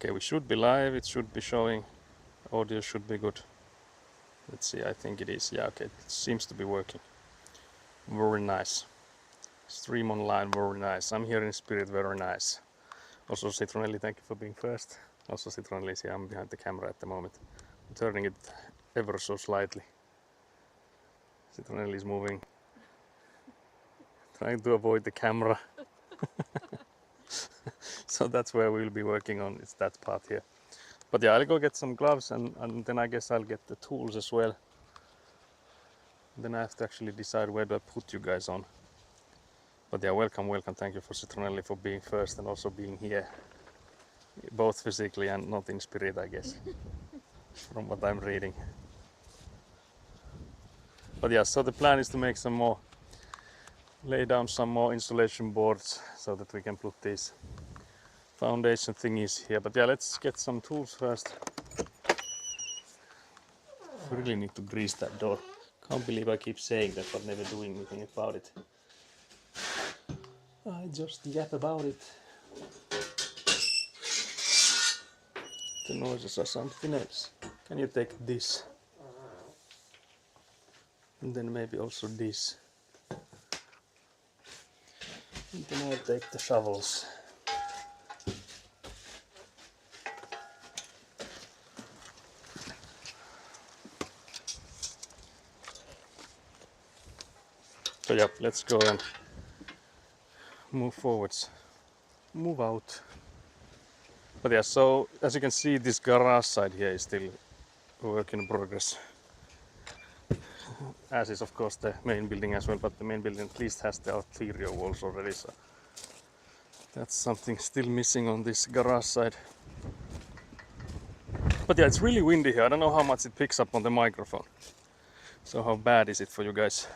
Okay, we should be live, it should be showing, audio should be good. Let's see, I think it is. Yeah, okay, it seems to be working. Very nice. Stream online, very nice. I'm here in spirit, very nice. Also Citronelli, thank you for being first. Also Citronelli is here, I'm behind the camera at the moment. I'm turning it ever so slightly. Citronelli is moving, trying to avoid the camera. So that's where we'll be working on, it's that part here. But yeah, I'll go get some gloves and then I guess I'll get the tools as well. Then I have to actually decide where do I put you guys on. But yeah, welcome, welcome. Thank you for Citronelli for being first and also being here. Both physically and not in spirit, I guess, from what I'm reading. But yeah, so the plan is to make some more, lay down some more insulation boards so that we can put these foundation thingies here. But yeah, let's get some tools first. We really need to grease that door. Can't believe I keep saying that but never doing anything about it. I just yap about it. The noises are something else. Can you take this? And then maybe also this. And then I'll take the shovels. So yeah, let's go and move forwards. Move out. But yeah, so as you can see, this garage side here is still a work in progress. As is of course the main building as well, but the main building at least has the exterior walls already, so that's something still missing on this garage side. But yeah, it's really windy here. I don't know how much it picks up on the microphone. So how bad is it for you guys?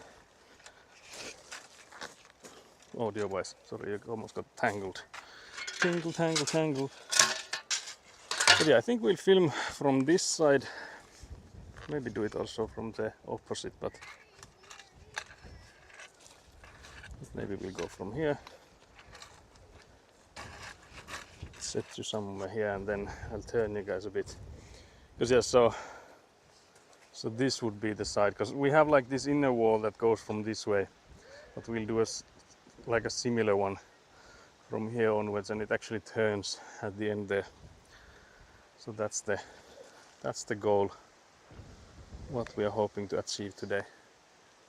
Audio wise. Sorry, you almost got tangled. Tangle, tangle, tangle. But yeah, I think we'll film from this side. Maybe do it also from the opposite, but maybe we'll go from here. Set you somewhere here and then I'll turn you guys a bit. Because yeah, so this would be the side, because we have like this inner wall that goes from this way, but we'll do like a similar one from here onwards, and it actually turns at the end there. So that's the goal, what we are hoping to achieve today.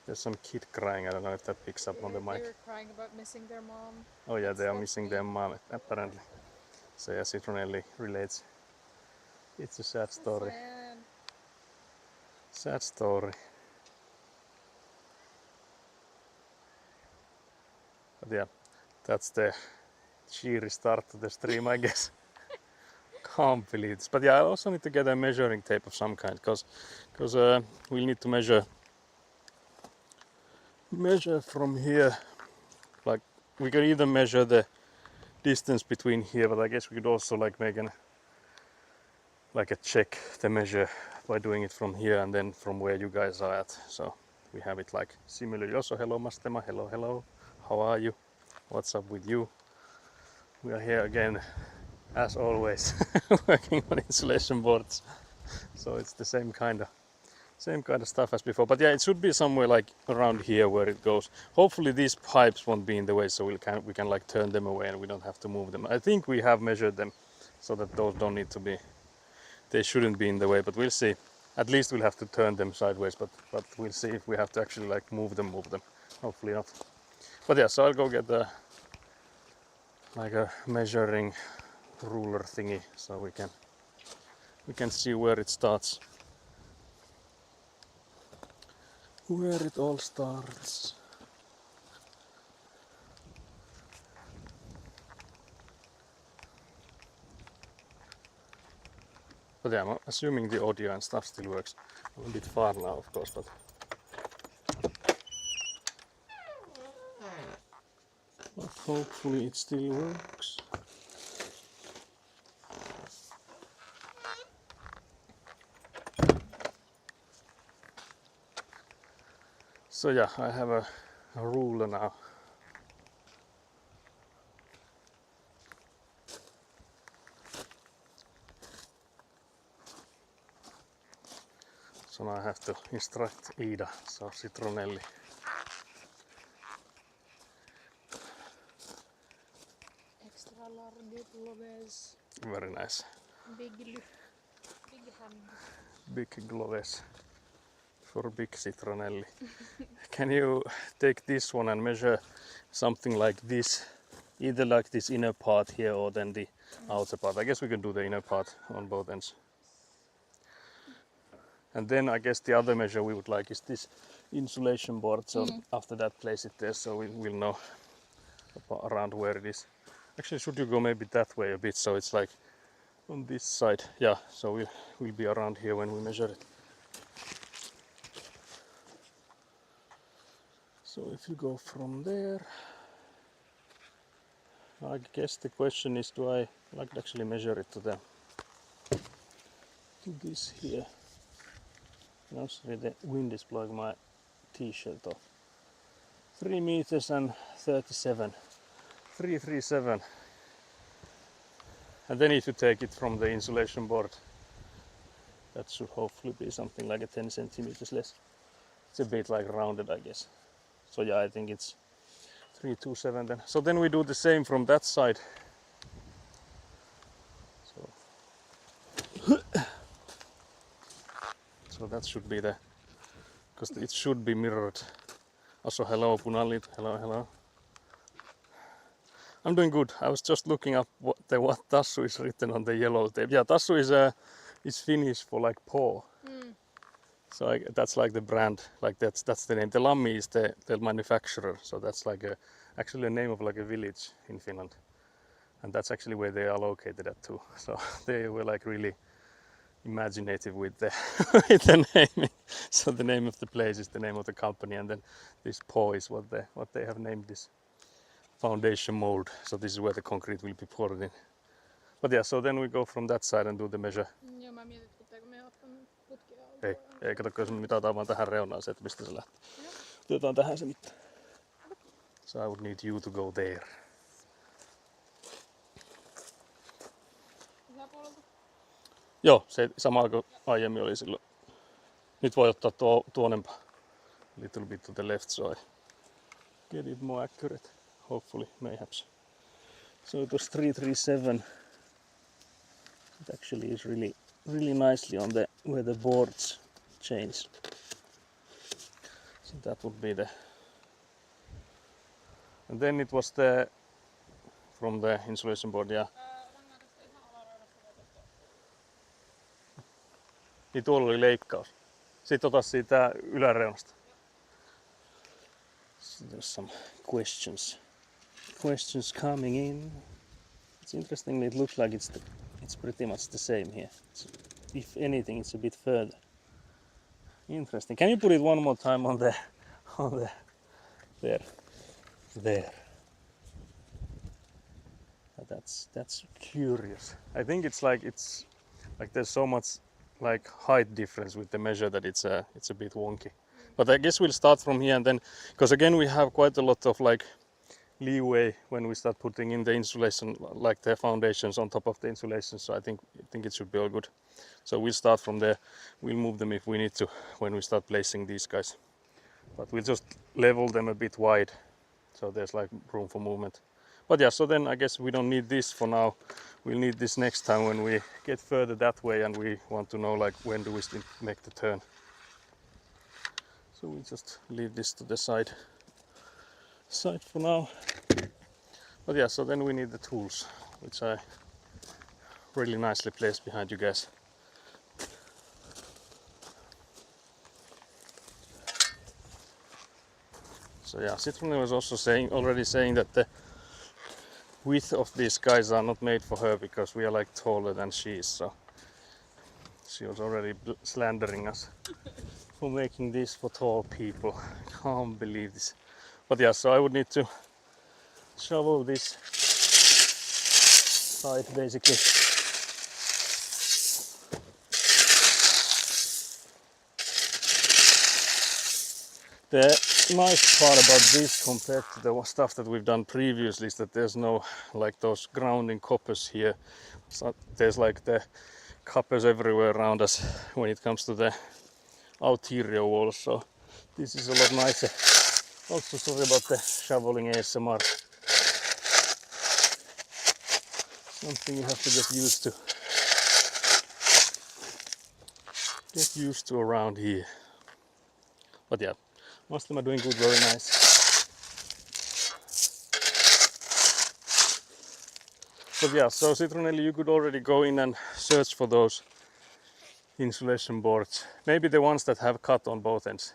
There's some kid crying. I don't know if that picks up on the mic. They were crying about missing their mom. Oh yeah, they are missing their mom apparently. So yeah, Citronelli relates. It's a sad story. Sad story. But yeah, that's the cheery start to the stream, I guess. Can't believe this. But yeah, I also need to get a measuring tape of some kind, because we'll need to measure from here. Like we can either measure the distance between here, but I guess we could also like make a check the measure by doing it from here and then from where you guys are at. So we have it like similarly. Also, hello Mastema, hello. How are you? What's up with you? We are here again, as always, working on insulation boards. So it's the same kind of stuff as before. But yeah, it should be somewhere like around here where it goes. Hopefully these pipes won't be in the way, so we can like turn them away and we don't have to move them. I think we have measured them so that those don't need to be. They shouldn't be in the way, but we'll see. At least we'll have to turn them sideways, but we'll see if we have to actually like move them. Hopefully not. But yeah, so I'll go get a measuring ruler thingy so we can see where it starts. Where it all starts. But yeah, I'm assuming the audio and stuff still works. I'm a bit far now, of course, but hopefully it still works. So yeah, I have a ruler now. So now I have to instruct Ida, so Citronelli. Extra large gloves. Very nice. Big hand. Big gloves for big Citronelli. Can you take this one and measure something like this? Either like this inner part here or then the outer part. I guess we can do the inner part on both ends. And then I guess the other measure we would like is this insulation board. So after that, place it there so we'll know around where it is. Actually, should you go maybe that way a bit so it's like on this side? Yeah, so we'll be around here when we measure it. So if you go from there, I guess the question is, do I like to actually measure it to this here? Now sorry, the wind is blowing my t-shirt off. 3 meters and 37. 337. And then if you take it from the insulation board, that should hopefully be something like a 10 centimeters less. It's a bit like rounded, I guess. So yeah, I think it's 327 then. So then we do the same from that side. So that should be the, because it should be mirrored. Also hello Punalit, hello. I'm doing good. I was just looking up what Tassu is written on the yellow tape. Yeah, Tassu is Finnish for like paw. So that's like the brand, like that's the name. The Lammi is the manufacturer, so that's like actually a name of like a village in Finland, and that's actually where they are located at too. So they were like really imaginative with the with the naming. So the name of the place is the name of the company, and then this paw is what they have named this foundation mold. So this is where the concrete will be poured in. But yeah, so then we go from that side and do the measure. Joo, mä mietin, että pitääkö me ottaa putkia alta. Ei kato, jos me mitataan vaan tähän reunaan se, että mistä se lähtee. Otetaan tähän se mitta. So I would need you to go there. Joo, se sama kuin aiemmin oli silloin. Nyt voi ottaa tuonempaa. Little bit to the left so I get it more accurate. Hopefully, mayhaps. So it was 337. It actually is really nicely on the where the boards change. So that would be the. And then it was the from the insulation board, yeah. Niin tuolla oli leikkaus. Sitten ota siitä yläreunasta. So there's some questions coming in. It's interesting. It looks like it's pretty much the same here. If anything, it's a bit further. Interesting. Can you put it one more time on the there? That's curious. I think it's like there's so much like height difference with the measure that it's a bit wonky. But I guess we'll start from here and then, because again we have quite a lot of like leeway when we start putting in the insulation, like the foundations on top of the insulation. So I think it should be all good. So we'll start from there. We'll move them if we need to when we start placing these guys. But we'll just level them a bit wide, so there's like room for movement. But yeah, so then I guess we don't need this for now. We'll need this next time when we get further that way and we want to know like when do we make the turn. So we'll just leave this to the side for now. But yeah, so then we need the tools, which I really nicely placed behind you guys. So yeah, Citronelli was also already saying that the width of these guys are not made for her because we are like taller than she is. So she was already slandering us for making this for tall people. I can't believe this. But yeah, so I would need to shovel this side basically. The nice part about this compared to the stuff that we've done previously is that there's no like those grounding coppers here. So there's like the coppers everywhere around us when it comes to the ulterior walls, so this is a lot nicer. Also sorry about the shoveling ASMR. Something you have to get used to. Get used to around here. But yeah, most of them are doing good, very nice. But yeah, so Citronelli, you could already go in and search for those insulation boards. Maybe the ones that have cut on both ends.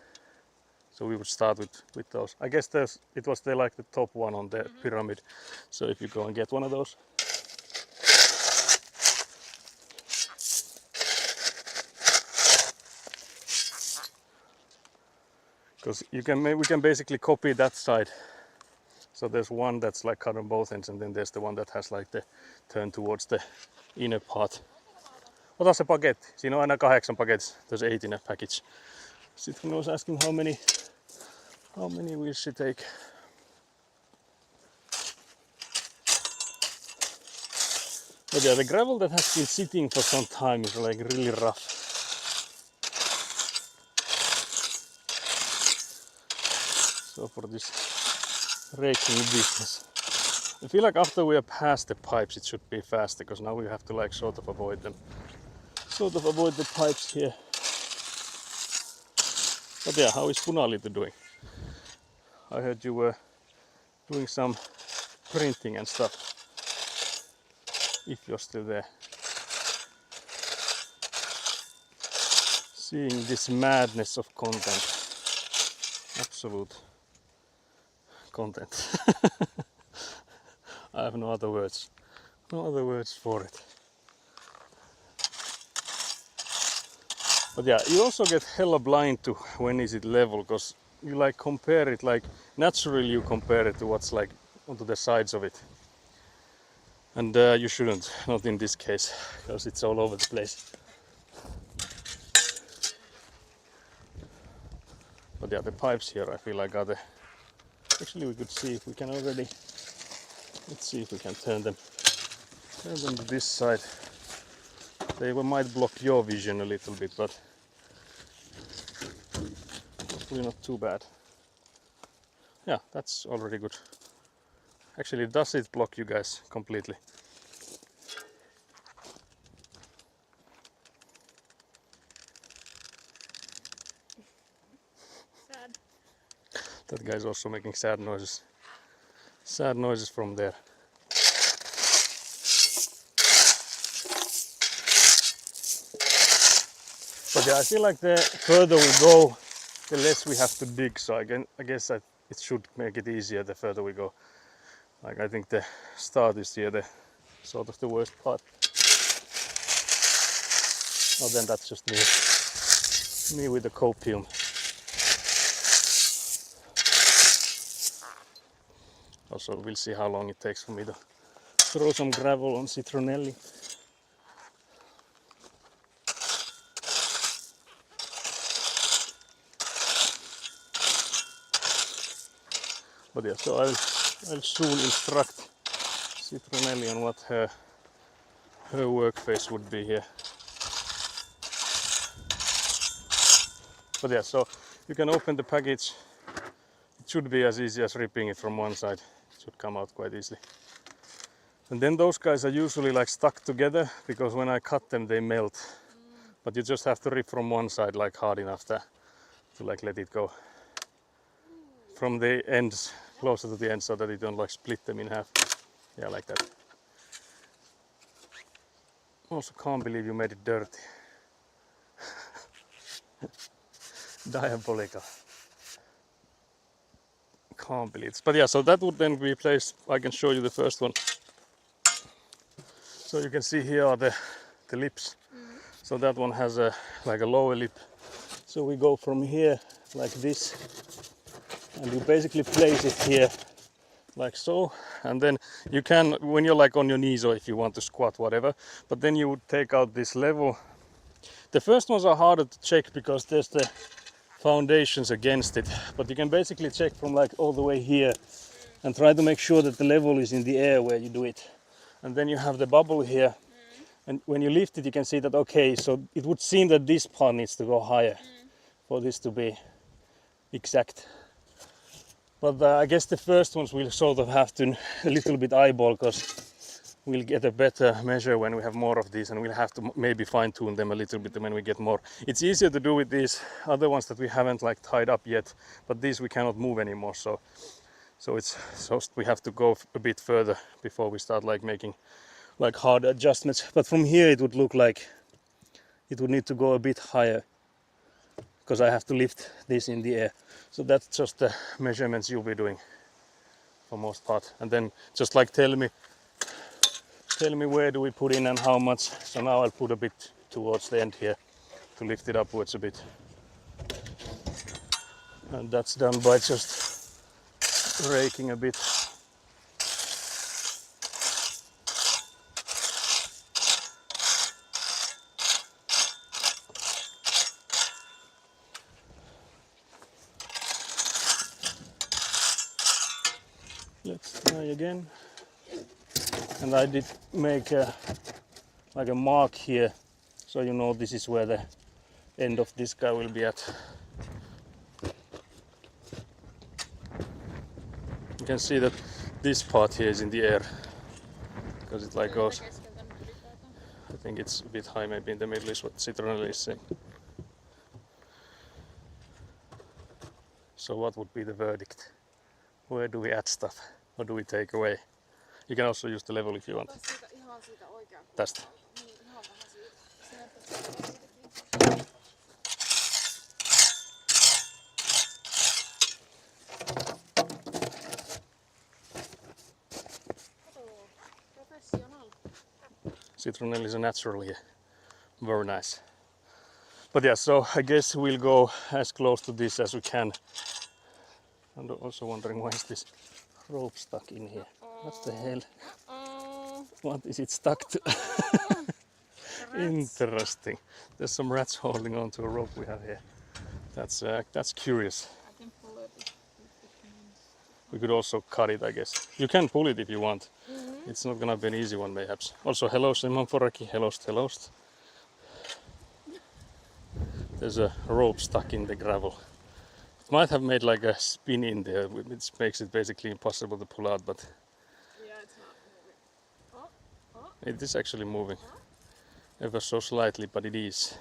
So we would start with those. I guess it was like the top one on the pyramid. So if you go and get one of those. Because we can basically copy that side. So there's one that's like cut on both ends, and then there's the one that has like the turn towards the inner part. Ota se paketti. Siinä on aina 8 paketissa. There's 8 in a package. Citron was asking how many will she take. But yeah, the gravel that has been sitting for some time is like really rough. So for this raking business, I feel like after we are past the pipes it should be faster, because now we have to like sort of avoid them. Sort of avoid the pipes here. But yeah, how is Punaliitu doing? I heard you were doing some printing and stuff. If you're still there. Seeing this madness of content. Absolute content. I have no other words. No other words for it. But yeah, you also get hella blind to when is it level, because you like compare it, like naturally you compare it to what's like onto the sides of it. And you shouldn't, not in this case, because it's all over the place. But yeah, the pipes here I feel like are the... Actually we could see if we can already... Let's see if we can turn them to this side. They might block your vision a little bit, but hopefully not too bad. Yeah, that's already good. Actually, does it block you guys completely? Sad. That guy's also making sad noises. Sad noises from there. But yeah, I feel like the further we go, the less we have to dig. So I guess that it should make it easier the further we go. Like I think the start is here, the sort of the worst part. Oh, then that's just me with the copium. Also, we'll see how long it takes for me to throw some gravel on Citronelli. But yeah, so I'll soon instruct Citronelli on what her work phase would be here. But yeah, so you can open the package. It should be as easy as ripping it from one side. It should come out quite easily. And then those guys are usually like stuck together, because when I cut them they melt. But you just have to rip from one side like hard enough to like let it go. From the ends, closer to the end, so that you don't like split them in half. Yeah, like that. Also can't believe you made it dirty. Diabolical. Can't believe it. But yeah, so that would then be placed. I can show you the first one. So you can see here are the lips. So that one has like a lower lip. So we go from here like this, and you basically place it here like so, and then you can, when you're like on your knees or if you want to squat, whatever, but then you would take out this level. The first ones are harder to check because there's the foundations against it, but you can basically check from like all the way here and try to make sure that the level is in the air where you do it. And then you have the bubble here, and when you lift it you can see that, okay, so it would seem that this part needs to go higher for this to be exact. But I guess the first ones we'll sort of have to a little bit eyeball, because we'll get a better measure when we have more of these, and we'll have to maybe fine tune them a little bit when we get more. It's easier to do with these other ones that we haven't like tied up yet, but these we cannot move anymore, so we have to go a bit further before we start like making like hard adjustments. But from here it would look like it would need to go a bit higher, because I have to lift this in the air. So that's just the measurements you'll be doing for most part, and then just like tell me where do we put in and how much. So now I'll put a bit towards the end here to lift it upwards a bit, and that's done by just raking a bit. Let's try again. And I did make like a mark here, so you know this is where the end of this guy will be at. You can see that this part here is in the air, because it like goes. I think it's a bit high, maybe in the middle is what Citronelli is saying. So what would be the verdict? Where do we add stuff? Or do we take away? You can also use the level if you want. Tästä. Citronelli is a natural here. Very nice. But yeah, so I guess we'll go as close to this as we can. I'm also wondering, why is this rope stuck in here? What the hell? What is it stuck to? Interesting. There's some rats holding on to a rope we have here. That's curious. I can pull it. We could also cut it, I guess. You can pull it if you want. It's not gonna be an easy one, mayhaps. Also, hello Semhanforaki, hellost. There's a rope stuck in the gravel. It might have made like a spin in there, which makes it basically impossible to pull out, but Yeah, it's not moving. it is actually moving. Ever so slightly, but it is.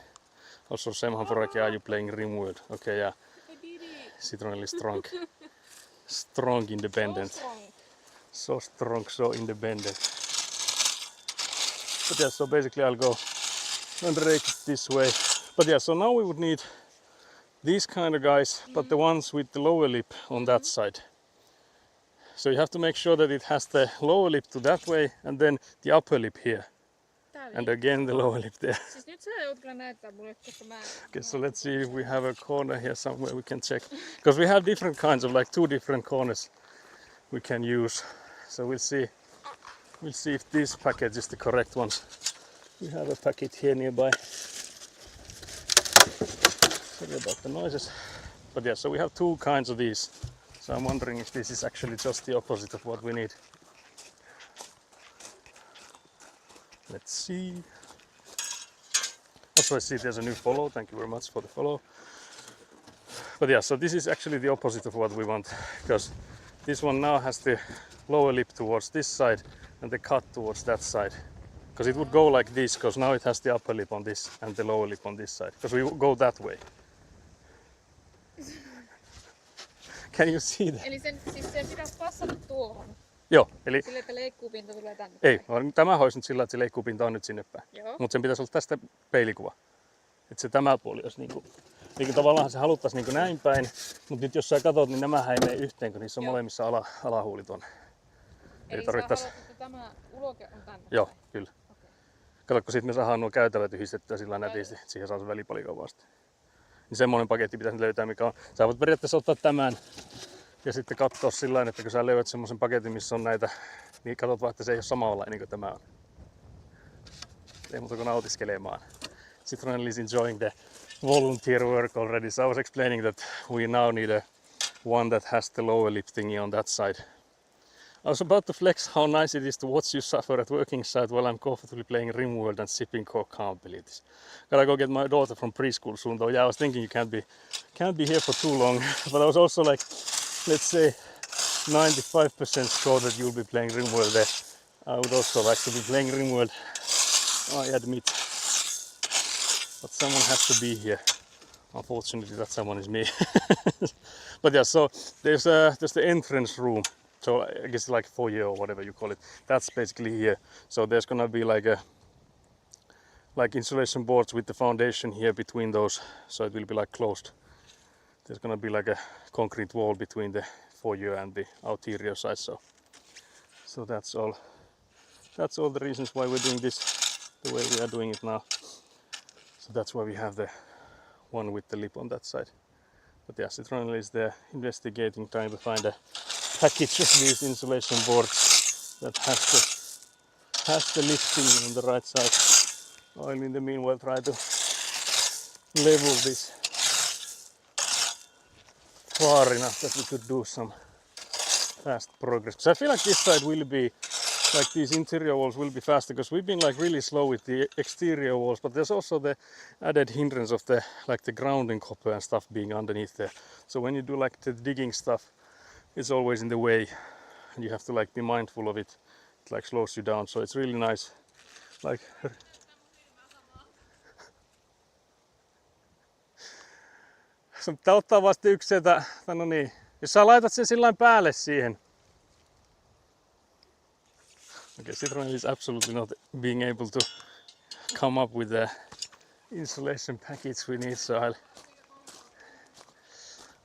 Also, Semhanforaki, are you playing RimWorld? Okay, yeah. I did it. Citronelli strong. Strong, independent. So strong. So strong, so independent. But yeah, so basically I'll go and rake it this way. But yeah, so now we would need these kind of guys, but the ones with the lower lip on that side. So you have to make sure that it has the lower lip to that way, and then the upper lip here. And again the lower lip there. Siis nyt sä joudut kyllä näyttää mulle, koska mä... Okay, so let's see if we have a corner here somewhere we can check. Because we have different kinds of, like 2 different corners we can use. So we'll see if this package is the correct ones. We have a packet here nearby. Sorry about the noises. But yeah, so we have 2 kinds of these. So I'm wondering if this is actually just the opposite of what we need. Let's see. Also, I see there's a new follow. Thank you very much for the follow. But yeah, so this is actually the opposite of what we want, because this one now has the lower lip towards this side and the cut towards that side. Because it would go like this, because now it has the upper lip on this and the lower lip on this side. Because we go that way. Can you see that? Eli sen pitäisi passata tuohon. Joo, eli Sille, että leikkupinta tulee tänne. ei, vaan tämä olisi nyt sillä, että se leikkupinta on nyt sinne päin. Mutta sen pitäisi olla tästä peilikuva. Että se tämä puoli olisi niinku, eli tavallaan se haluttaisiin niinku näin päin, mutta nyt jos sä katsot, niin nämähän ei mene yhteen, kun niissä on molemmissa alahuulit on. Eli sä haluat, että tämä uloke on tänne? Joo, kyllä. Okay. Kato, kun sitten me saadaan nuo käytävät yhdistettyä sillä nätisti, että siihen saa se välipalikon vasta. Niin semmoinen paketti pitäisi nyt löytää, mikä on. Sä voit periaatteessa ottaa tämän ja sitten katsoa sillä että kun sä löydät semmoisen paketin, missä on näitä, niin katsot vaan, että se ei ole samanlainen kuin tämä on. Ei muuta kuin nautiskelemaan. Citronelli is enjoying the volunteer work already. So I was explaining that we now need one that has the lower lip thingy on that side. I was about to flex how nice it is to watch you suffer at working site while I'm comfortably playing RimWorld and sipping Coke. Can't believe this. Gotta go get my daughter from preschool soon though. Yeah, I was thinking you can't be here for too long. But I was also like, let's say 95% sure that you'll be playing RimWorld there. I would also like to be playing RimWorld, I admit. But someone has to be here. Unfortunately, that someone is me. But yeah, so there's the entrance room. So I guess like foyer or whatever you call it. That's basically here. So there's gonna be like insulation boards with the foundation here between those. So it will be like closed. There's gonna be like a concrete wall between the foyer and the interior side. So that's all. That's all the reasons why we're doing this the way we are doing it now. So that's why we have the one with the lip on that side. But yeah, Citronelli is there investigating, trying to find a package of these insulation boards that has the lifting on the right side. I'll in the meanwhile try to level this far enough that we could do some fast progress. Because I feel like this side will be, like these interior walls will be faster, because we've been like really slow with the exterior walls, but there's also the added hindrance of the grounding copper and stuff being underneath there. So when you do like the digging stuff, it's always in the way and you have to like be mindful of it. It like slows you down, so it's really nice. Like sun pitää ottaa vasta yksi sieltä, no niin. Jos sä laitat sen sillain päälle siihen. Okay, Citroen is absolutely not being able to come up with the insulation package we need, so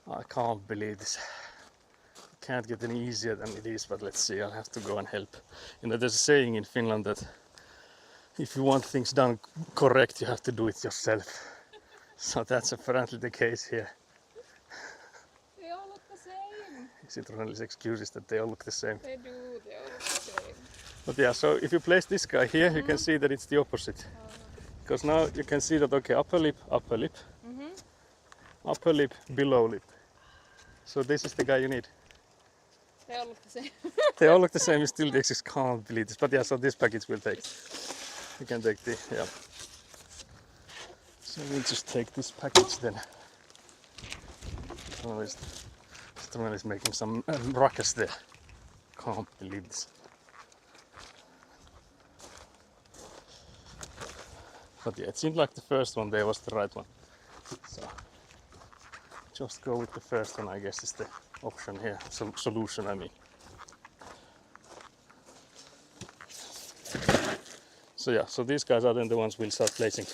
I can't believe this. Can't get any easier than it is, but let's see, I'll have to go and help. You know, there's a saying in Finland that if you want things done correct, you have to do it yourself. So that's apparently the case here. They all look the same. Citroen's excuse is that they all look the same. They do, they all look the same. But yeah, so if you place this guy here, you can see that it's the opposite. Because now you can see that, okay, upper lip, upper lip, upper lip, below lip. So this is the guy you need. They all look the same. They all look the same, you still can't believe this. But yeah, so this package will take. You can take the, yeah. So we'll just take this package then. Citroen is making some ruckus there. Can't believe this. But yeah, it seemed like the first one there was the right one. So just go with the first one, I guess, is the option here. Solution, I mean. So yeah, so these guys are then the ones we'll start placing.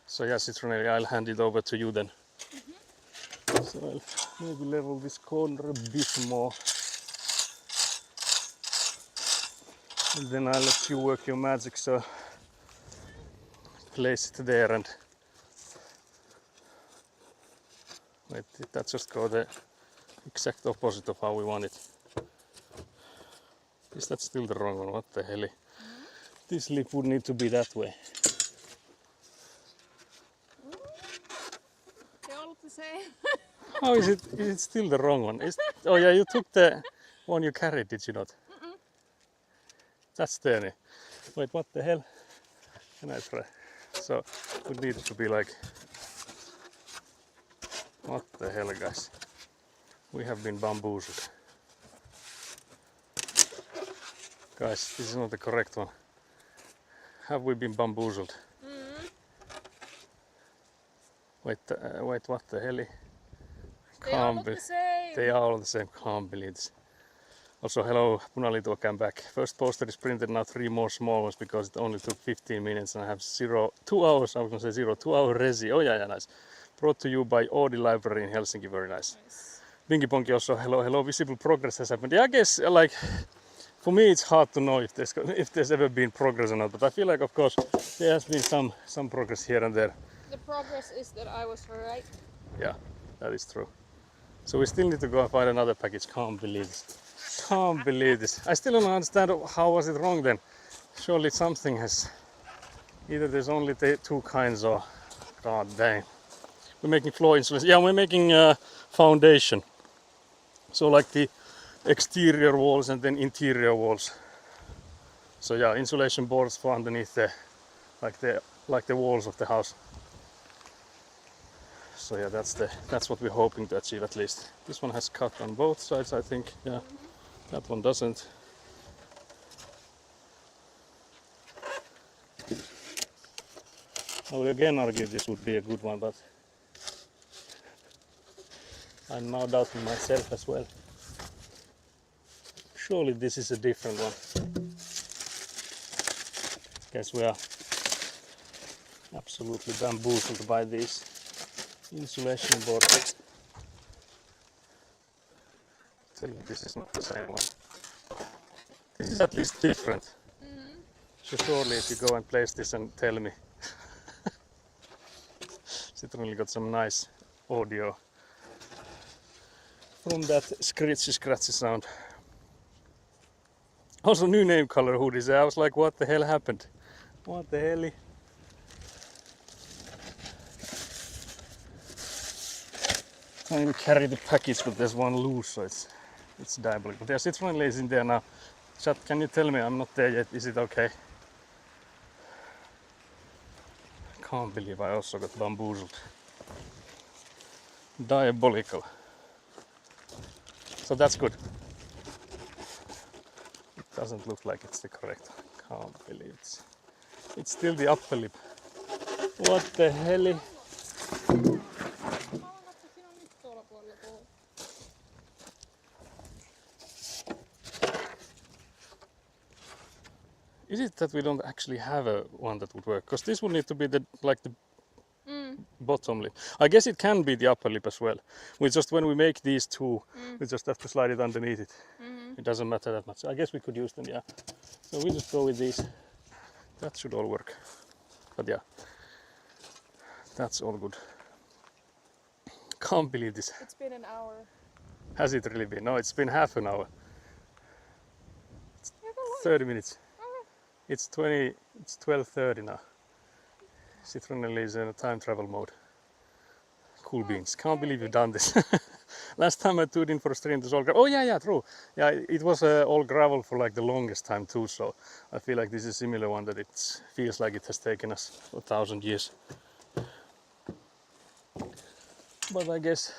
So yeah, Citroen, I'll hand it over to you then. So I'll maybe level this corner a bit more. And then I'll let you work your magic, so place it there and wait, did that just go the exact opposite of how we want it? Is that still the wrong one? What the hell? This lip would need to be that way. They all look the same. How is it? Is it still the wrong one? Oh yeah, you took the one you carried, did you not? That's there. Wait, what the hell? Can I try? So it would need to be like, what the hell, guys? We have been bamboozled. Guys, this is not the correct one. Have we been bamboozled? Wait, what the hell? They all look the same. They are all the same. Can't believe this. Also, hello, Punalito, welcome back. First poster is printed, now 3 more small ones because it only took 15 minutes and I have 2 hours, I was gonna say 2 hour resi. Oh yeah, nice. Brought to you by Audi Library in Helsinki, very nice. Binky Ponky also, hello, visible progress has happened. Yeah, I guess, like, for me it's hard to know if there's ever been progress or not, but I feel like, of course, there has been some progress here and there. The progress is that I was right. Yeah, that is true. So we still need to go and find another package. Can't believe this. Can't believe this. I still don't understand how was it wrong then. Surely something has Either there's only two kinds or god dang. We're making floor insulation. Yeah, we're making foundation. So like the exterior walls and then interior walls. So yeah, insulation boards for underneath like the walls of the house. So yeah, that's what we're hoping to achieve at least. This one has cut on both sides, I think. Yeah, that one doesn't. I would again argue this would be a good one, but I'm now doubting myself as well. Surely this is a different one. Guess we are absolutely bamboozled by these insulation boards. Tell you this is not the same one. This is at least different. So surely if you go and place this and tell me. Citroen got some nice audio from that scratchy sound. Also new name color hoodies. I was like, what the hell happened? What the hell? Can't even carry the package, but there's one loose, so it's diabolical. There's Citroen lace in there now. Chat, can you tell me I'm not there yet? Is it okay? Can't believe I also got bamboozled. Diabolical. So that's good. It doesn't look like it's the correct one. Can't believe it's still the upper lip. What the hell? Mä luulen, että siinä on nyt tuolla puolella tuo. Is it that we don't actually have a one that would work? Because this would need to be the bottom lip. I guess it can be the upper lip as well. We just when we make these two, we just have to slide it underneath it. It doesn't matter that much. I guess we could use them, yeah. So we just go with these. That should all work. But yeah, that's all good. Can't believe this. It's been an hour. Has it really been? No, it's been half an hour. 30 minutes. It's 12:30 now. Citroen is in a time travel mode. Cool beans. Can't believe you've done this. Last time I tuned in for a stream, it was all gravel. Oh yeah, true. Yeah, it was all gravel for like the longest time too. So I feel like this is a similar one that it feels like it has taken us 1,000 years. But I guess.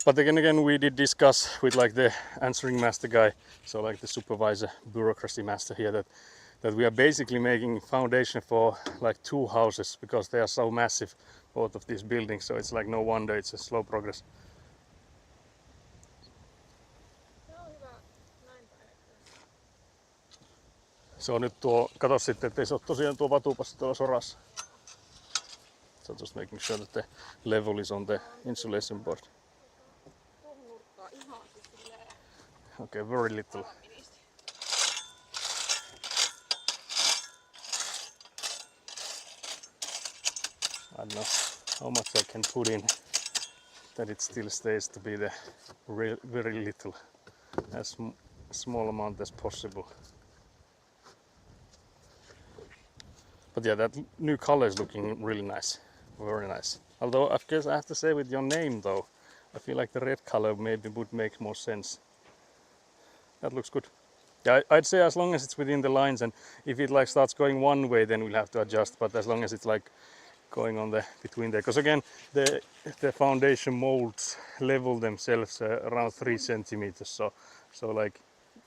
But again, we did discuss with like the answering master guy, so like the supervisor, bureaucracy master here, that we are basically making foundation for like 2 houses because they are so massive, both of these buildings. So it's like no wonder it's a slow progress. Se on nyt tuo, kato sitten, ettei se ole tosiaan tuo vatupassi tuolla sorassa. So just making sure that the level is on the insulation board. Okay, very little. I don't know how much I can put in that it still stays to be the very little, as small amount as possible. But yeah, that new color is looking really nice, very nice. Although I guess I have to say with your name though, I feel like the red color maybe would make more sense. That looks good. Yeah, I'd say as long as it's within the lines, and if it like starts going one way, then we'll have to adjust. But as long as it's like going on the between there, because again, the foundation molds level themselves around 3 centimeters. So like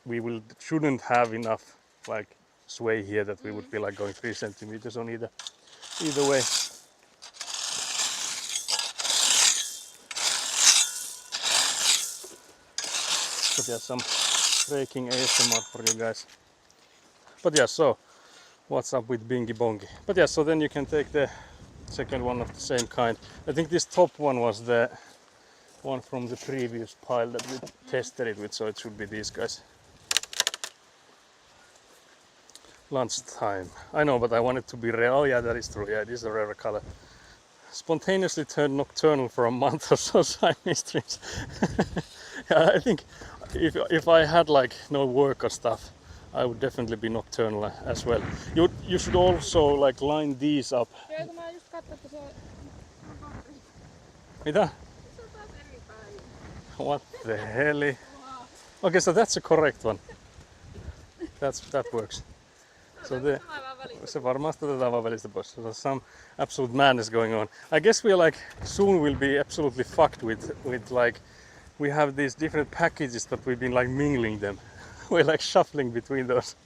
we shouldn't have enough like sway here that we would be like going 3 centimeters on either way. But yeah, some breaking ASMR for you guys. But yeah, so what's up with Bingy Bongy? But yeah, so then you can take the second one of the same kind. I think this top one was the one from the previous pile that we tested it with, so it should be these guys. Lunchtime. I know, but I want it to be rare. Oh yeah, that is true. Yeah, it is a rare color. Spontaneously turned nocturnal for a month or so, Siamese streams. Yeah, I think if I had like no work or stuff, I would definitely be nocturnal as well. You should also like line these up. Joo, kun mä just katsoin, että se on... Mitä? Se on taas eri päin. What the hell? Wow. Okay, so that's a correct one. That works. So se varmasti otetaan vaan välistä pois. So some absolute madness going on. I guess we like soon will be absolutely fucked with like we have these different packages but we've been like mingling them. We're like shuffling between those.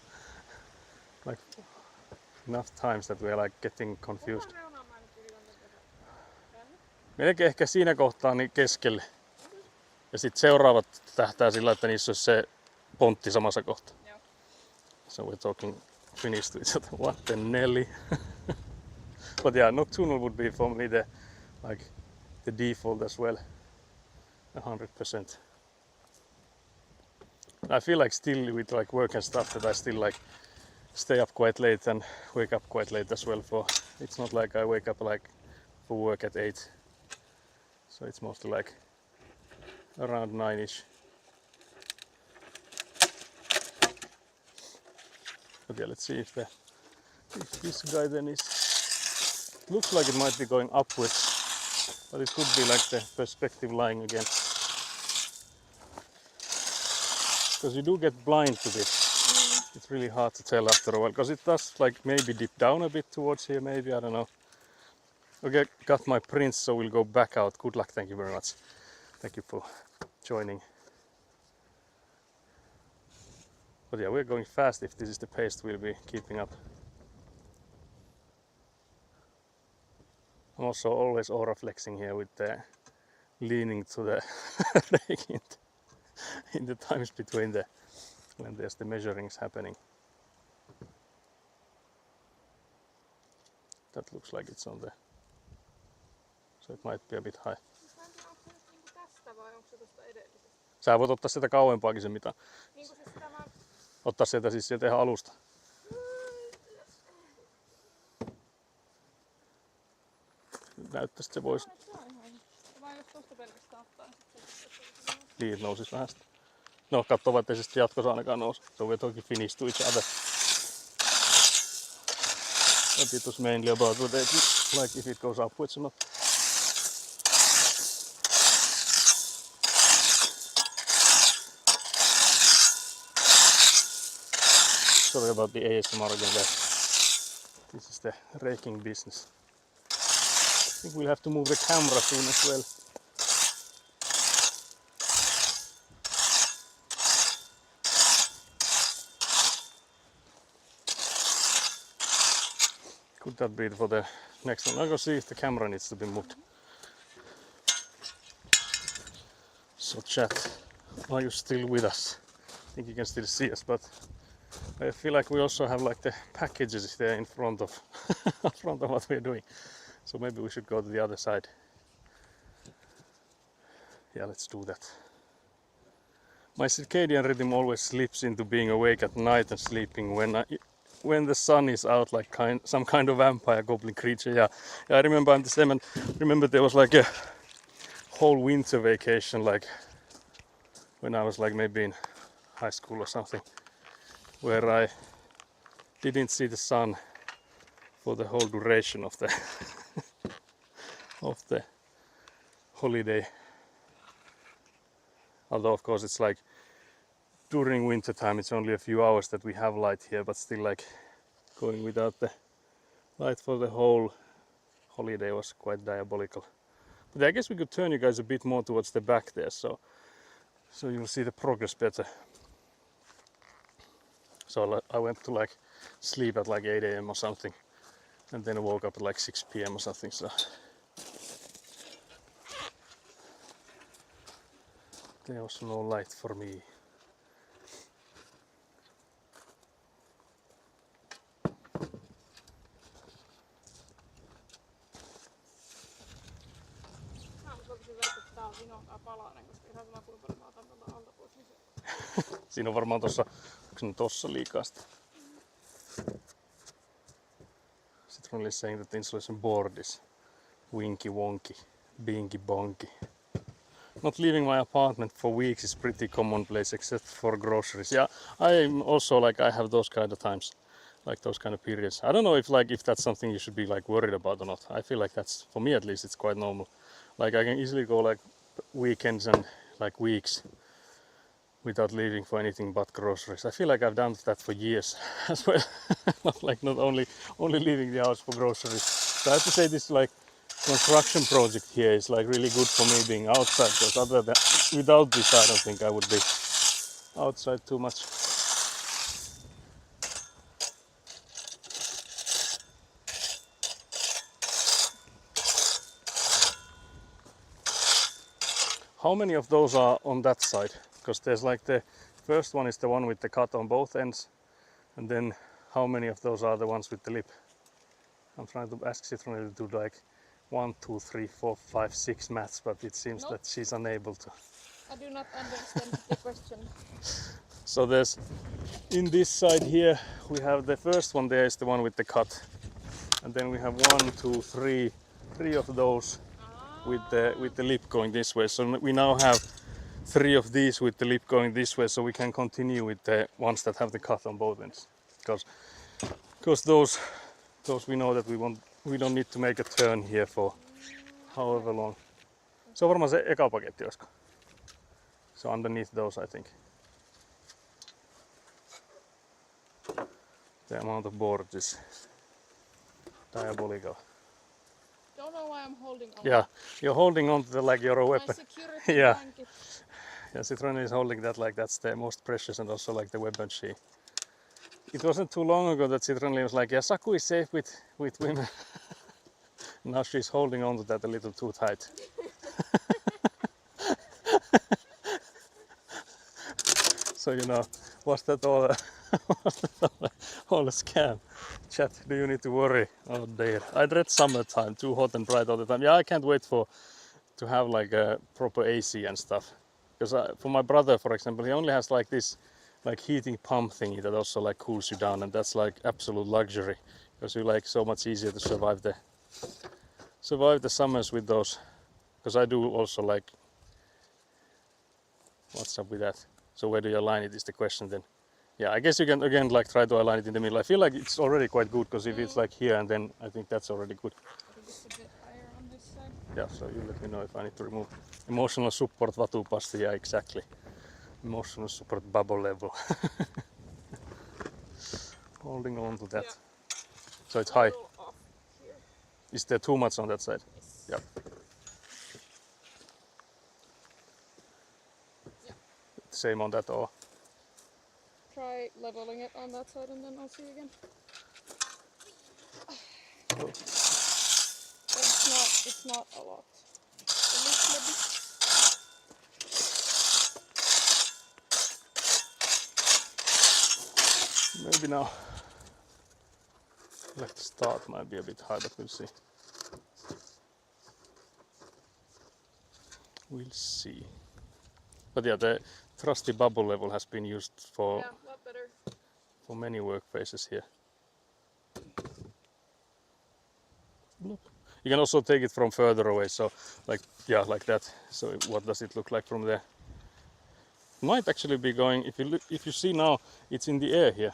Like enough times that we're like getting confused. Melkein ehkä siinä kohtaa niin keskelle. Ja sitten seuraavat tähtää sillä, että niissä olisi se pontti samassa kohtaa. Joo. So we're talking Finnish to each other. What the Nelly? But yeah, nocturnal would be for me the default as well. 100%. I feel like still with like work and stuff that I still like stay up quite late and wake up quite late as well. It's not like I wake up like for work at 8. So it's mostly like around 9ish. But yeah, let's see if this guy then is... Looks like it might be going upwards, but it could be like the perspective lying again. Because you do get blind to this. It's really hard to tell after a while, because it does like maybe dip down a bit towards here, maybe, I don't know. Okay, got my prints, so we'll go back out. Good luck, thank you very much. Thank you for joining. But yeah, we're going fast if this is the pace we'll be keeping up. I'm also always aura flexing here with the leaning to the rake in the times between when there's the measurings happening. That looks like it's on there. So it might be a bit high. Tästä vai onko se tuosta edellisestä? Sä voit ottaa sitä kauempaakin sen mitään. Niin kuin siis tämä... Ottaa sieltä siis sieltä ihan alusta. Näyttäisi, että se voisi... Vai jos tuosta pelkästään ottaa, Niin, nousis vähän sitä. No, katso vaan, ettei se sitten jatkossa ainakaan nousi. So we're talking Finnish to each other. And it was mainly about whether it, like if it goes upwards or not. Sorry about the ASMR again there. This is the raking business. I think we'll have to move the camera soon as well. Could that be for the next one? I'll go see if the camera needs to be moved. So chat, are you still with us? I think you can still see us, but I feel like we also have like the packages there in front of front of what we're doing. So maybe we should go to the other side. Yeah, let's do that. My circadian rhythm always slips into being awake at night and sleeping when the sun is out, like some kind of vampire goblin creature. Yeah, I remember I'm the same. And remember there was like a whole winter vacation, like when I was like maybe in high school or something, where I didn't see the sun for the whole duration of the of the holiday. Although of course it's like during winter time it's only a few hours that we have light here, but still like going without the light for the whole holiday was quite diabolical. But I guess we could turn you guys a bit more towards the back there, so you'll see the progress better. So I went to like sleep at like 8 AM or something, and then I woke up at like 6 PM or something. So there was no light for me. Siinä on varmaan tossa liikaa sitä. Citron is saying that the insulation board is winky wonky, binky bonky. not leaving my apartment for weeks is pretty commonplace, except for groceries. Yeah, I'm also like I have those kind of times, like those kind of periods. I don't know if that's something you should be like worried about or not. I feel like that's, for me at least, it's quite normal. Like I can easily go like weekends and like weeks without leaving for anything but groceries. I feel like I've done that for years as well. Like not only leaving the house for groceries. So I have to say this like construction project here is like really good for me being outside, because without this I don't think I would be outside too much. How many of those are on that side? Because there's like the first one is the one with the cut on both ends, and then how many of those are the ones with the lip? I'm trying to ask Citronella to do like 1, 2, 3, 4, 5, 6 maths, but it seems No. that she's unable to. I do not understand the question. So there's, in this side here, we have the first one there is the one with the cut. And then we have 1, 2, 3 of those with the lip going this way. So we now have 3 of these with the lip going this way, so we can continue with the ones that have the cut on both ends. Because those we know that we don't need to make a turn here for however long. Se on varmaan se eka paketti, olisiko? So underneath those, I think. The amount of boards is diabolical. Don't know why I'm holding on. Yeah, you're holding on to the, like you're a My weapon. security Yeah. blanket. Yeah, Citronella is holding that like that's the most precious and also like the weapon she. It wasn't too long ago that Citronella was like, yeah, Saku is safe with women. Now she's holding on to that a little too tight. So you know, was that all all a scam? Chat, do you need to worry? Oh dear. I dread summertime, too hot and bright all the time. Yeah, I can't wait to have like a proper AC and stuff. Because for my brother, for example, he only has like this like heating pump thingy that also like cools you down, and that's like absolute luxury. Because you like so much easier to survive the summers with those. Because I do also like. What's up with that? So where do you align it is the question then. Yeah, I guess you can again like try to align it in the middle. I feel like it's already quite good, because if it's like here and then I think that's already good. I think it's a bit higher on this side. Yeah, so you let me know if I need to remove. Emotional support vatupasti, yeah, exactly. Emotional support bubble level. Holding on to that. Yeah. So it's A high. little off here. Is there too much on that side? Yes. Yeah. Yeah. Same on that, or? Try leveling it on that side and then I'll see again. Cool. It's not a lot. A little bit. Maybe now. Let's start, might be a bit high, but we'll see. We'll see. But yeah, the trusty bubble level has been used for Yeah, a lot better. for many workplaces here. Look. You can also take it from further away, so like like that. So what does it look like from there? Might actually be going. If you see now, it's in the air here.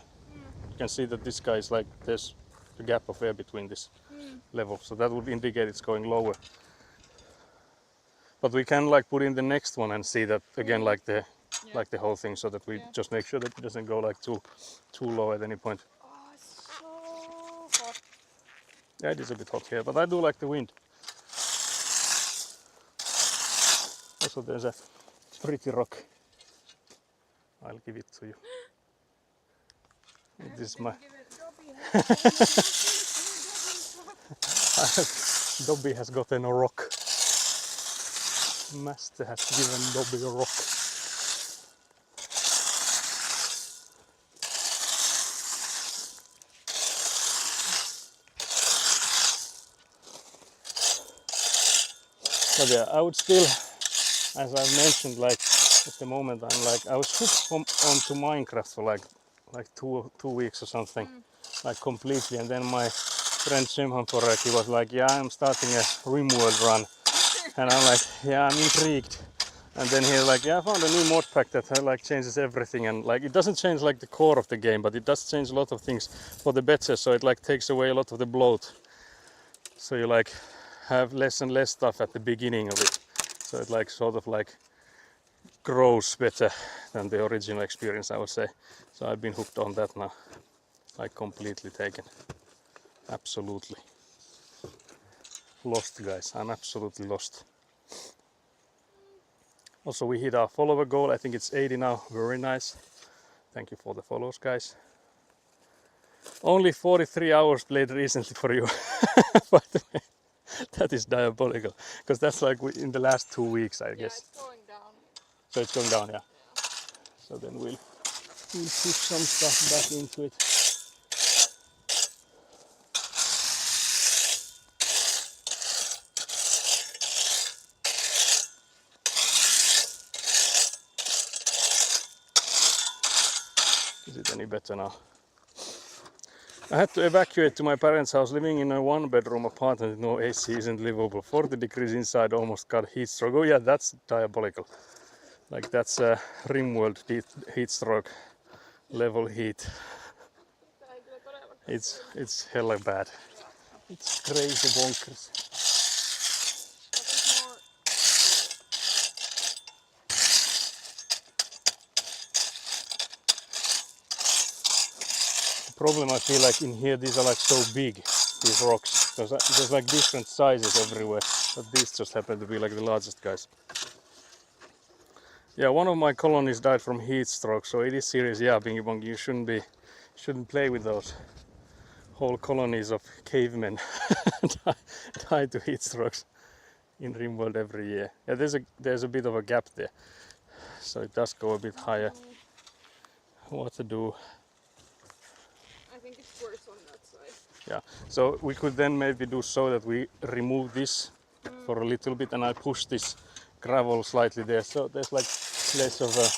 You can see that this guy is like there's a gap of air between this level, so that would indicate it's going lower. But we can like put in the next one and see that again, like the whole thing, so that we just make sure that it doesn't go like too low at any point. Oh, it's so hot. Yeah, it is a bit hot here, but I do like the wind. Also, there's a pretty rock. I'll give it to you. This is my. Dobby has gotten a rock. Master has given Dobby a rock. But yeah, I would still, as I've mentioned, like at the moment I was hooked onto Minecraft for like two weeks or something, like completely, and then my friend Simhan Forek, he was like, yeah, I'm starting a RimWorld run, and I'm like, yeah, I'm intrigued. And then he like, yeah, I found a new mod pack that like changes everything, and like it doesn't change like the core of the game, but it does change a lot of things for the better. So it like takes away a lot of the bloat. So you like have less and less stuff at the beginning of it. So it like sort of like grows better than the original experience, I would say. So I've been hooked on that now, like completely taken. Absolutely lost, guys. I'm absolutely lost. Also, we hit our follower goal. I think it's 80 now. Very nice. Thank you for the follows, guys. Only 43 hours played recently for you. By the way, that is diabolical, because that's like in the last 2 weeks, I guess. Yeah, it's going down. So it's going down, yeah. So then we'll push some stuff back into it. Is it any better now? I had to evacuate to my parents' house. Living in a one-bedroom apartment with no AC isn't livable. 40 degrees inside, almost got heat stroke. Oh yeah, that's diabolical. Like that's a RimWorld heat stroke level heat. It's hella bad. It's crazy bonkers. The problem I feel like in here, these are like so big, these rocks. There's like different sizes everywhere, but these just happen to be like the largest guys. Yeah, one of my colonies died from heat stroke, so it is serious. Yeah, Bingy Bongy, you shouldn't play with those. Whole colonies of cavemen die to heat strokes in RimWorld every year. Yeah, there's a bit of a gap there, so it does go a bit higher. What to do? I think it's worse on that side. Yeah, so we could then maybe do so that we remove this for a little bit, and I push this gravel slightly there, so there's like less of a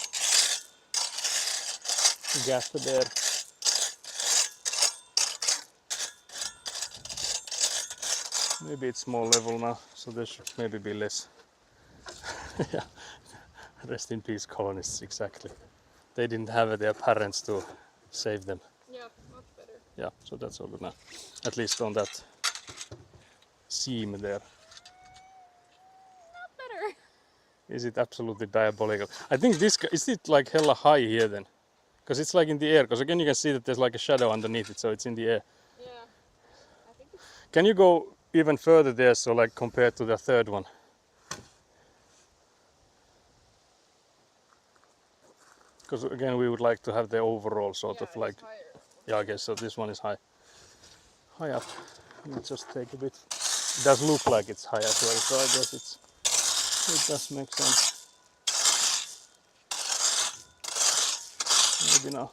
gap there. Maybe it's more level now, so there should maybe be less. Yeah, rest in peace colonists, exactly. They didn't have their parents to save them. Yeah, much better. Yeah, so that's all good now. At least on that seam there. Not better. Is it absolutely diabolical? I think this, is it like hella high here then? Because it's like in the air, because again you can see that there's like a shadow underneath it, so it's in the air. Yeah, I think it's... Can you go even further there, so like compared to the third one? Because again we would like to have the overall sort of like, yeah, I guess so. This one is high up. Let me just take a bit. It does look like it's high as well, so I guess it does make sense. Maybe now.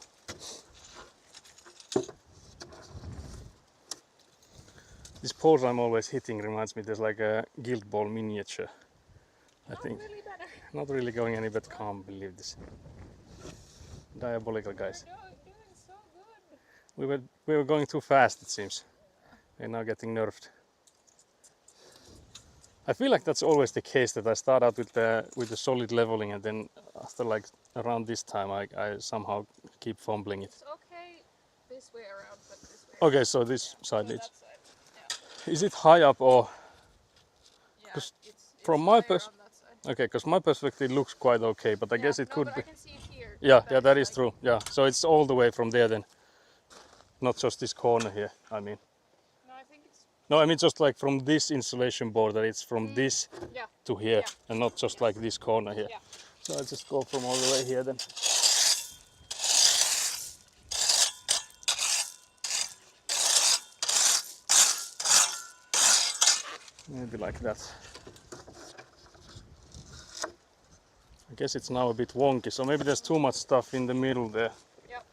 This pose I'm always hitting reminds me there's like a Guild Ball miniature. I think. Really better. Not really going any better. Can't believe this. Diabolical, guys. Doing so good. We were going too fast, it seems. We're now getting nerfed. I feel like that's always the case, that I start out with the solid leveling, and then after like around this time I somehow keep fumbling it. It's okay this way around, but this way. Okay, so this side So needs. that side. Yeah. Is it high up or? Yeah, 'Cause it's from my higher on that side. Okay, because my perspective looks quite okay, but I guess it No, could but be. I can see it here. Yeah, that is true. Yeah, so it's all the way from there then, not just this corner here. I mean. No, I think it's... No, I mean just like from this insulation board, that it's from this Yeah. to here, Yeah. and not just like this corner here. Yeah. So I just go from all the way here then. Maybe like that. I guess it's now a bit wonky, so maybe there's too much stuff in the middle there. Yep.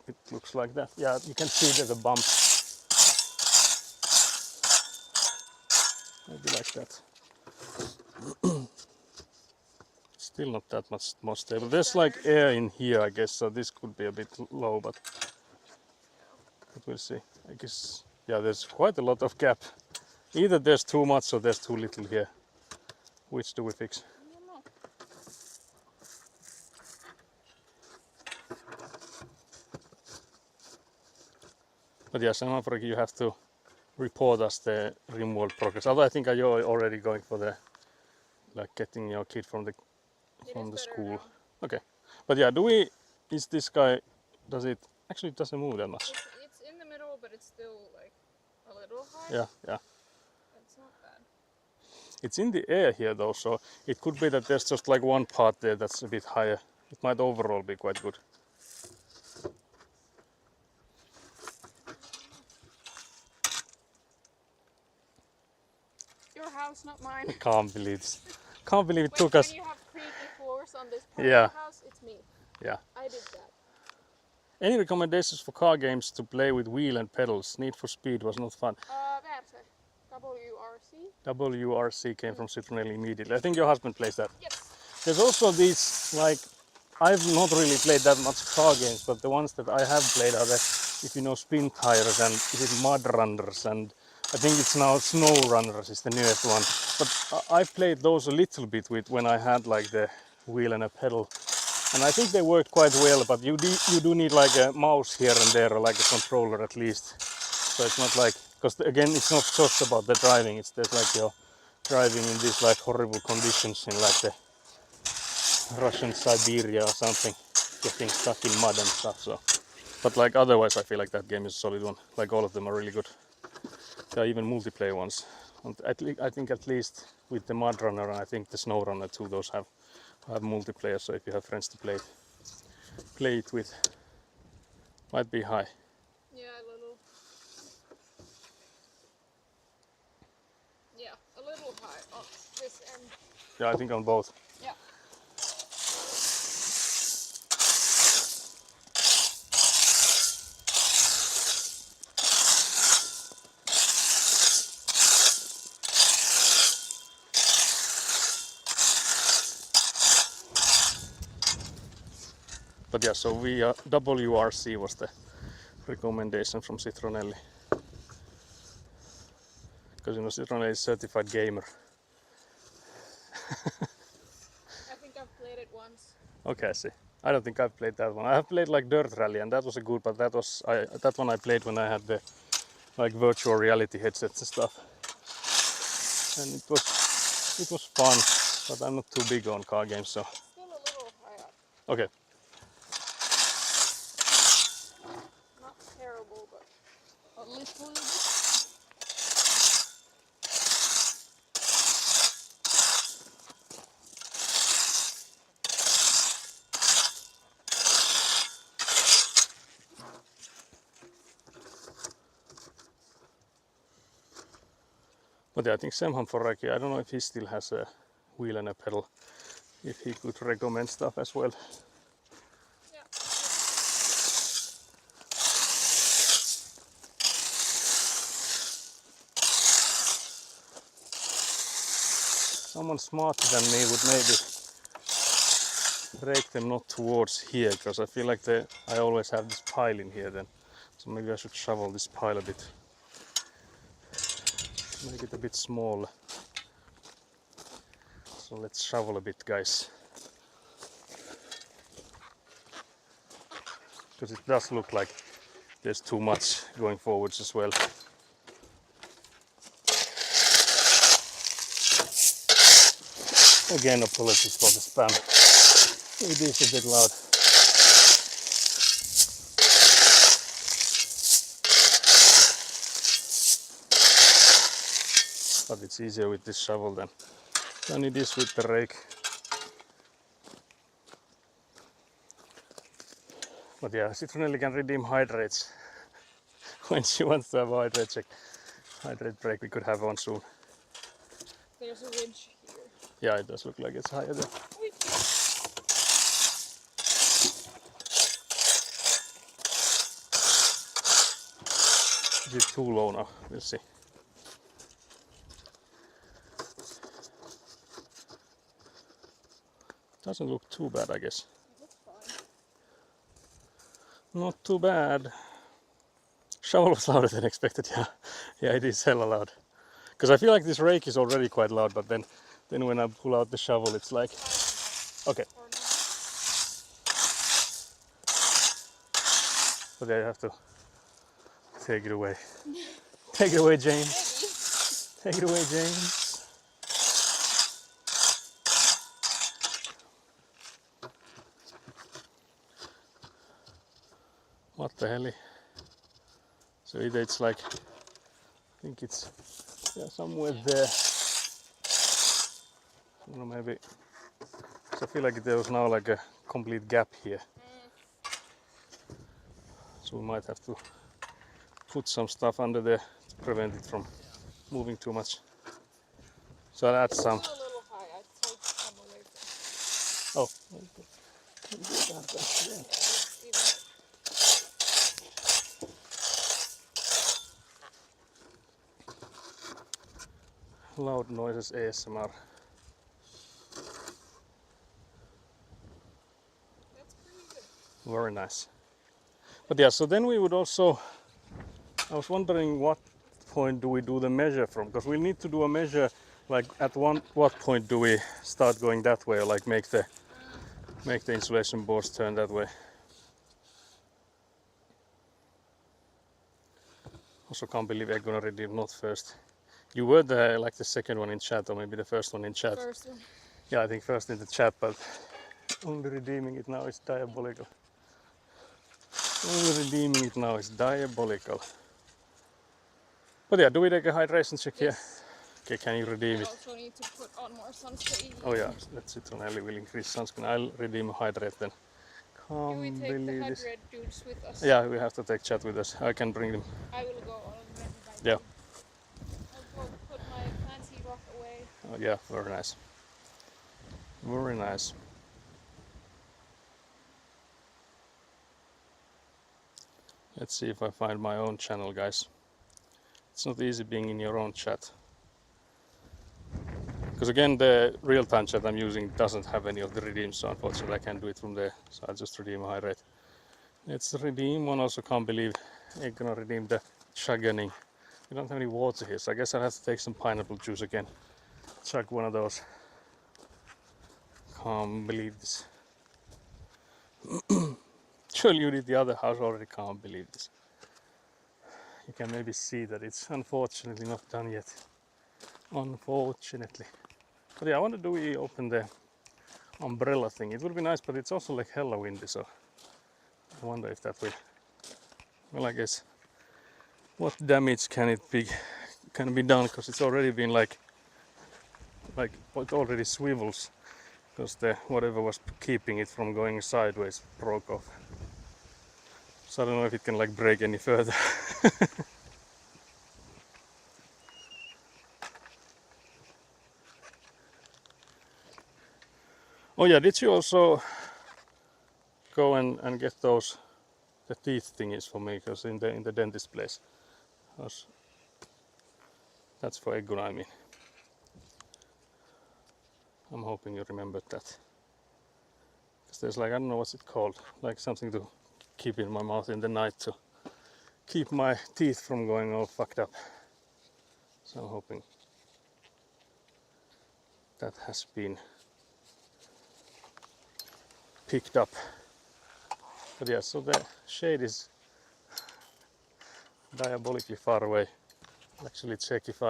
It looks like that. Yeah, you can see there's a bump. Maybe like that. Still not that much more stable. There's like air in here, I guess, so this could be a bit low, but we'll see. I guess, yeah, there's quite a lot of gap. Either there's too much or there's too little here. Which do we fix? I don't know. But yeah, somehow for you have to report us the removal progress. Although I think you're already going for the like getting your kid from the school. Now. Okay, but yeah, is this guy? Does it actually? It doesn't move that much. It's in the middle, but it's still like a little high. Yeah. It's not bad. It's in the air here though, so it could be that there's just like one part there that's a bit higher. It might overall be quite good. Your house, not mine. I can't believe this. Can't believe it took us. When you have creaky floors on this part Yeah. of the house, it's me. Yeah. I did that. Any recommendations for car games to play with wheel and pedals? Need for Speed was not fun. Where's it? WRC? WRC came from Citronelli immediately. I think your husband plays that. Yes. There's also these, like, I've not really played that much car games, but the ones that I have played are the, if you know, Spin Tires and is it Mud Runners, and I think it's now Snow Runners is the newest one. But I played those a little bit with when I had like the wheel and a pedal. And I think they worked quite well, but you do need like a mouse here and there, or like a controller at least. So it's not like, because again, it's not just about the driving, it's just like you're driving in these like horrible conditions in like the Russian Siberia or something, getting stuck in mud and stuff. So, but like otherwise, I feel like that game is a solid one. Like all of them are really good. There are even multiplayer ones. And I think at least with the Mud Runner and I think the Snow Runner too, those have multiplayer. So if you have friends to play it with, might be high. Yeah, a little. Yeah, a little high on this end. Yeah, I think on both. Yeah. But yeah, so WRC was the recommendation from Citronelli. Because you know Citronelli is certified gamer. I think I've played it once. Okay, I see. I don't think I've played that one. I have played like Dirt Rally and that was a good, but that one I played when I had the like virtual reality headsets and stuff. And it was fun, but I'm not too big on car games, so. Still a little high up. Okay. Not terrible, but a little bit. But yeah, I think Semhan Foraki, I don't know if he still has a wheel and a pedal. If he could recommend stuff as well. Yeah. Someone smarter than me would maybe break them not towards here, because I feel like I always have this pile in here then. So maybe I should shovel this pile a bit. Make it a bit smaller. So let's shovel a bit, guys. Because it does look like there's too much going forwards as well. Again, apologies for the spam. It is a bit loud. But it's easier with this shovel than it is with the rake. But yeah, Citronelli can redeem hydrates when she wants to have a hydrate check. Hydrate break, we could have one soon. There's a ridge here. Yeah, it does look like it's higher there. Is it too low now? We'll see. Doesn't look too bad, I guess. Looks fine. Not too bad. Shovel was louder than expected, yeah. Yeah, it is hella loud. Because I feel like this rake is already quite loud, but then when I pull out the shovel, it's like... Okay. But yeah, you have to Take it away. Take it away, James. Maybe. Take it away, James. What the hell? So either it's like, I think it's somewhere there. Or maybe, so I feel like there was now like a complete gap here. So we might have to put some stuff under there to prevent it from moving too much. So I'll add It's some. still a little high. I'd take some away from. Oh, loud noises ASMR. That's pretty good. Very nice. But yeah, so then we would also, I was wondering what point do we do the measure from? Because we need to do a measure like at what point do we start going that way, or like make the insulation boards turn that way. Also can't believe I'm gonna redeem not first. You were like the second one in chat, or maybe the first one in chat. First one. Yeah, I think first in the chat, but only redeeming it now is diabolical. Only redeeming it now is diabolical. But yeah, do we take a hydration check here? Yes. Okay, can you redeem I it? also need to put on more sunscreen. Oh yeah, that's it. Citronelli will increase sunscreen. I'll redeem a hydrate then. Do we Can't take the believe this. hydrate dudes with us? Yeah, we have to take chat with us. I can bring them. I will go already. Yeah. I'll go put my fancy rock away. Oh, yeah, very nice. Very nice. Let's see if I find my own channel, guys. It's not easy being in your own chat. Because again, the real-time chat I'm using doesn't have any of the redeems, so unfortunately I can't do it from there. So I'll just redeem a hydrate. Let's redeem one. Also can't believe I'm gonna redeem the chuggening. We don't have any water here, so I guess I'll have to take some pineapple juice again. Chug one of those. Can't believe this. Surely you did the other house already. Can't believe this. You can maybe see that it's unfortunately not done yet. Unfortunately. But yeah, I wonder, do we open the umbrella thing? It would be nice, but it's also like hella windy, so I wonder if that will. Well, I guess what damage can it be done? Because it's already been like it already swivels, because the whatever was keeping it from going sideways broke off. So I don't know if it can like break any further. Oh yeah, did you also go and get those the teeth thingies for me? Because in the dentist place, that's for Egguna, I mean. I'm hoping you remembered that. Because there's like, I don't know what's it called, like something to keep in my mouth in the night to keep my teeth from going all fucked up. So I'm hoping that has been picked up. But yeah, so the shade is diabolically far away. I'll actually check if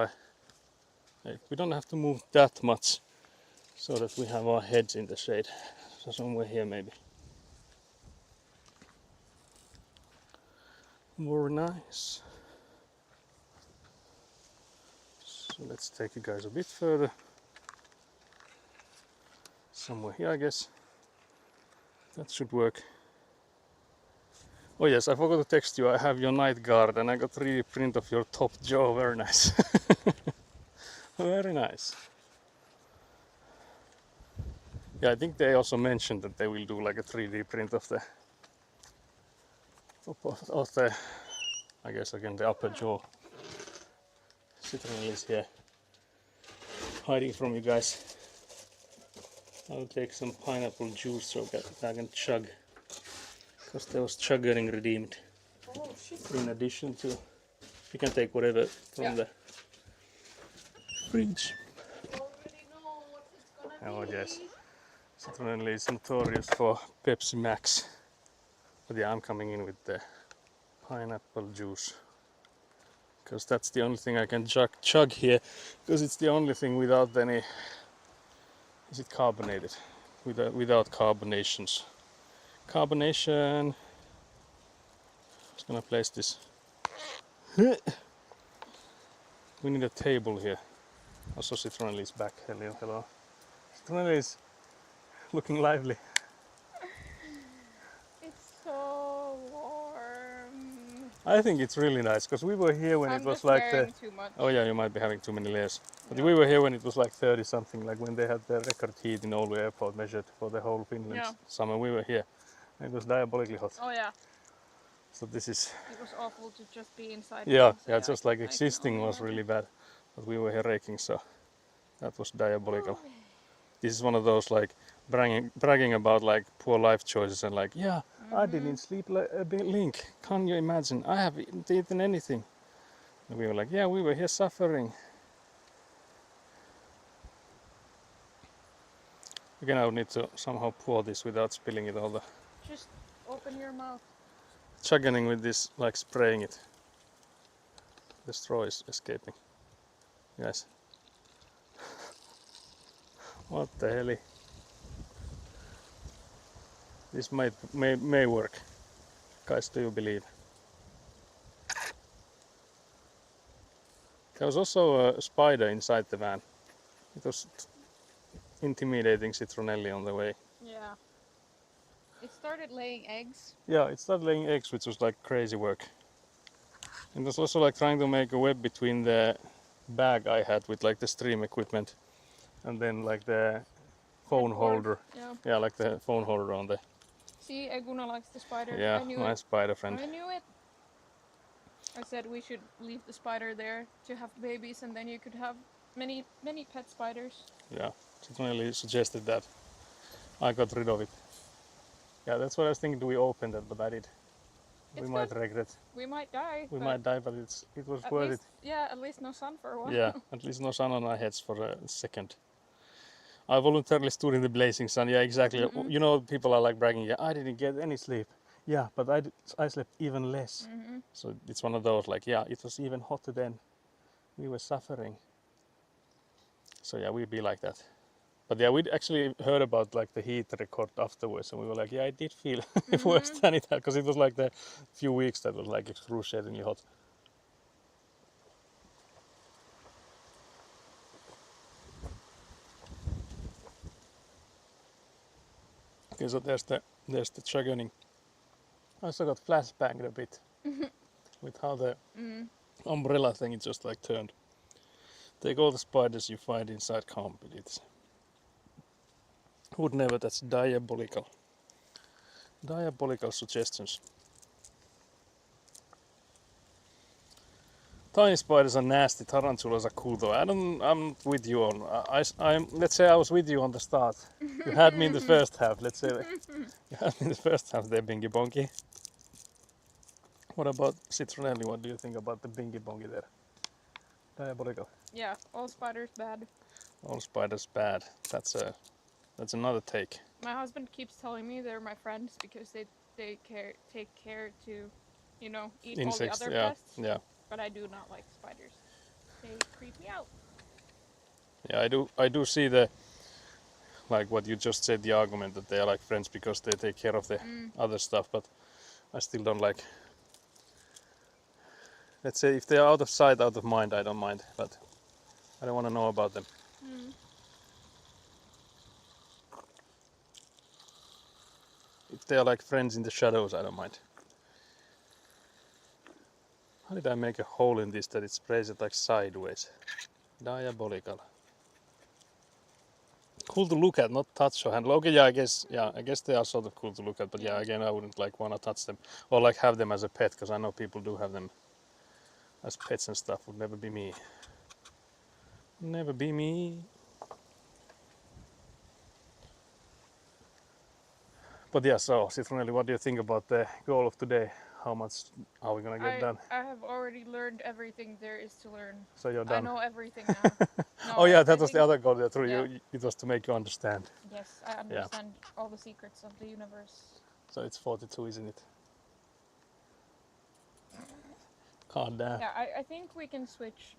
we don't have to move that much so that we have our heads in the shade. So somewhere here maybe. Very nice. So let's take you guys a bit further. Somewhere here, I guess. That should work. Oh yes, I forgot to text you. I have your night guard and I got 3D print of your top jaw. Very nice. Very nice. Yeah, I think they also mentioned that they will do like a 3D print of the top of the, I guess again, the upper jaw. Citronelli is here, hiding from you guys. I'll take some pineapple juice so that I can chug, because there was chugging redeemed. Oh shit. In addition to, you can take whatever from the fridge. Already know what it's gonna be. Oh yes, Citronelli is notorious for Pepsi Max. But yeah, I'm coming in with the pineapple juice. because that's the only thing I can chug here, because it's the only thing without any. Is it carbonated? Without carbonations. Carbonation. Just gonna place this. We need a table here. Also, Citronelli is back. Hello, hello. Citronelli is looking lively. It's so warm. I think it's really nice because we were here when I'm it was just like the. wearing too much. Oh yeah, you might be having too many layers. But Yeah. we were here when it was like 30 something, like when they had the record heat in Oulu airport measured for the whole Finland Yeah. summer. We were here. It was diabolically hot. Oh yeah. So this is. It was awful to just be inside. Yeah, now, so yeah, just like I can existing only was imagine. really bad. But we were here raking, so that was diabolical. This is one of those like bragging about like poor life choices and like, yeah, I didn't sleep like a big link. Can you imagine? I haven't eaten anything. And we were like, yeah, we were here suffering. Again, I would need to somehow pour this without spilling it all the Just open your mouth. chugging with this, like spraying it. The straw is escaping. Yes. What the hell? This may work. Guys, do you believe? There was also a spider inside the van. It was intimidating Citronelli on the way. Yeah. It started laying eggs. Yeah, it started laying eggs, which was like crazy work. And it was also like trying to make a web between the bag I had with like the stream equipment and then like the phone Headboard. holder. Yeah. Yeah, like the phone holder on the. See, Eguna likes the spider. Yeah, I knew my it. spider friend. I knew it. I said we should leave the spider there to have babies, and then you could have many pet spiders. Yeah, Citronelli suggested that. I got rid of it. Yeah, that's what I was thinking. Do we open that? But I did. We It's might good. regret. We might die. We but might die, but it was at worth least, it. yeah, at least no sun for a while. Yeah, at least no sun on our heads for a second. I voluntarily stood in the blazing sun. Yeah, exactly. You know, people are like bragging. Yeah, I didn't get any sleep. Yeah, but I slept even less. So it's one of those like, yeah, it was even hotter then. We were suffering. So yeah, we'd be like that. But yeah, we'd actually heard about like the heat record afterwards, and we were like, yeah, it did feel worse than it had, because it was like the few weeks that was like excruciatingly hot. Okay, so there's the chugging. I also got flashbanged a bit with how the umbrella thing is just like turned. Take all the spiders you find inside Campi. It's would never. That's diabolical. Diabolical suggestions. Tiny spiders are nasty. Tarantulas are cool though. I'm with you on. I'm. Let's say I was with you on the start. You had me in the first half. Let's say you had me in the first half there, Bingy Bonky. What about Citronelli? What do you think about the Bingy Bonky there? Diabolical. Yeah, all spiders bad. All spiders bad. That's another take. My husband keeps telling me they're my friends because they take care to, you know, eat Insects. all the other Yeah. pests. Yeah. But I do not like spiders. They creep me out. Yeah. I do see the. Like what you just said, the argument that they are like friends because they take care of the other stuff, but I still don't like. Let's say if they are out of sight, out of mind, I don't mind, but I don't want to know about them. If they are like friends in the shadows, I don't mind. How did I make a hole in this that it sprays it like sideways? Diabolical. Cool to look at, not touch or handle. Okay, yeah, I guess they are sort of cool to look at, but yeah, again, I wouldn't like want to touch them or like have them as a pet, because I know people do have them as pets and stuff. Would never be me. Never be me. But yeah, so Citronelli, what do you think about the goal of today? How much are we gonna get done? I have already learned everything there is to learn. So you're I done. know everything now. No, Oh yeah, that I was the think- other goal. Yeah, true. yeah. It was to make you understand. Yes, I understand all the secrets of the universe. So it's 42, isn't it? God damn. Yeah, I think we can switch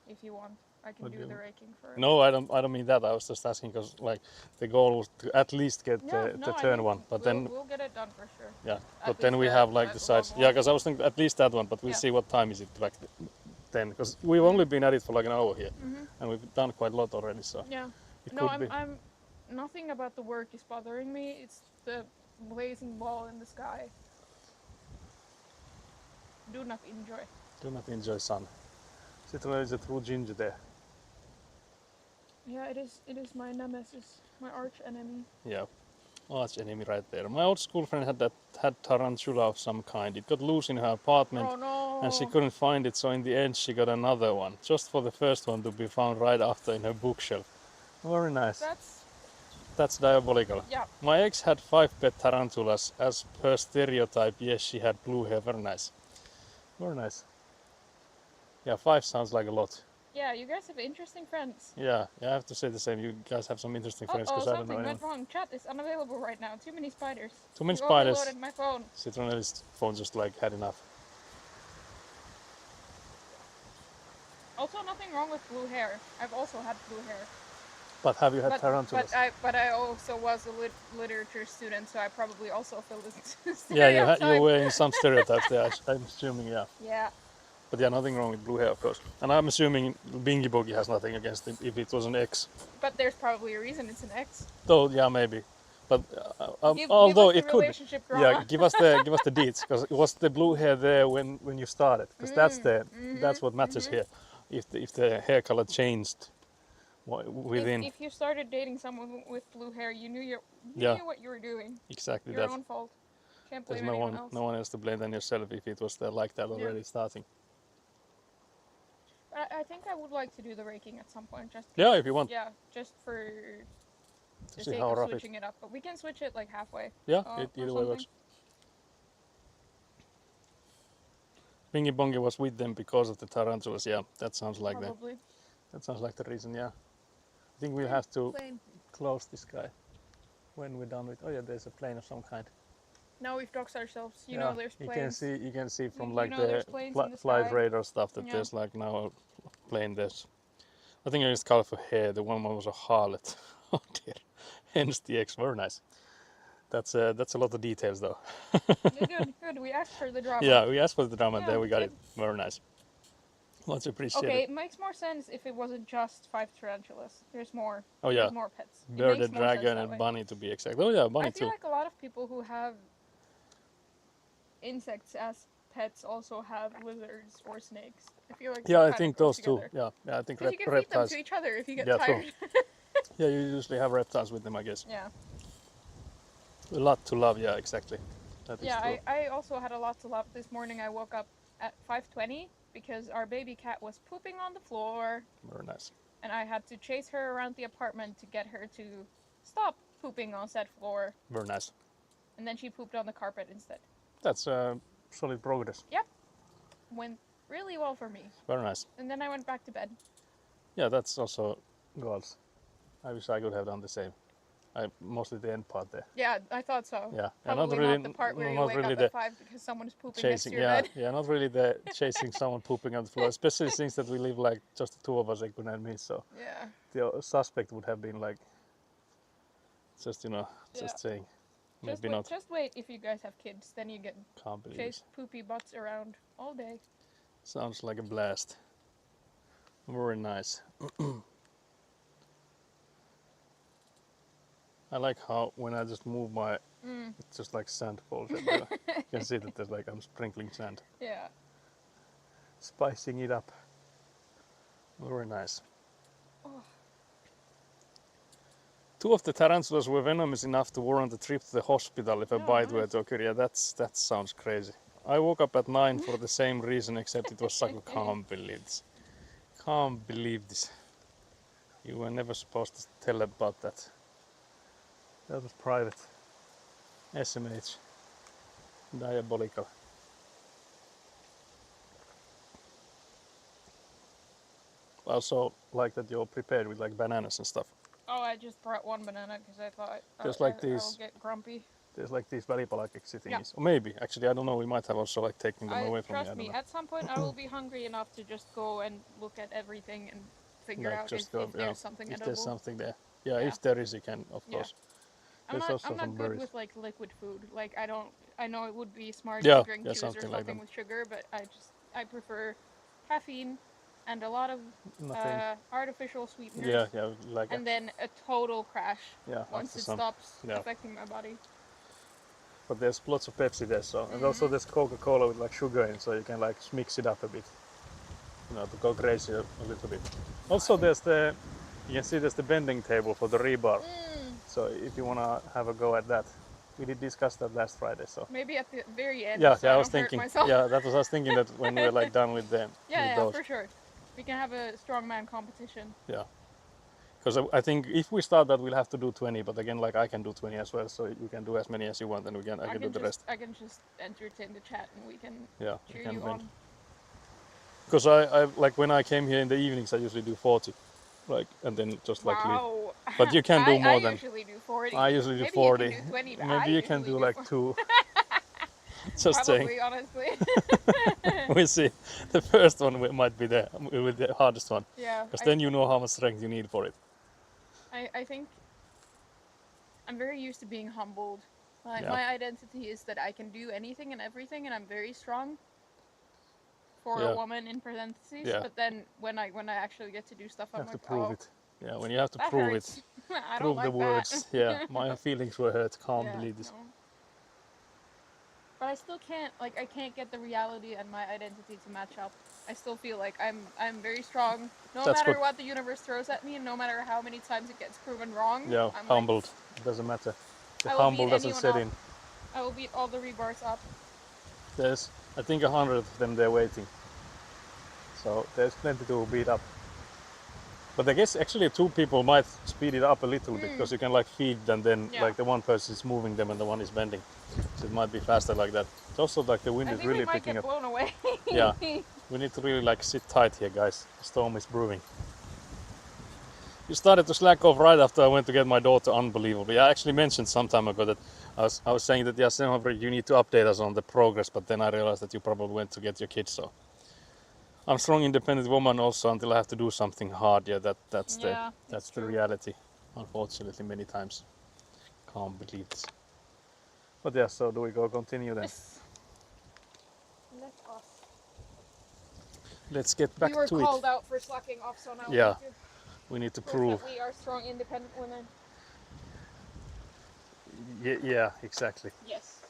if you want. I can What do do the you- raking for. No, I don't mean that. I was just asking because like the goal was to at least get Yeah, the no, I turn think one, but we'll get it done for sure. yeah, At but then least we have like the long sides. Yeah, one. because I was thinking at least that one, but we'll Yeah. see what time is it back then, because we've only been at it for like an hour here, and we've done quite a lot already. So Yeah. it No, could be. I'm. Nothing about the work is bothering me. It's the blazing ball in the sky. Do not enjoy. Do not enjoy sun. Sitten on se true ginger there. Yeah, it is. It is my nemesis, my arch enemy. Yeah. Arch enemy right there. My old school friend had tarantula of some kind. It got loose in her apartment Oh no! and she couldn't find it, so in the end she got another one, just for the first one to be found right after in her bookshelf. Very nice. That's diabolical. Yeah. My ex had 5 pet tarantulas. As per stereotype, yes, she had blue hair. Very nice. Very nice. Yeah, 5 sounds like a lot. Yeah, you guys have interesting friends. Yeah, I have to say the same. You guys have some interesting friends because I don't know Something anyone. went wrong. Chat is unavailable right now. Too many spiders. Too many You spiders. overloaded my phone. Citronelli's phone just like had enough. Also, nothing wrong with blue hair. I've also had blue hair. But have you had tarantulas? But I also was a literature student, so I probably also feel this Yeah, stereotype. you're wearing some stereotypes there. I'm assuming, yeah. Yeah. But yeah, nothing wrong with blue hair, of course. And I'm assuming Bingy Boggy has nothing against it if it was an X. But there's probably a reason it's an X. Though, yeah, maybe. But give although us the it could, relationship drama. yeah, give us the deets, because it was the blue hair there when you started, because that's what matters here. If the hair color changed within, If you started dating someone with blue hair, you knew what you were doing. exactly Your that. own fault. Can't There's blame anyone else. no one else to blame than yourself if it was there like that already starting. I think I would like to do the raking at some point. Yeah, if you want. Yeah, just for the see sake how of rough switching it up. But we can switch it like halfway. Yeah, or either way something. works. Bingy Bongy was with them because of the tarantulas. Yeah, that sounds like Probably. that sounds like the reason. Yeah, I think we'll have to close this guy when we're done with. Oh yeah, there's a plane of some kind. Now we've doxed ourselves. You know there's planes. You can see from You like know the there's planes in the flight sky. radar stuff that Yeah. there's like now a plane. There's, I think it's color for hair. The one was a harlot. Oh dear. Hence the X. Very nice. That's a lot of details though. Good. We asked for the drama. Yeah, we asked for the drama. Yeah, there we got good. it. Very nice. Much appreciated. Okay, it makes more sense if it wasn't just 5 tarantulas. There's more. Oh yeah. There's more pets. It Bearded makes more sense dragon that and way. bunny to be exact. Oh yeah, bunny I feel too. like a lot of people who have insects as pets also have lizards or snakes. I feel like Yeah, I kind of think goes those two. together. Yeah, I think Because you can feed them reptiles. to each other if you get Yeah, true. tired. Yeah, you usually have reptiles with them, I guess. Yeah. A lot to love. Yeah, exactly. That is Yeah, true. I also had a lot to love. This morning I woke up at 5:20 because our baby cat was pooping on the floor Very nice. and I had to chase her around the apartment to get her to stop pooping on said floor, Very nice. and then she pooped on the carpet instead. That's solid progress. Went really well for me. Very nice. And then I went back to bed. Yeah, that's also goals. I wish I could have done the same. Mostly the end part there. Yeah, I thought so. Yeah, Probably not the part where you not wake really up the at 5 because someone is pooping chasing. next to your Yeah, bed. yeah, not really the chasing someone pooping on the floor. Especially since that we live like just the two of us, Ekun and me. So Yeah. the suspect would have been like, just Yeah. saying, maybe not. Just wait if you guys have kids, then you get Can't believe chase it. poopy butts around all day. Sounds like a blast. Very nice. I like how when I just move it's just like sand falls everywhere. You can see that there's like I'm sprinkling sand, Yeah. spicing it up. Very nice. Oh. 2 of the tarantulas were venomous enough to warrant a trip to the hospital if a Oh, bite were nice. to occur. Yeah, that sounds crazy. I woke up at 9 for the same reason, except it was Saku. Can't believe this. Can't believe this. You were never supposed to tell about that. That was private. SMH. Diabolical. I also like that you're prepared with like bananas and stuff. Oh, I just brought one banana because I thought Just I like I'll these. get grumpy. There's like these välipalakeksi Yeah. thingies. Or maybe, actually, I don't know. We might have also like taken them away from me. I Trust don't me, know. at some point I will be hungry enough to just go and look at everything and figure Like out just if yeah, there's something if there's edible. something there. Yeah, Yeah. if there is, you can of Yeah. course. There's also I'm not some good berries. with like liquid food. Like I know it would be smart Yeah, to drink yeah, juice or something like something that. with sugar, but I prefer caffeine and a lot of Nothing. artificial sweeteners. Yeah, yeah, like And then a total crash yeah, once after it some. stops Yeah, affecting my body. but there's lots of Pepsi there, so and also there's Coca-Cola with like sugar in, so you can like mix it up a bit. You know, to go crazy a little bit. Also, there's the you can see there's the bending table for the rebar. So if you wanna have a go at that, we did discuss that last Friday. So Maybe at the very end, yeah, so yeah, I I was don't hurt thinking. myself. Yeah, that was I was thinking that when we're like done with them, Yeah, with yeah, those. for sure. We can have a strongman competition. Yeah, because I think if we start that, we'll have to do 20. But again, like I can do 20 as well, so you can do as many as you want, and I can do the rest. I can just entertain the chat and we can Yeah, cheer can you bend. on. Because I like when I came here in the evenings, I usually do 40, like and then just like leave. Wow. But you can do more I than. usually do 40. I usually do Maybe 40. you can do 20, but Maybe I you can usually do do like 40. 2. Just saying. Probably, honestly. We see. The first one might be the hardest one. Yeah. Because then you know how much strength you need for it. I think I'm very used to being humbled. Yeah. My identity is that I can do anything and everything, and I'm very strong for Yeah. a woman in parentheses. Yeah. But then when I actually get to do stuff, You I'm have to like, prove oh, it. Yeah, when you have to that prove hurts. it. I Prove don't the like words. that. Yeah, my feelings were hurt. Can't Yeah, believe this. no. But I still can't I can't get the reality and my identity to match up. I still feel like I'm very strong. No That's matter what- what the universe throws at me, and no matter how many times it gets proven wrong, Yeah, I'm humbled. like, It doesn't matter. The I will humble beat doesn't anyone set up. in. I will beat all the rebars up. There's, I think, 100 of them there waiting. So there's plenty to beat up. But I guess actually 2 people might speed it up a little bit because you can like feed them, then Yeah. like the one person is moving them and the one is bending. So it might be faster like that. It's also like the wind I is think really we might picking get up. blown away. Yeah. We need to really like sit tight here, guys. The storm is brewing. You started to slack off right after I went to get my daughter. Unbelievably. I actually mentioned some time ago that I was saying that yeah, Semhabri, you need to update us on the progress, but then I realized that you probably went to get your kids. So I'm a strong, independent woman also until I have to do something hard. Yeah, that's Yeah, that's it's the true. reality. Unfortunately, many times. Can't believe this. But yeah, so do we go continue then? Yes. Let us. Let's get back We were to called it. out for slacking off, so now Yeah. we need to We need to prove prove. that we are strong, independent women. Yeah, exactly. Yes.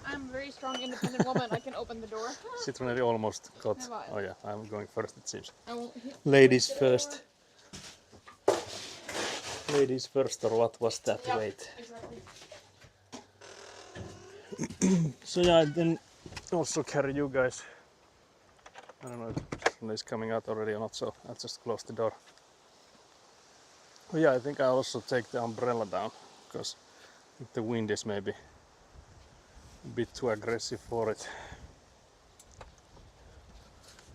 I'm a very strong, independent woman. I can open the door. Citronelli almost got. Have I? Oh yeah, I'm going first. It seems. I won't hit Ladies the door. first. Ladies first, or what was that? Yeah, Wait. exactly. So yeah, then also carry you guys. I don't know if it's coming out already or not, so I'll just close the door. Oh yeah, I think I'll also take the umbrella down because the wind is maybe a bit too aggressive for it.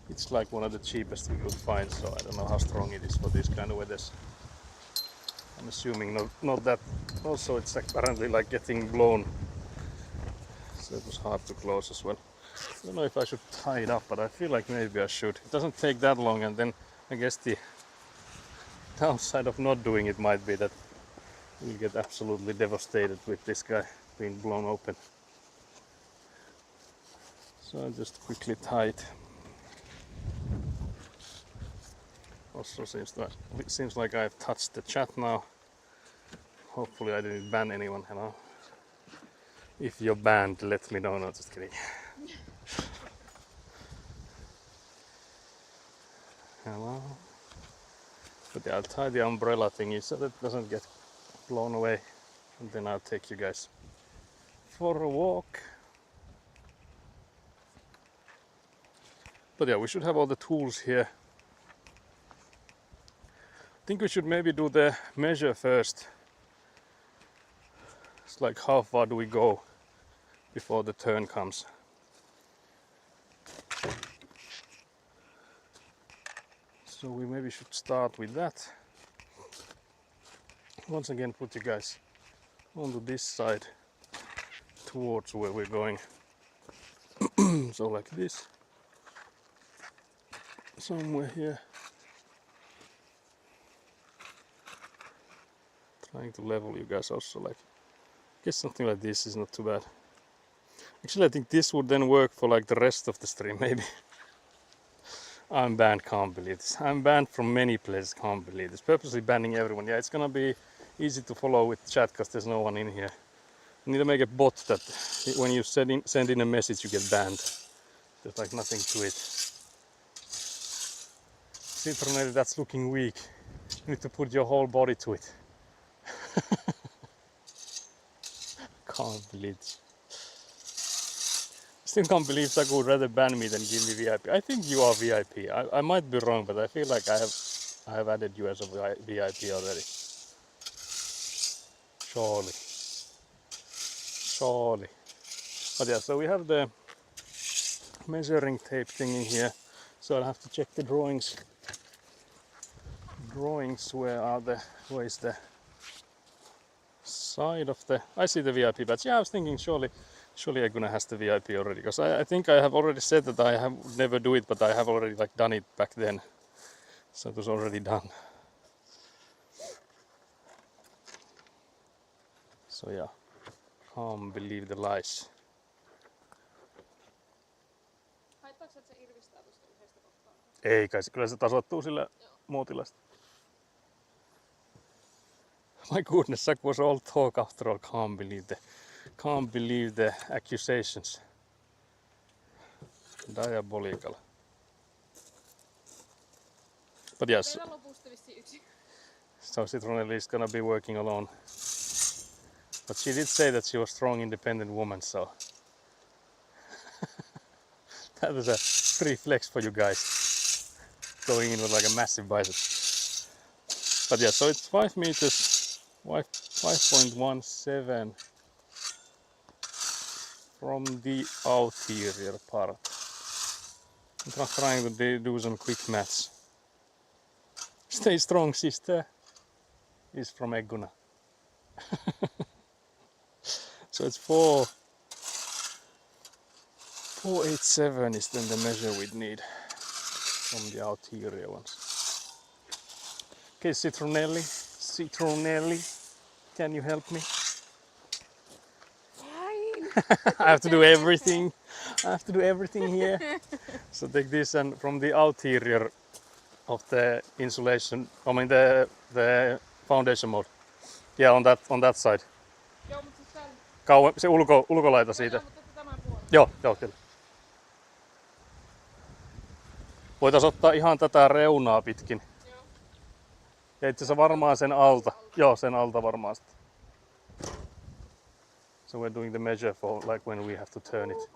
It's like one of the cheapest we could find, so I don't know how strong it is for this kind of weathers. I'm assuming not that. Also, it's apparently like getting blown, so it was hard to close as well. I don't know if I should tie it up, but I feel like maybe I should. It doesn't take that long, and then I guess the downside of not doing it might be that we'll get absolutely devastated with this guy being blown open. So I'll just quickly tie it. Also seems like I've touched the chat now. Hopefully I didn't ban anyone, hello. If you're banned, let me know. No, just kidding. Hello. But yeah, I'll tie the umbrella thingy so that it doesn't get blown away. And then I'll take you guys for a walk. But yeah, we should have all the tools here. I think we should maybe do the measure first. It's like how far do we go before the turn comes. So we maybe should start with that. Once again, put you guys onto this side. towards where we're going. So like this, somewhere here. Trying to level you guys also, like, I guess something like this is not too bad. Actually, I think this would then work for like the rest of the stream, maybe. I'm banned, can't believe this. I'm banned from many places, can't believe this. Purposely banning everyone. Yeah, it's gonna be easy to follow with chat because there's no one in here. You need to make a bot that when you send in a message you get banned. There's like nothing to it. Citronelli, that's looking weak. You need to put your whole body to it. Can't believe it. Still can't believe Saku would rather ban me than give me VIP. I think you are VIP. I might be wrong, but I feel like I have added you as a VIP already. Surely. Surely. But yeah, so we have the measuring tape thing in here. So I'll have to check the drawings. Where is the side of the, I see the VIP badge. Yeah, I was thinking surely Eguna has the VIP already, because I think I have already said that I have never do it, but I have already like done it back then. So it was already done. So yeah, can't believe the lies. Haittaako, että se irvistää tuosta yhdestä kohtaa? Ei kai, kyllä se tasoittuu sillä muotilasta. My goodness, Saku was all talk after all. Can't believe the accusations. Diabolical. But yes, Teillä lopusta vissiin yksi. so Citronelli is gonna be working alone. But she did say that she was a strong, independent woman, so that was a free flex for you guys. Going in with like a massive bicep. But yeah, so it's 5 meters, 5.17 from the outerior part. I'm trying to do some quick maths. Stay strong, sister, is from Eguna. So it's 487 is then the measure we'd need from the outerior ones. Okay, Citronelli, can you help me? Fine. I have to do everything. Here. So take this and from the outerior of the insulation, I mean the foundation mode. Yeah, on that side. Joo, mutta siis tän. Se ulkolaita siitä. Joo, mutta tämän puolen. Joo, kyllä. Voitaisiin ottaa ihan tätä reunaa pitkin. Joo. Ja itse asiassa varmaan sen alta. Joo, sen alta varmaan sitten. So we're doing the measure for like when we have to turn it.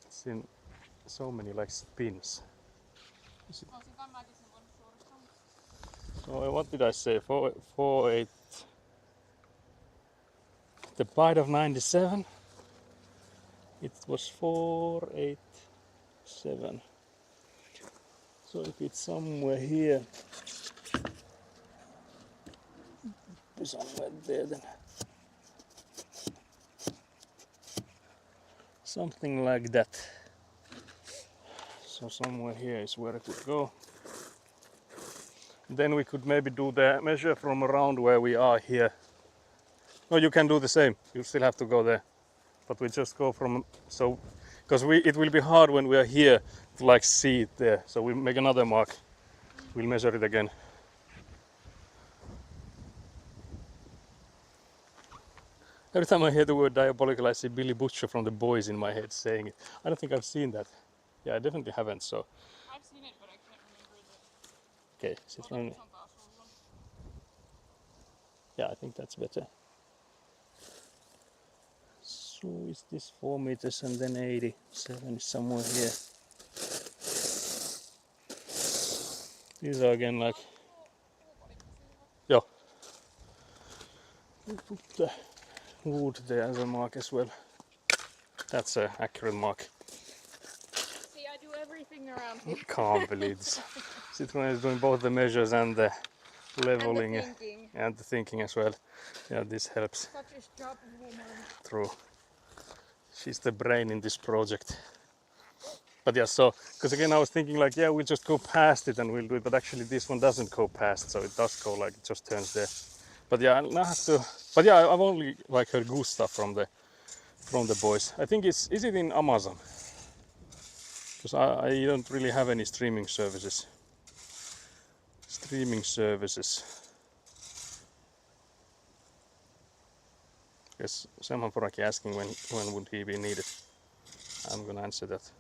It's in so many like spins. Olisin tämäkin sen voinut suoristaa. So what did I say? 4.8. The bite of 97. It was 4.87. So if it's somewhere here, somewhere there then. Something like that. So somewhere here is where it would go. Then we could maybe do the measure from around where we are here. No, you can do the same. You still have to go there. But we just go from, so, because it will be hard when we are here to like see it there. So we make another mark. We'll measure it again. Every time I hear the word diabolical, I see Billy Butcher from The Boys in my head saying it. I don't think I've seen that. Yeah, I definitely haven't, so. I've seen it, but I can't remember the. Okay, Citronelli. Yeah, I think that's better. So is this 4 meters and then 87 is somewhere here. These are again like. Yeah. We'll put the wood there as a mark as well. That's an accurate mark. See, I do everything around here. Can't believe this. Citroen is doing both the measures and the leveling And the thinking. and the thinking as well. Yeah, this helps. Such a job woman. True. She's the brain in this project. But yeah, so because again I was thinking like, yeah, we'll just go past it and we'll do it, but actually this one doesn't go past, so it does go like, it just turns there. But yeah, I have to. But yeah, I've only like heard good stuff from the boys. I think is it in Amazon? Because I don't really have any streaming services. Yes, Sam Hampuraki asking when would he be needed. I'm gonna answer that.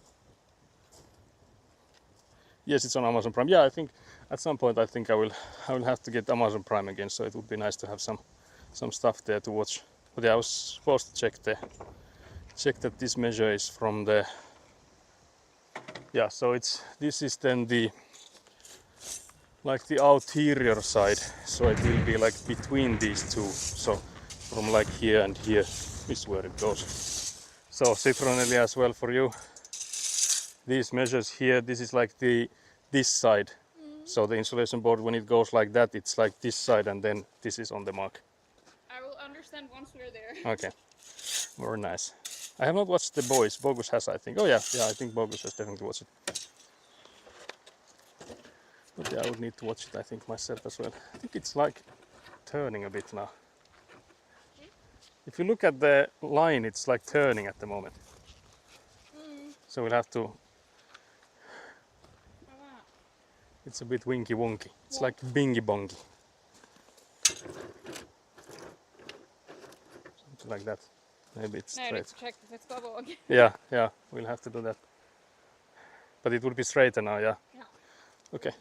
Yes, it's on Amazon Prime. Yeah, I think at some point I think I will have to get Amazon Prime again. So it would be nice to have some stuff there to watch. But yeah, I was supposed to check that this measure is from the. Yeah, so this is then the like the ulterior side. So it will be like between these two. So from like here and here is where it goes. So Citronelli as well for you. These measures here, this is like this side. So the insulation board, when it goes like that, it's like this side and then this is on the mark. I will understand once we're there. Okay, very nice. I have not watched The Boys. Bogus has, I think. Oh yeah, I think Bogus has definitely watched it. But yeah, I would need to watch it, I think, myself as well. I think it's like turning a bit now. If you look at the line, it's like turning at the moment. So we'll have to. It's a bit winky wonky. It's like bingy bongy. Something like that. Maybe it's Now I straight. need to check if it's level again. Yeah, we'll have to do that. But it would be straighter now, yeah? Yeah. Okay.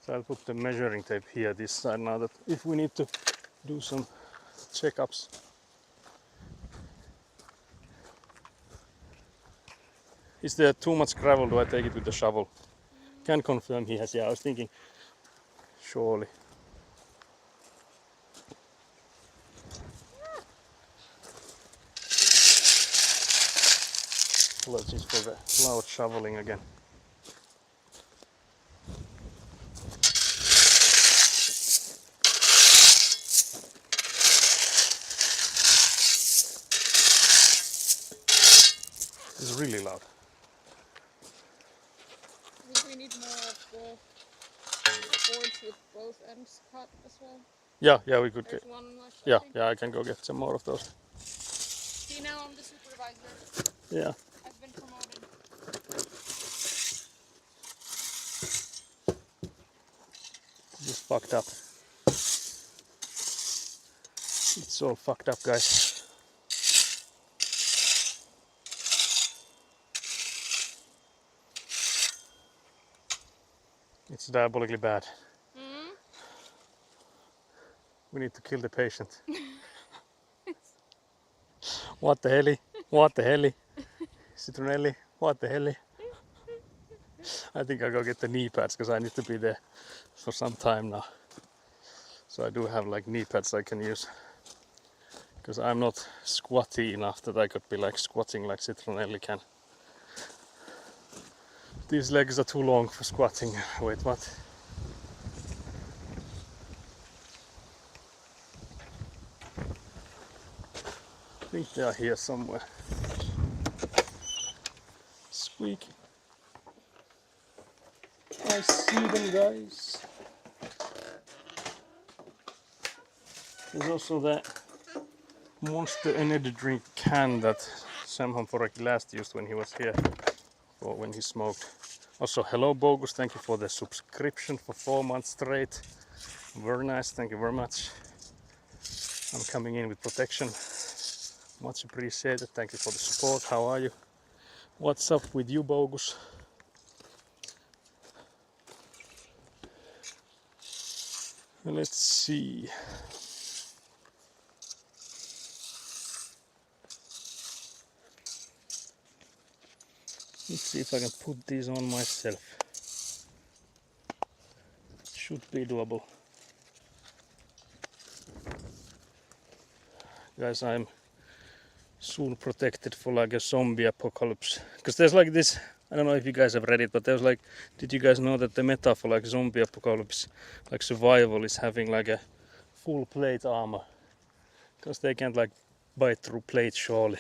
So I'll put the measuring tape here this side now that if we need to do some checkups. Is there too much gravel? Do I take it with the shovel? Can confirm he has. Yeah, I was thinking, surely. Apologies for the loud shoveling again. It's really loud. I think we need more of the boards with both ends cut as well. Yeah, we could There's get. one left. Yeah, I can go get some more of those. See, now I'm the supervisor. Yeah. I've been promoted. Just fucked up. It's all fucked up, guys. It's diabolically bad. We need to kill the patient. What the hell? What the hell? Citronelli, what the hell? I think I'll go get the knee pads because I need to be there for some time now. So I do have like knee pads I can use. Because I'm not squatty enough that I could be like squatting like Citronelli can. These legs are too long for squatting. Wait, what? I think they are here somewhere. Squeak. I see them, guys. There's also that Monster energy drink can that Sam Hampuraki last used when he was here, or when he smoked. Also, hello Bogus, thank you for the subscription for 4 months straight. Very nice, thank you very much. I'm coming in with protection. Much appreciated, thank you for the support. How are you? What's up with you, Bogus? Let's see. Let's see if I can put these on myself. Should be doable. Guys, I'm soon protected for like a zombie apocalypse. Because there's like this I don't know if you guys have read it, but there was like, did you guys know that the meta for like zombie apocalypse, like survival, is having like a full plate armor? Because they can't like bite through plate surely.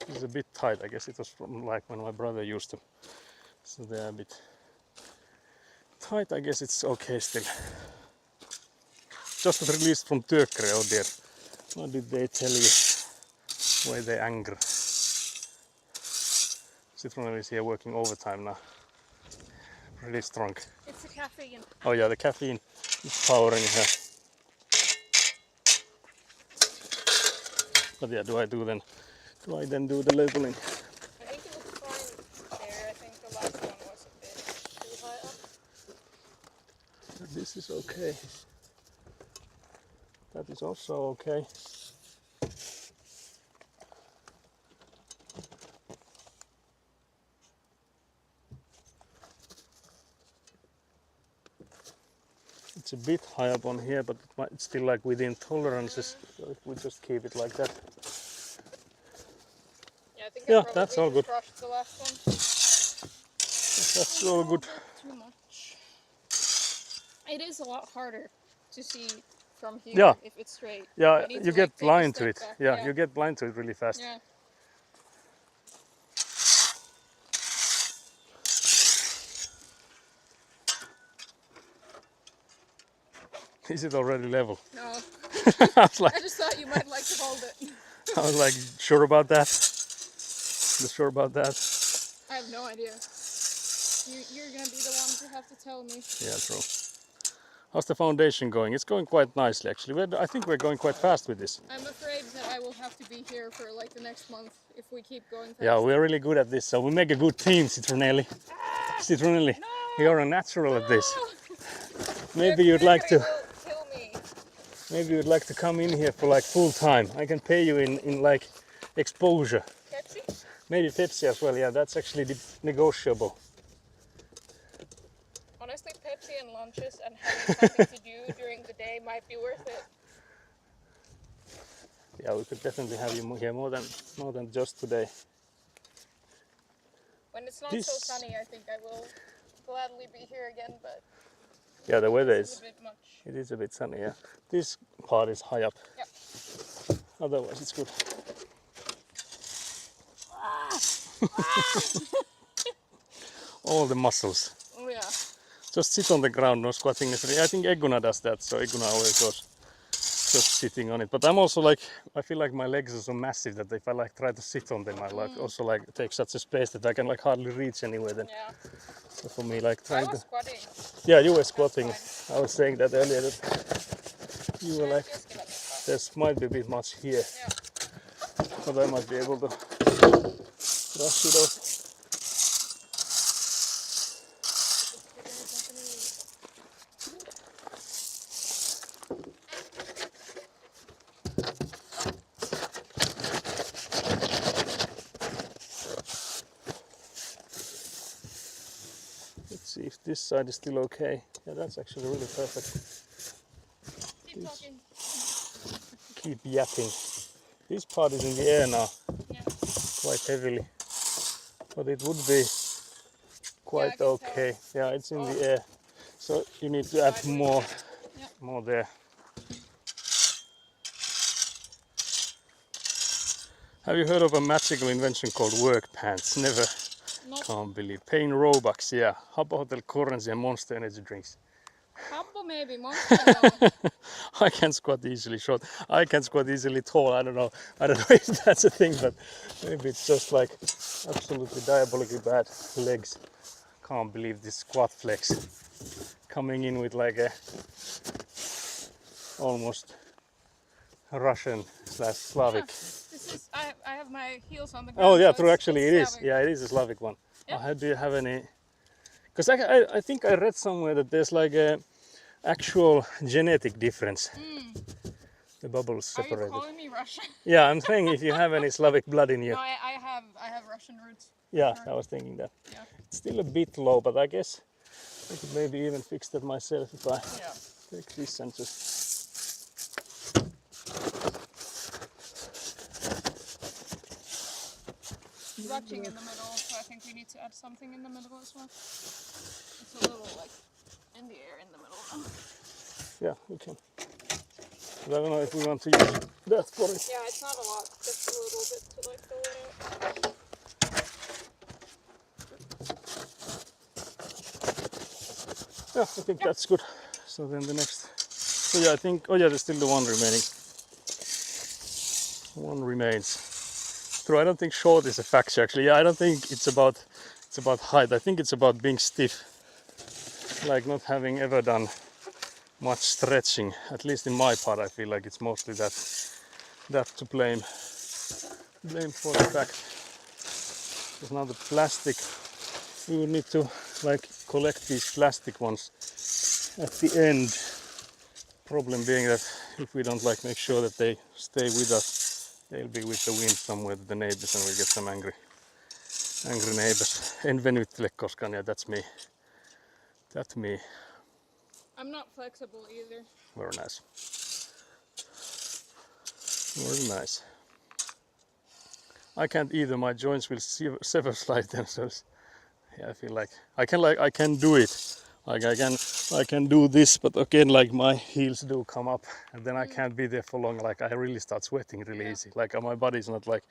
It's a bit tight, I guess it was from like when my brother used them. So they're a bit tight, I guess it's okay still. Just released from Turkey, oh dear. What did they tell you? Why they angry? Citronella is here working overtime now. Really strong. It's the caffeine. Oh yeah, the caffeine is powering her. But yeah, do I then do the labeling? I think it looks fine there. I think the last one was a bit too high up. But this is okay. That is also okay. It's a bit high up on here, but it's still like within tolerances. So if we just keep it like that. Yeah, I think Yeah, I probably that's all just good. rushed the last one. That's all good. Too much. It is a lot harder to see from here Yeah. if it's straight. Yeah, need you to, get like, take a blind to step it. back. Yeah, you get blind to it really fast. Yeah. Is it already level? No, I was like, I just thought you might like to hold it. I was like, sure about that? You sure about that? I have no idea. You're gonna be the one to have to tell me. Yeah, true. How's the foundation going? It's going quite nicely, actually. I think we're going quite fast with this. I'm afraid that I will have to be here for like the next month if we keep going fast. Yeah, we're really good at this, so we make a good team, Citronelli. Citronelli, No! you're a natural at this. No! Maybe Your you'd like to. will kill me. Maybe you'd like to come in here for like full time. I can pay you in like exposure. Pepsi? Maybe Pepsi as well. Yeah, that's actually negotiable. Honestly, Pepsi and lunches and having something to do during the day might be worth it. Yeah, we could definitely have you here more than just today. When it's not This- so sunny, I think I will gladly be here again, but Yeah, the weather it's is. a bit much. It is a bit sunny. Yeah, this part is high up. Yep. Otherwise, it's good. All the muscles. Oh yeah. Just sit on the ground, no squatting. I think Eguna does that, so Eguna always goes just sitting on it. But I'm also like, I feel like my legs are so massive that if I like try to sit on them, I like also like take such a space that I can like hardly reach anywhere. Then Yeah. so for me, like I trying was to. squatting. Yeah, you were squatting. I was saying that earlier that you were like, Just gonna be fun. there's might be a bit much here, Yeah. but I might be able to brush it off. Let's see if this side is still okay. Yeah, that's actually really perfect. Keep talking. Keep yapping. This part is in the air now, Yeah. quite heavily, but it would be quite can tell. okay. Yeah, it's in the air, so you need to add more, Yeah. more there. Have you heard of a magical invention called work pants? Never. No. Can't believe. Pain Robux, yeah. Habbo Hotel currency and Monster energy drinks. Habbo maybe, Monster no. I can squat easily short. I can squat easily tall. I don't know. I don't know if that's a thing, but maybe it's just like absolutely diabolically bad legs. Can't believe this squat flex coming in with like a almost Russian / Slavic. This is I have my heels on the ground. Oh yeah, so true. Actually, it is. Slavic. Yeah, it is a Slavic one. Yeah. Do you have any? Because I think I read somewhere that there's like a actual genetic difference. The bubbles Are you separated. calling me Russian? Yeah, I'm saying if you have any Slavic blood in you. No, I have Russian roots. Yeah, sure. I was thinking that. Yeah. It's still a bit low, but I guess I could maybe even fix that myself if I Yeah. take this and just. touching in the middle, so I think we need to add something in the middle as well. It's a little like in the air in the middle now. Yeah, we can. But I don't know if we want to use that for it. Yeah, it's not a lot, just a little bit to like fill it out. Yeah, I think that's good. So then the next. So yeah, I think. Oh yeah, there's still the one remaining. One remains. True, I don't think short is a factor actually. Yeah, I don't think it's about height. I think it's about being stiff. Like not having ever done much stretching. At least in my part, I feel like it's mostly that to blame for the fact. Because now the plastic, we will need to like collect these plastic ones at the end. Problem being that if we don't like make sure that they stay with us, they'll be with the wind somewhere to the neighbors and we'll get some angry neighbors. En venyttele koskaan, yeah, that's me. That's me. I'm not flexible either. Very nice. Very nice. I can't either. My joints will sever slide themselves. Yeah, I feel like I can do it. Like I can do this, but again, like my heels do come up, and then I can't be there for long. Like I really start sweating really easy. Like my body's not like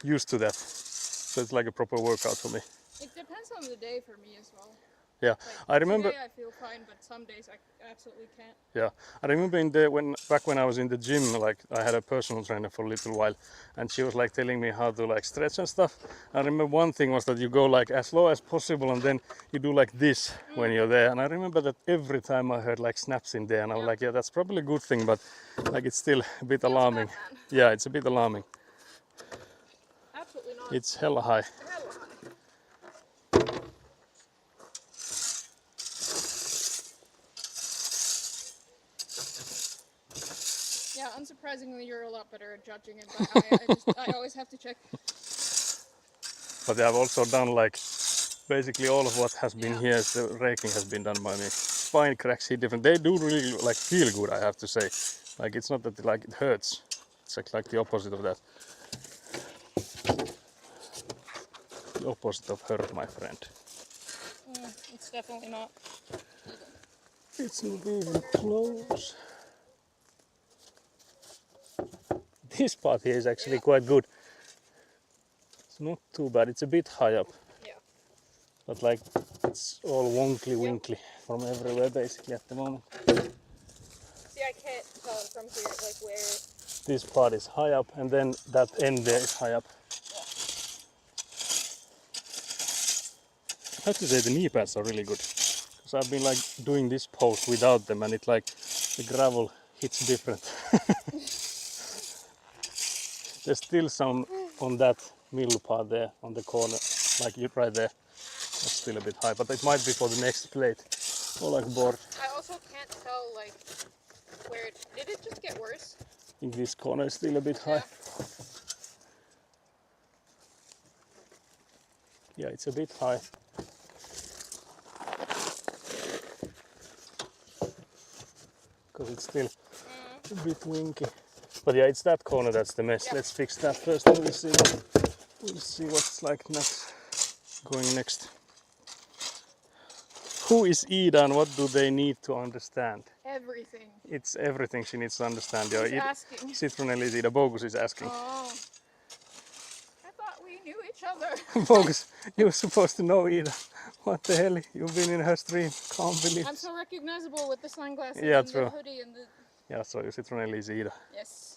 used to that, so it's like a proper workout for me. It depends on the day for me as well. Yeah, Like, I remember. Today I feel fine, but some days I absolutely can't. Yeah, I remember back when I was in the gym, like I had a personal trainer for a little while, and she was like telling me how to like stretch and stuff. I remember one thing was that you go like as low as possible, and then you do like this when you're there. And I remember that every time I heard like snaps in there, and I was like, yeah, that's probably a good thing, but like it's still a bit alarming. Bad, man. Yeah, it's a bit alarming. Absolutely not. It's hella high. Hella high. Yeah, unsurprisingly, you're a lot better at judging it, but I always have to check. But I've also done like basically all of what has been here. The raking has been done by me. Spine cracks hit different. They do really like feel good, I have to say. Like it's not that like it hurts. It's like the opposite of that. The opposite of hurt, my friend. It's definitely not. It's not even close. This part here is actually quite good. It's not too bad. It's a bit high up. Yeah. But like it's all wonky winkly from everywhere basically at the moment. See, I can't tell from here like where. This part is high up and then that end there is high up. I have to say the knee pads are really good. Because I've been like doing this pose without them and it like the gravel hits different. There's still some on that middle part there on the corner, like right there. That's still a bit high, but it might be for the next plate or like board. I also can't tell like where did it just get worse? I think this corner is still a bit high. Yeah, it's a bit high. Because it's still a bit winky. But yeah, it's that corner that's the mess. Let's fix that first and we'll see what's like next. Going next. Who is Ida and what do they need to understand? Everything. It's everything she needs to understand. Who's asking? Citronelli is Ida. Bogus is asking. Oh. I thought we knew each other. Bogus, you're supposed to know Ida. What the hell? You've been in her stream. Can't believe I'm so recognizable with the sunglasses Yeah, and true. the hoodie and the... Yeah, so Citronelli is Ida. Yes.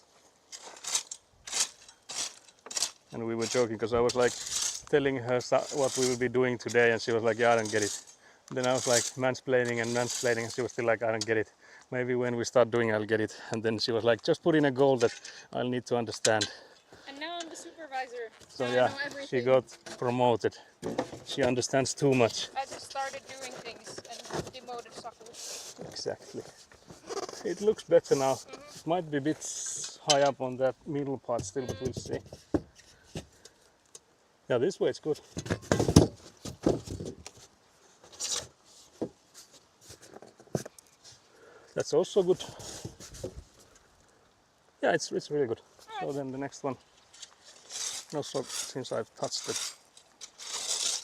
And we were joking because I was like telling her what we will be doing today and she was like, yeah, I don't get it. Then I was like mansplaining and she was still like, I don't get it. Maybe when we start doing I'll get it. And then she was like, just put in a goal that I'll need to understand. And now I'm the supervisor. So now yeah, I know everything. she got promoted. She understands too much. I just started doing things and demoted suckers. Exactly. It looks better now. It might be a bit high up on that middle part still, but we'll see. Yeah, this way it's good. That's also good. Yeah, it's really good. So then the next one. Also, since I've touched it,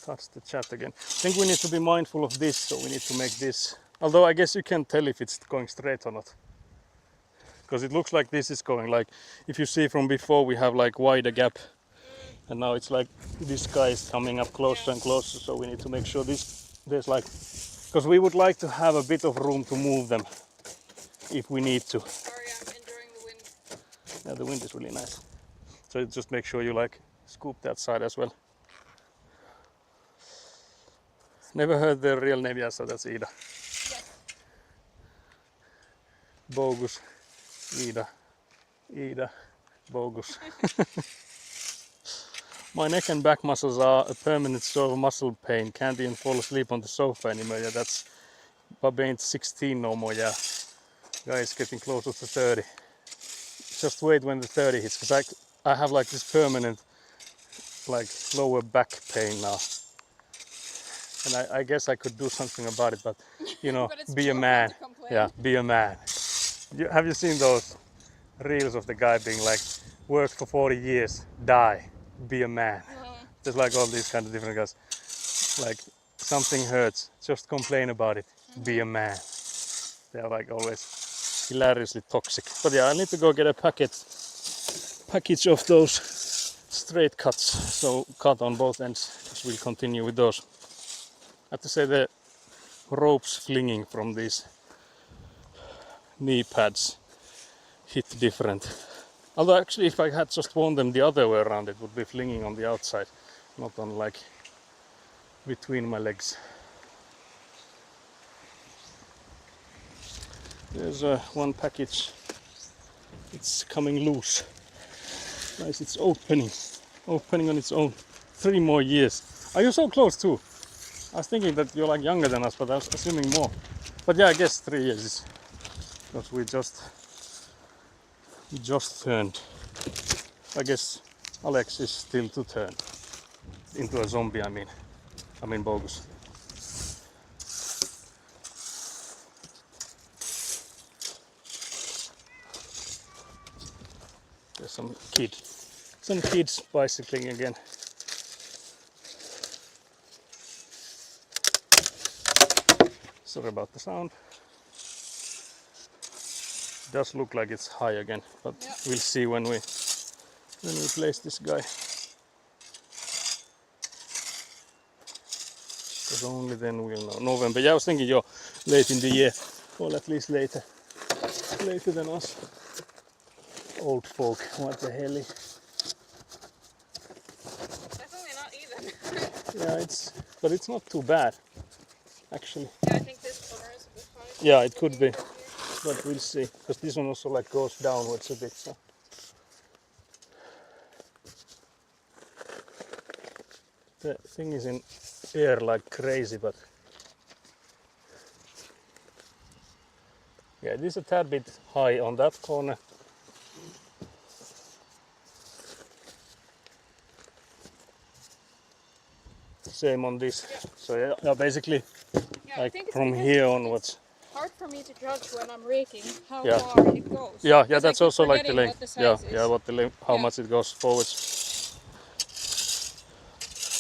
touch the chat again. I think we need to be mindful of this, so we need to make this. Although I guess you can tell if it's going straight or not. Because it looks like this is going like, if you see from before we have like wider gap. And now it's like this guy is coming up closer and closer, so we need to make sure there's like, because we would like to have a bit of room to move them if we need to. Sorry, I'm enjoying the wind. Yeah, the wind is really nice. So just make sure you like scoop that side as well. Never heard their real name yet, so that's Ida. Yes. Bogus, Ida, Ida, Bogus. My neck and back muscles are a permanent sort of muscle pain. Can't even fall asleep on the sofa anymore. Yeah, that's Bob ain't 16 no more. Yeah, guy is getting closer to 30. Just wait when the 30 hits, because I have like this permanent like lower back pain now. And I guess I could do something about it, but you know, But it's be a too man. hard to complain. Yeah, be a man. Have you seen those reels of the guy being like, worked for 40 years, die, be a man? There's like all these kind of different guys. Like, something hurts, just complain about it, be a man. They're like always hilariously toxic. But yeah, I need to go get a package of those straight cuts, so cut on both ends, because we'll continue with those. I have to say the ropes flinging from these knee pads hit different. Although actually if I had just worn them the other way around, it would be flinging on the outside, not on like between my legs. There's one package, it's coming loose. Nice, it's opening on its own. 3 more years. Are you so close too? I was thinking that you're like younger than us, but I was assuming more. But yeah, I guess 3 years is because we just turned. I guess Alex is still to turn into a zombie. I mean Bogus. There's some kids bicycling again. Sorry about the sound. It does look like it's high again, but we'll see when we place this guy. Because only then we'll know. November. Yeah, I was thinking you're late in the year, or at least later than us. Old folk, what the hell? Definitely not even. Yeah, but it's not too bad, actually. Yeah, I think this corner is a bit high. Yeah, it could be, but we'll see. Because this one also like goes downwards a bit. So. The thing is in air like crazy, but yeah, it is a tad bit high on that corner. Same on this. Yeah. So yeah, basically Yeah, like from here onwards. Hard for me to judge when I'm raking how Yeah. far it goes. Yeah, Because that's I keep also like the forgetting length. what the size is. What the length, how Yeah. much it goes forwards.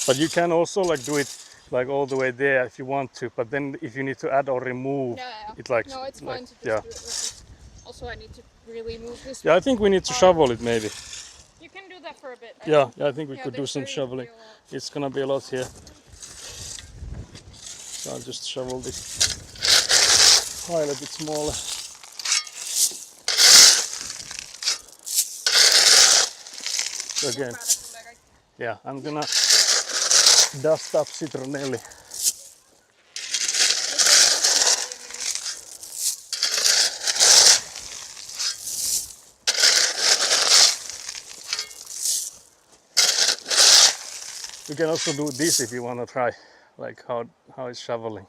But you can also like do it like all the way there if you want to. But then if you need to add or remove, Yeah. it like No, it's like, fine to just yeah. do it like this. Also, I need to really move this. Yeah, I think we need to shovel it maybe. You can do that for a bit. Yeah, I think we Yeah, could do there's some very shoveling. little, It's gonna be a lot here. So I'll just shovel this pile a bit smaller. So again, yeah, I'm gonna dust up Citronelli. You can also do this if you want to try, like how it's shoveling.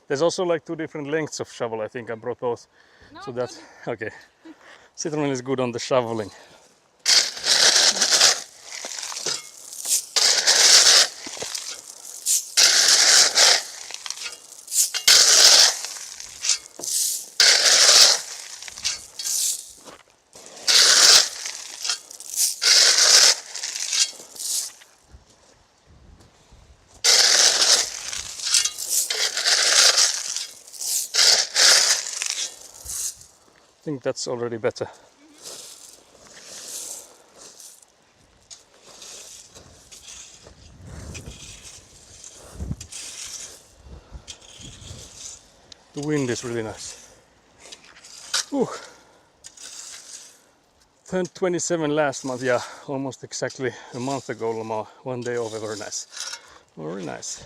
There's also like 2 different lengths of shovel. I think I brought both. No, So that's okay. Citronelli is good on the shoveling. think that's already better. The wind is really nice. Ooh. Turned 27 last month, yeah, almost exactly a month ago, Lamar. 1 day over, very nice. Very nice.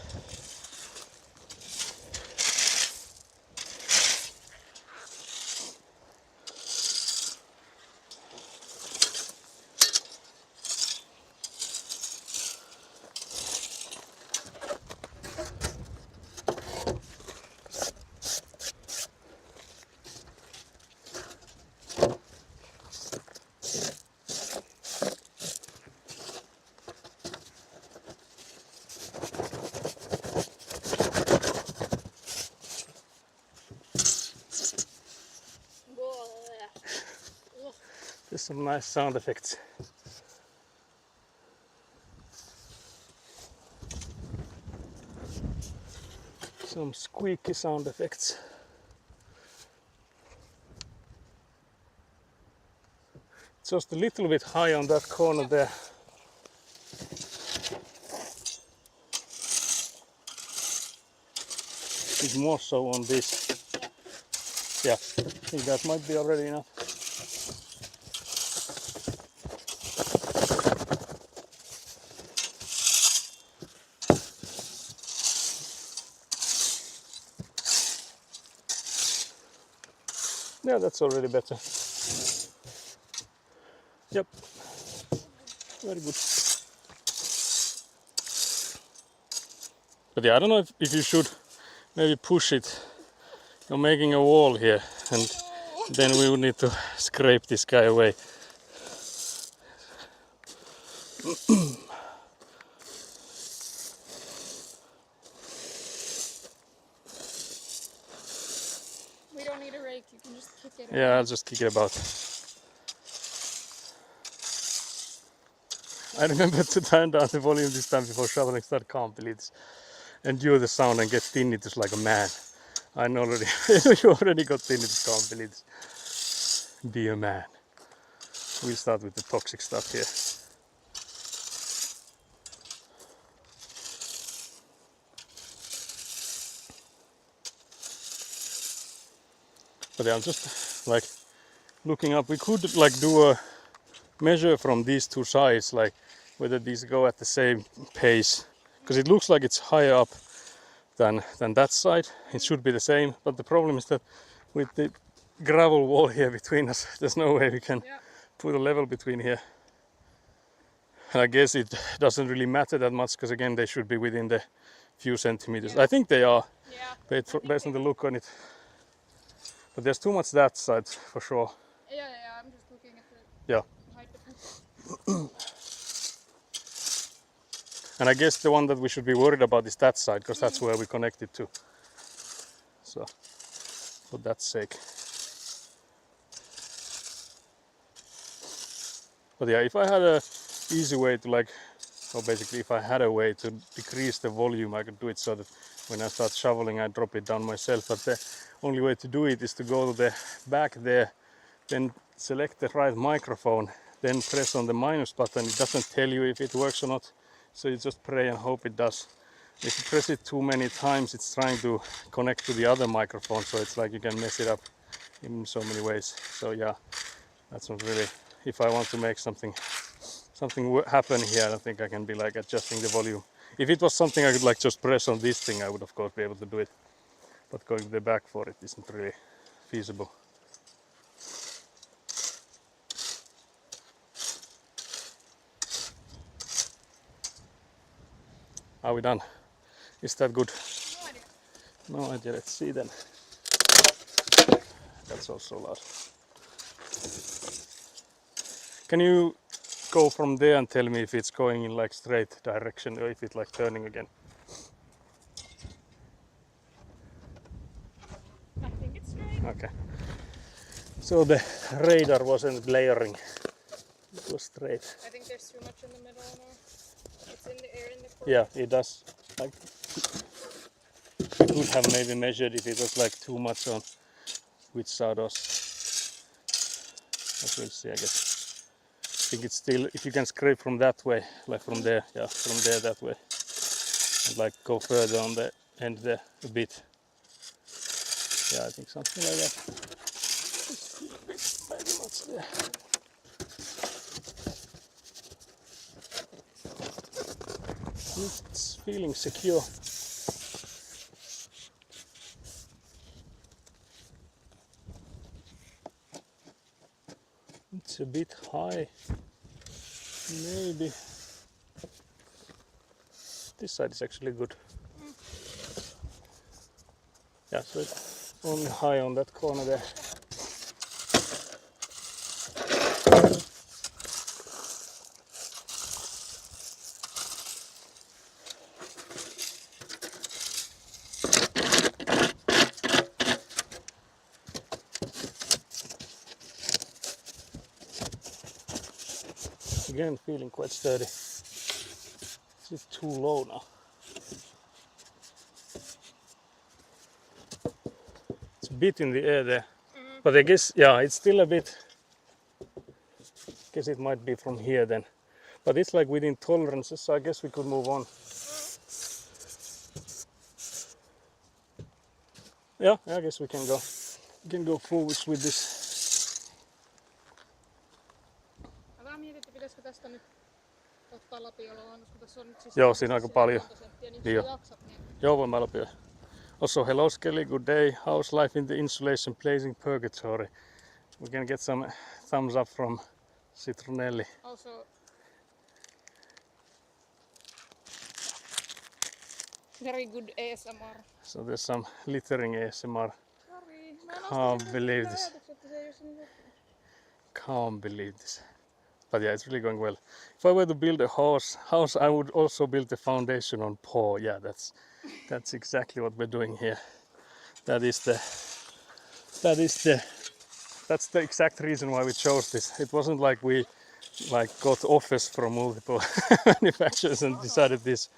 There's some nice sound effects. Some squeaky sound effects. Just a little bit high on that corner there. Bit more so on this. Yeah, I think that might be already enough. Yeah, that's already better. Yep, very good. But yeah, I don't know if you should maybe push it. You're making a wall here, and then we would need to scrape this guy away. We don't need a rake, you can just kick it Yeah, around. I'll just kick it about. I remember to turn down the volume this time before shoveling, start can't believe this. Endure the sound and get tinnitus like a man. I know already, you already got tinnitus, can't believe this. Be a man. We'll start with the toxic stuff here. But yeah, I'm just like looking up. We could like do a measure from these two sides, like whether these go at the same pace, because it looks like it's higher up than that side. It should be the same, but the problem is that with the gravel wall here between us, there's no way we can put a level between here. And I guess it doesn't really matter that much, because again they should be within the few centimeters. I think they are, based on the look on it. But there's too much that side for sure. Yeah, I'm just looking at the height difference. And I guess the one that we should be worried about is that side, because that's where we connect it to. So, for that sake. But yeah, if I had a easy way to or basically if I had a way to decrease the volume, I could do it so that when I start shoveling I drop it down myself. But the only way to do it is to go to the back there, then select the right microphone, then press on the minus button. It doesn't tell you if it works or not, so you just pray and hope it does. If you press it too many times, it's trying to connect to the other microphone, so it's like you can mess it up in so many ways. So yeah, that's not really, if I want to make something happen here, I don't think I can be like adjusting the volume. If it was something I could like just press on this thing, I would of course be able to do it. But going to the back for it isn't really feasible. Are we done? Is that good? No idea. No idea, let's see then. That's also loud. Can you go from there and tell me if it's going in like straight direction or if it's like turning again? I think it's straight. Okay. So the radar wasn't glaring. It was straight. I think there's too much in the middle now. It's in the air in the corner. Yeah, it does. Like, we could have maybe measured if it was like too much on which side was. But we'll see, I guess. I think it's still, if you can scrape from that way, like from there, yeah, from there that way, and like go further on the end there a bit. Yeah, I think something like that. Just a bit, maybe not there. It's feeling secure. It's a bit high, maybe. This side is actually good. Yeah, so it's only high on that corner there. Again, feeling quite sturdy. Is it too low now? It's a bit in the air there. But I guess, yeah, it's still a bit. Guess it might be from here then. But it's like within tolerances, so I guess we could move on. Yeah, I guess we can go. We can go forwards with this. Mä mietin, pitäisikö tästä nyt ottaa lapioloon, koska tässä on nyt siis Joo, siinä on aika paljon. senttiä, niin Niin jos jo. jaksat, niin... Joo, voin mä läpi. Also, hello Skelly, good day. How's life in the insulation blazing purgatory? We can get some thumbs up from Citronelli. Also... Very good ASMR. So there's some littering ASMR. Sorry, Can't believe this. Can't believe this. But yeah, it's really going well. If I were to build a house, I would also build the foundation on paw. Yeah, that's exactly what we're doing here. That's the exact reason why we chose this. It wasn't like we got offers from multiple manufacturers and decided this.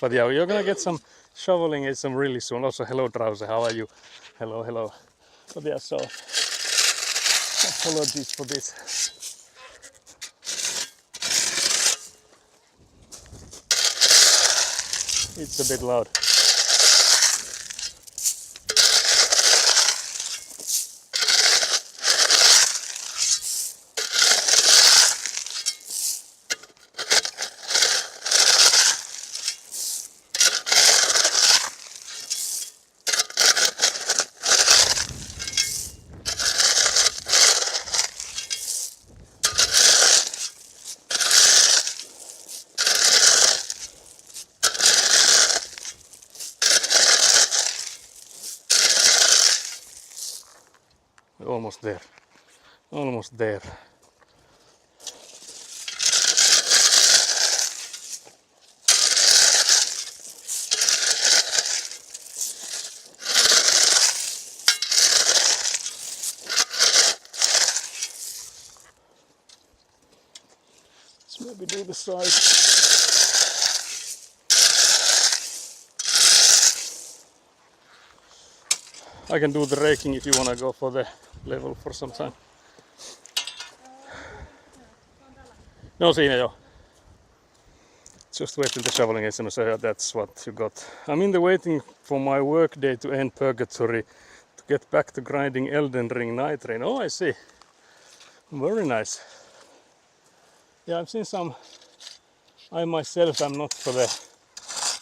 But yeah, you're gonna get some shoveling it some really soon. Also, hello Drowser, how are you? Hello. But yeah, so apologies for this. It's a bit loud. Almost there. Almost there. Let's maybe do the side. I can do the raking if you want to go for the level for some time. No, siinä jo. Just waiting the shoveling ASMR, so that's what you got. I'm in the waiting for my work day to end purgatory to get back to grinding Elden Ring Night Rain. Oh, I see. Very nice. Yeah, I've seen some. I myself am not for the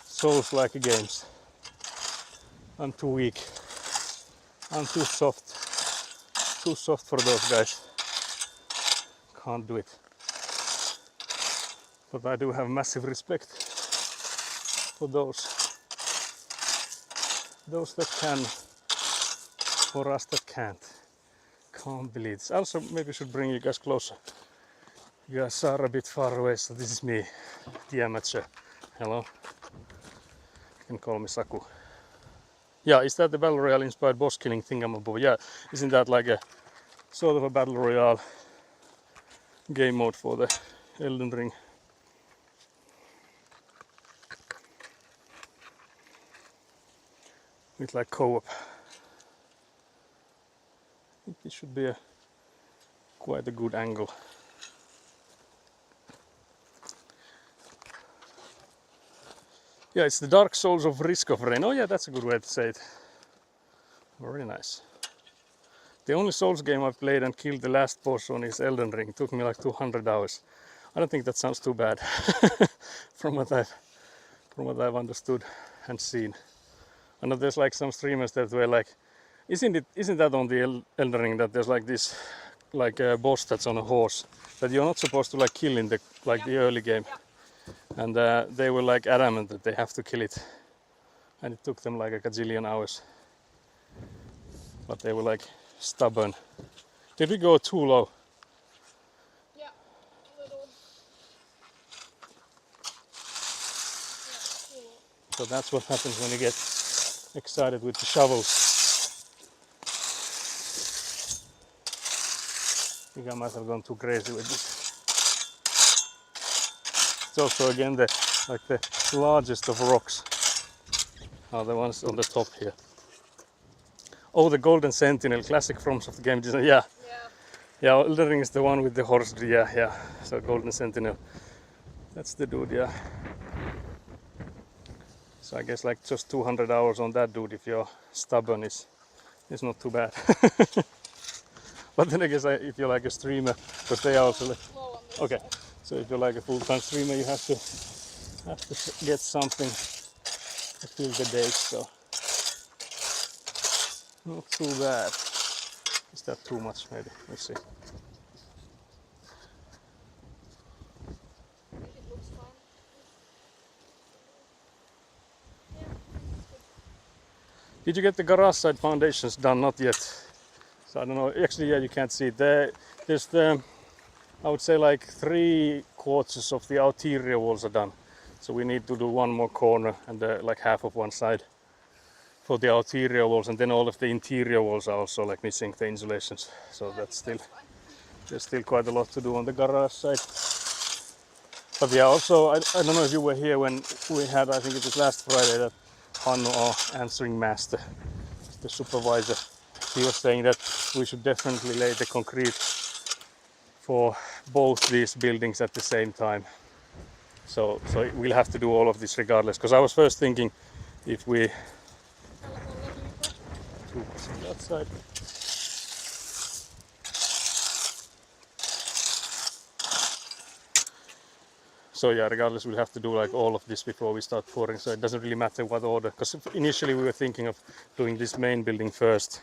Souls-like games. I'm too weak. I'm too soft. Too soft for those guys. Can't do it. But I do have massive respect for those that can, for us that can't. Can't believe this. Also, maybe I should bring you guys closer. You guys are a bit far away, so this is me, the amateur. Hello. You can call me Saku. Yeah, is that the Battle Royale inspired boss killing thingamabob? Yeah, isn't that like a sort of a Battle Royale game mode for the Elden Ring? With like co-op. I think this should be a quite a good angle. Yeah, it's the Dark Souls of Risk of Rain. Oh yeah, that's a good way to say it. Very nice. The only Souls game I've played and killed the last boss on is Elden Ring. It took me like 200 hours. I don't think that sounds too bad from what I've understood and seen. I know there's like some streamers that were like, isn't that on the Elden Ring that there's like this like a boss that's on a horse that you're not supposed to like kill in the the early game, and they were like adamant that they have to kill it, and it took them like a gazillion hours, but they were like stubborn. Did we go too low? Yeah, a little. Yeah, cool. So that's what happens when you get excited with the shovels. I think I might have gone too crazy with this. It's also again the largest of rocks are the ones on the top here. Oh, the Golden Sentinel, classic FromSoft game design. Yeah, yeah. Elden Ring is the one with the horse. Yeah. So Golden Sentinel, that's the dude. Yeah. So I guess like just 200 hours on that dude if you're stubborn is not too bad. But then I guess if you're like a streamer, because they are also like, okay. So if you're like a full-time streamer, you have to get something to fill the days. So not too bad. Is that too much? Maybe. Let's see. It looks fun. Yeah, it's good. Did you get the garage side foundations done? Not yet. So I don't know. Actually, yeah, you can't see it. There's I would say like 3/4 of the outerior walls are done. So we need to do one more corner and like half of one side for the outerior walls, and then all of the interior walls are also like missing the insulations. So there's still quite a lot to do on the garage side. But yeah, also I don't know if you were here when we had, I think it was last Friday, that Hannu, our answering master, the supervisor, he was saying that we should definitely lay the concrete for both these buildings at the same time. So we'll have to do all of this regardless. Because I was first thinking if we that side. So yeah, regardless, we'll have to do like all of this before we start pouring. So it doesn't really matter what order. Because initially we were thinking of doing this main building first,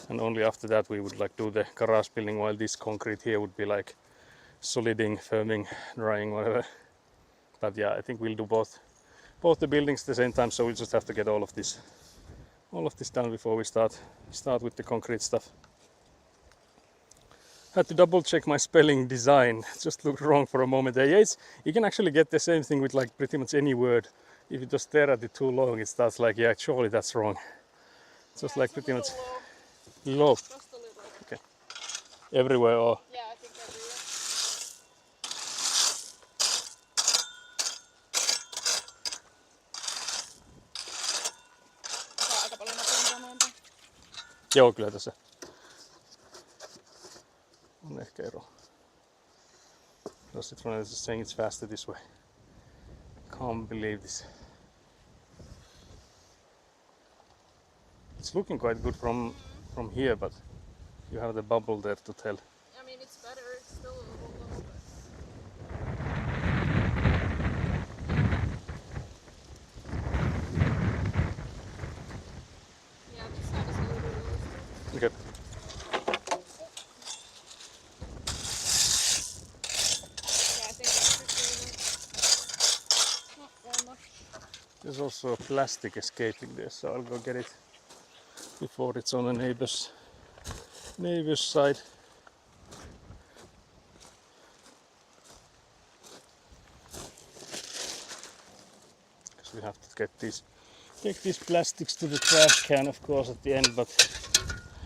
and only after that we would like do the garage building, while this concrete here would be like soliding, firming, drying, whatever. But yeah, I think we'll do both the buildings at the same time, so we'll just have to get all of this done before we start with the concrete stuff. Had to double check my spelling design. It just looked wrong for a moment there. Yeah, you can actually get the same thing with like pretty much any word. If you just stare at it too long, it starts like, yeah, surely that's wrong. It's just like pretty much low. Just a little. Okay. Everywhere or? Yeah, I think everywhere. Saa aika paljon nopeampaa monta. Joo, kyllä tässä on ehkä ero. Because it's just saying it's faster this way. Can't believe this. It's looking quite good from here, but you have the bubble there to tell. I mean, it's better. It's still a little low, but... Yeah, this side is a little low. Okay. Yeah, I think that's not that much. There's also a plastic escaping there, so I'll go get it before it's on the neighbor's side. Because we have to take these plastics to the trash can, of course, at the end, but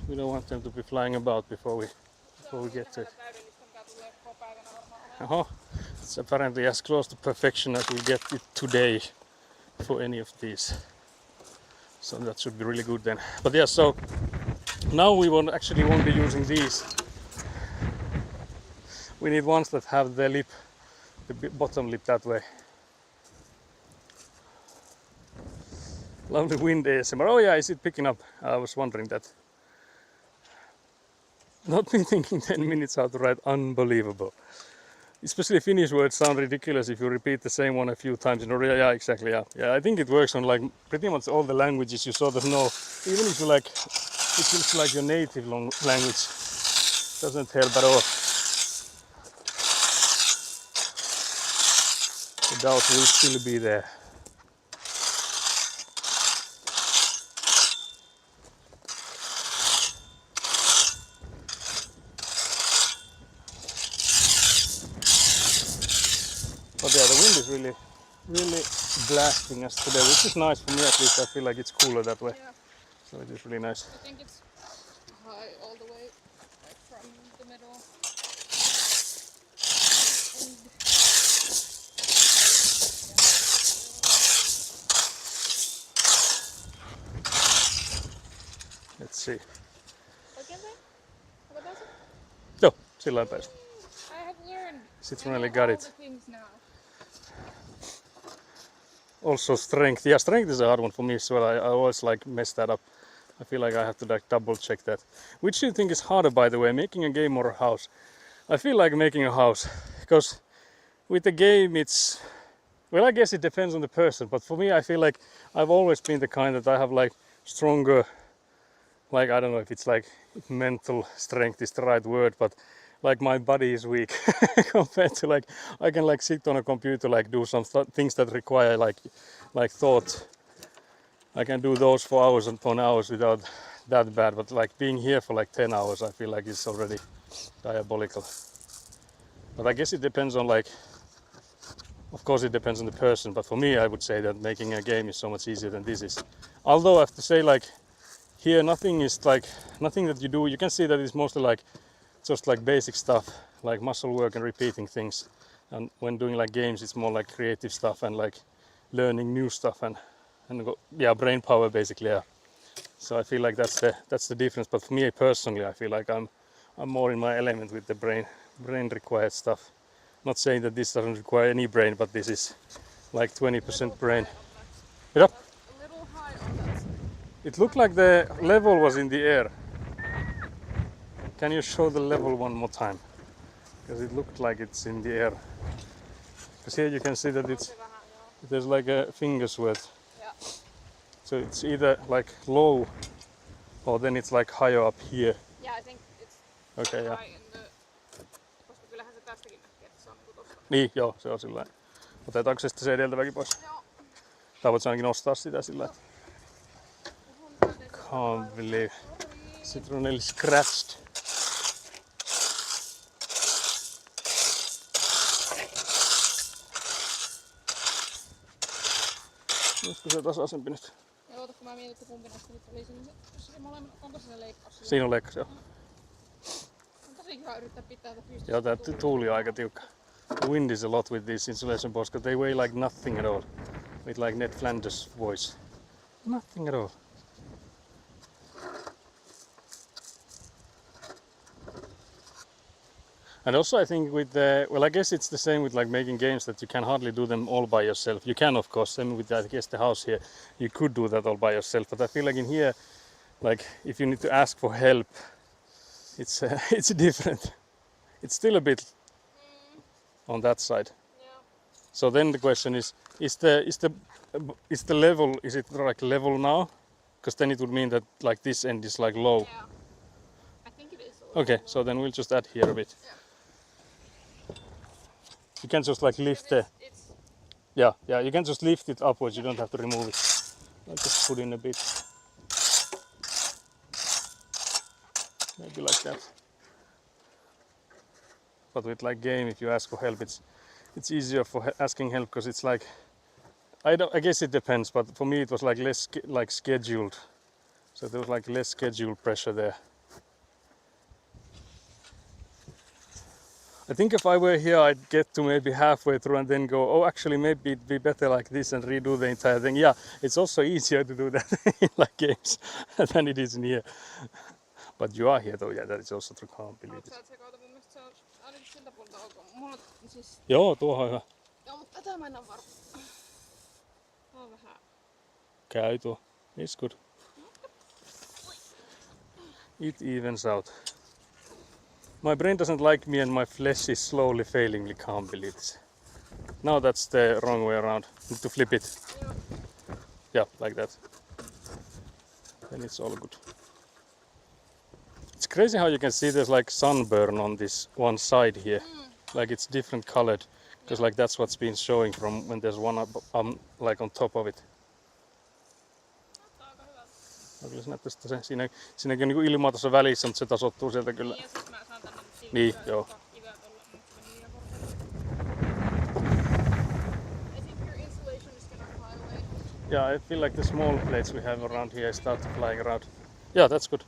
we don't want them to be flying about before we get to it. It's apparently as close to perfection as we get it today for any of these. So that should be really good then. But yeah, so now we won't be using these We need ones that have the lip, the bottom lip that way. Lovely wind ASMR. Oh yeah, is it picking up? I was wondering that. Not been thinking 10 minutes how to write unbelievable. Especially Finnish words sound ridiculous if you repeat the same one a few times in a row. Yeah, exactly. Yeah, yeah. I think it works on like pretty much all the languages you sort of know. Even if you like, it feels like your native language. Doesn't help at all. The doubt will still be there. But yeah, the wind is really blasting us today, which is nice for me at least. I feel like it's cooler that way. Yeah. So it is really nice. I think it's high all the way, like from the middle. Let's see. Oikeinpäin? Onko tässä? Joo, sillä lailla pääsi. I have learned. Citronelli I got know all it. the things now. Also strength. Yeah, strength is a hard one for me as well. I always like mess that up. I feel like I have to like double check that. Which do you think is harder, by the way, making a game or a house? I feel like making a house because with the game it's, well, I guess it depends on the person, but for me I feel like I've always been the kind that I have like stronger, like I don't know if it's like mental strength is the right word, but like my body is weak compared to like I can like sit on a computer, like do some things that require like thought. I can do those for hours upon hours without that bad, but like being here for like 10 hours I feel like it's already diabolical. But I guess it depends on like, of course it depends on the person, but for me I would say that making a game is so much easier than this is. Although I have to say, like here nothing is like, nothing that you do, you can see that it's mostly like just like basic stuff, like muscle work and repeating things. And when doing like games it's more like creative stuff and like learning new stuff and yeah, brain power basically. Yeah. So I feel like that's the difference. But for me personally, I feel like I'm more in my element with the brain required stuff. Not saying that this doesn't require any brain, but this is like 20% brain. Yep. A little high on that side. It looked like the level was in the air. Can you show the level one more time? Because it looked like it's in the air. Because here you can see that it's, there's like a finger's worth. Yeah. So it's either like low or then it's like higher up here. Yeah, I think it's Okay, yeah. high in the... Koska kyllähän se tästäkin näkee, että se on niinku tossa. Niin, joo, se on sillä lailla. Otetaanko se sitten se edeltäväkin pois? Joo. Tai voit sä ainakin nostaa sitä sillä lailla. Can't believe. Citronelli scratched. Olisiko se tasaisempi nyt? Ja oota, kun mä mietin, että kumpi näistä nyt oli sinne. Jos se molemmat, onko se leikkaus? Siinä on leikkaus, joo. On tosi hyvä yrittää pitää tätä pystyssä. Joo, tää tuuli on aika tiukka. The wind is a lot with these insulation boards, because they weigh like nothing at all. With like Ned Flanders' voice. Nothing at all. And also I think with the, well I guess it's the same with like making games that you can hardly do them all by yourself. You can of course, same with I guess the house here, you could do that all by yourself, but I feel like in here, like if you need to ask for help, it's it's different. It's still a bit on that side. Yeah. So then the question is the level, is it like level now? Because then it would mean that like this end is like low. Yeah. I think it is a little Okay, low. so then we'll just add here a bit. Yeah. You can just like lift the, It's yeah, you can just lift it upwards, you don't have to remove it. I'll just put in a bit. Maybe like that. But with like game, if you ask for help, it's easier for asking help because it's like, I guess it depends, but for me it was like less like scheduled. So there was like less scheduled pressure there. I think if I were here, I'd get to maybe halfway through and then go, oh, actually, maybe it'd be better like this and redo the entire thing. Yeah, it's also easier to do that in like games than it is in here. But you are here though, yeah, that is also true. Can't believe Haluatko it. sä tsekata? Mun mielestä se on nyt siltä puolta ok. Mulla siis... Joo, tuohon on hyvä. Joo, mutta tätä mä en oo varma. Tää on vähän... Käy tuo. It's good. It evens out. My brain doesn't like me and my flesh is slowly failing me, can't believe this. Now that's the wrong way around. Need to flip it. Joo. Yeah, like that. Then it's all good. It's crazy how you can see there's like sunburn on this one side here. Like it's different colored. Because like that's what's been showing from when there's one up, like on top of it. Näyttää aika hyvältä. No, kyllä se näyttäisi, että siinäkin on niinku ilmaa tuossa välissä, mutta se tasoittuu sieltä kyllä. Niin ja sit mä saan tänne nyt Niin, joo. kiveä tuolla, mutta meni liian korkealle. I think your insulation is gonna fly away. Yeah, I feel like the small plates we have around here start flying around. Yeah, that's good.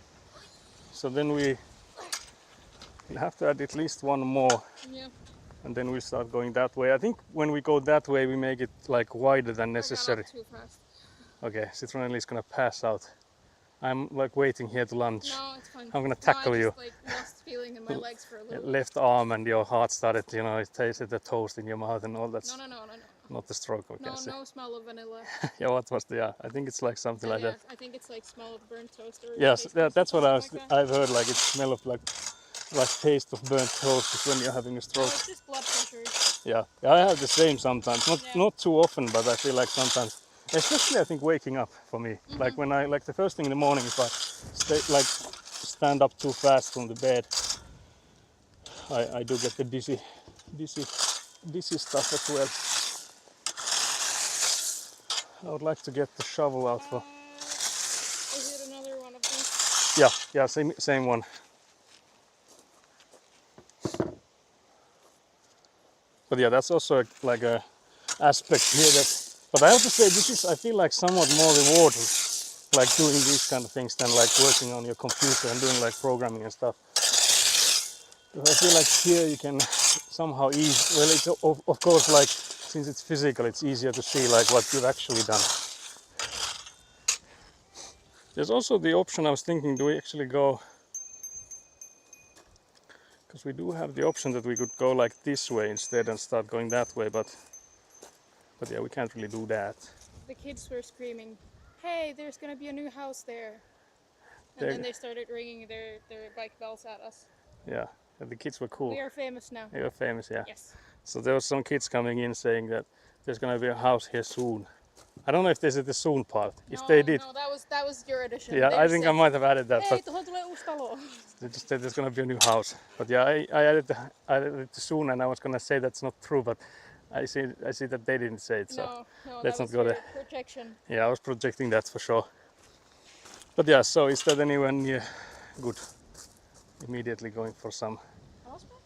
So then we'll have to add at least one more. Yeah. And then we start going that way. I think when we go that way, we make it like wider than I necessary. got up too fast. Okay, Citronelli is gonna pass out. I'm like waiting here to lunch. No, it's fine. I'm gonna tackle I you. just like lost feeling in my legs for a little. Left arm and your heart started, you know, it tasted the toast in your mouth and all that. No. Not the stroke, we No, can say. no smell of vanilla. Yeah, what was the? Yeah, I think it's like something like Yeah, that. I think it's like smell of burnt toast or Yes, taste of that's what something like that. I've heard. Like it smell of like taste of burnt toast is when you're having a No, stroke. it's just blood pressure. Yeah, I have the same sometimes. Yeah. Not too often, but I feel like sometimes, especially I think waking up for me. Like when I the first thing in the morning, if I stand up too fast from the bed, I do get the dizzy stuff as well. I would like to get the shovel out for. Is it another one of these? Yeah, same one. But yeah, that's also like a aspect here that. But I have to say, this is I feel like somewhat more rewarding, like doing these kind of things than like working on your computer and doing like programming and stuff. Because I feel like here you can somehow ease. Well, it's of course like since it's physical, it's easier to see like what you've actually done. There's also the option. I was thinking, do we actually go? Because we do have the option that we could go like this way instead and start going that way, but yeah, we can't really do that. The kids were screaming, "Hey, there's gonna be a new house there!" And They're- then they started ringing their bike bells at us. Yeah, and the kids were cool. We are famous now. They were famous, yeah. Yes. So there was some kids coming in saying that there's gonna be a house here soon. I don't know if they said the soon part. If No, they did, no, that was your addition. yeah, They I think I said, might have added that. Hey, But tuohon tulee uusi talo. they just said there's gonna be a new house. But yeah, I added the soon, and I was gonna say that's not true, but I see that they didn't say it. So No, let's that not was go your there. projection. yeah, I was projecting that for sure. But yeah, so is that anywhere near good? Immediately going for some, Alaspäin?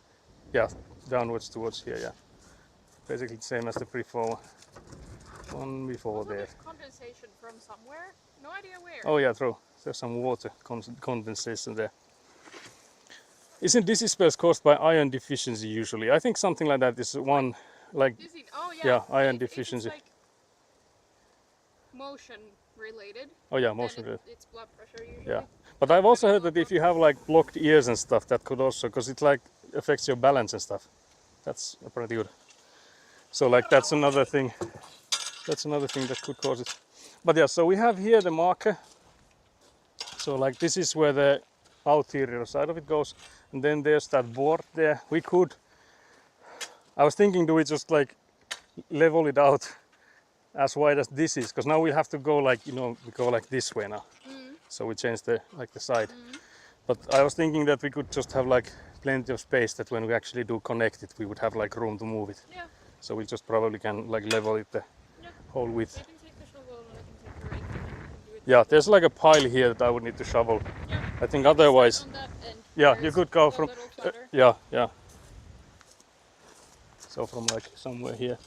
yeah, downwards towards here, yeah. Basically the same as the before one before Also, there. there's condensation from somewhere. No idea where. Oh yeah, true. There's some water condensation there. Isn't dizzy spells caused by iron deficiency usually? I think something like that is one, like, Dizzy. Oh yeah. yeah, iron If it's deficiency. like motion related. Oh yeah, then motion. it's blood pressure usually. Yeah. But I've also heard that if you have like blocked ears and stuff, that could also, because it like affects your balance and stuff. That's pretty good. So like that's another thing. That's another thing that could cause it. But yeah, so we have here the marker. So like this is where the ulterior side of it goes, and then there's that board there. We could. I was thinking, do we just like level it out as wide as this is? Because now we have to go like, you know, we go like this way now. So we change the side. But I was thinking that we could just have like plenty of space that when we actually do connect it, we would have like room to move it. Yeah. So we just probably can like level it the Yeah. whole width. I can take the shovel and I can take the rake and do it. Yeah, there's like a pile here that I would need to shovel. Yeah. I think otherwise, On that end. yeah, There's you could go a from, little clutter. yeah. So from like somewhere here.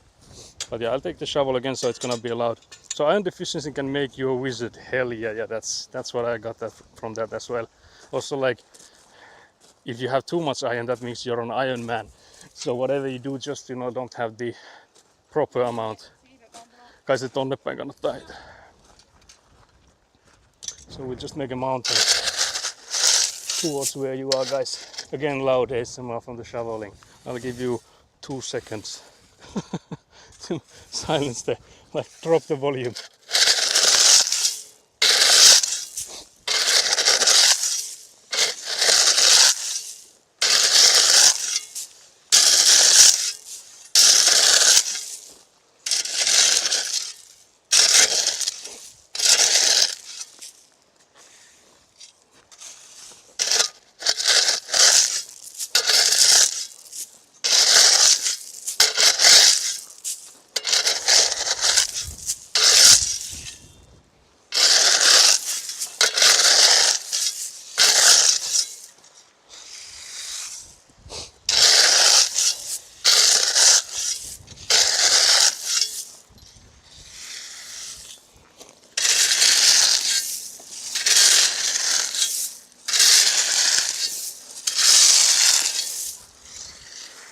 But yeah, I'll take the shovel again, so it's gonna be allowed. So iron deficiency can make you a wizard. Hell yeah, that's what I got that from that as well. Also like, if you have too much iron, that means you're an Iron Man. So whatever you do, just, you know, don't have the proper amount. Kai se tonne päin kannattaa heittää. So we just make a mountain towards where you are, guys. again loud ASMR from the shoveling. I'll give you 2 seconds to silence the, like drop the volume.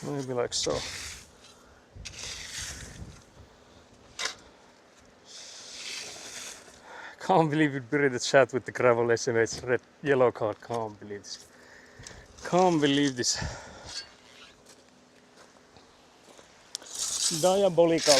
Maybe like so. Can't believe it buried the chat with the gravel SMH red yellow card. Can't believe this. Can't believe this. Diabolical.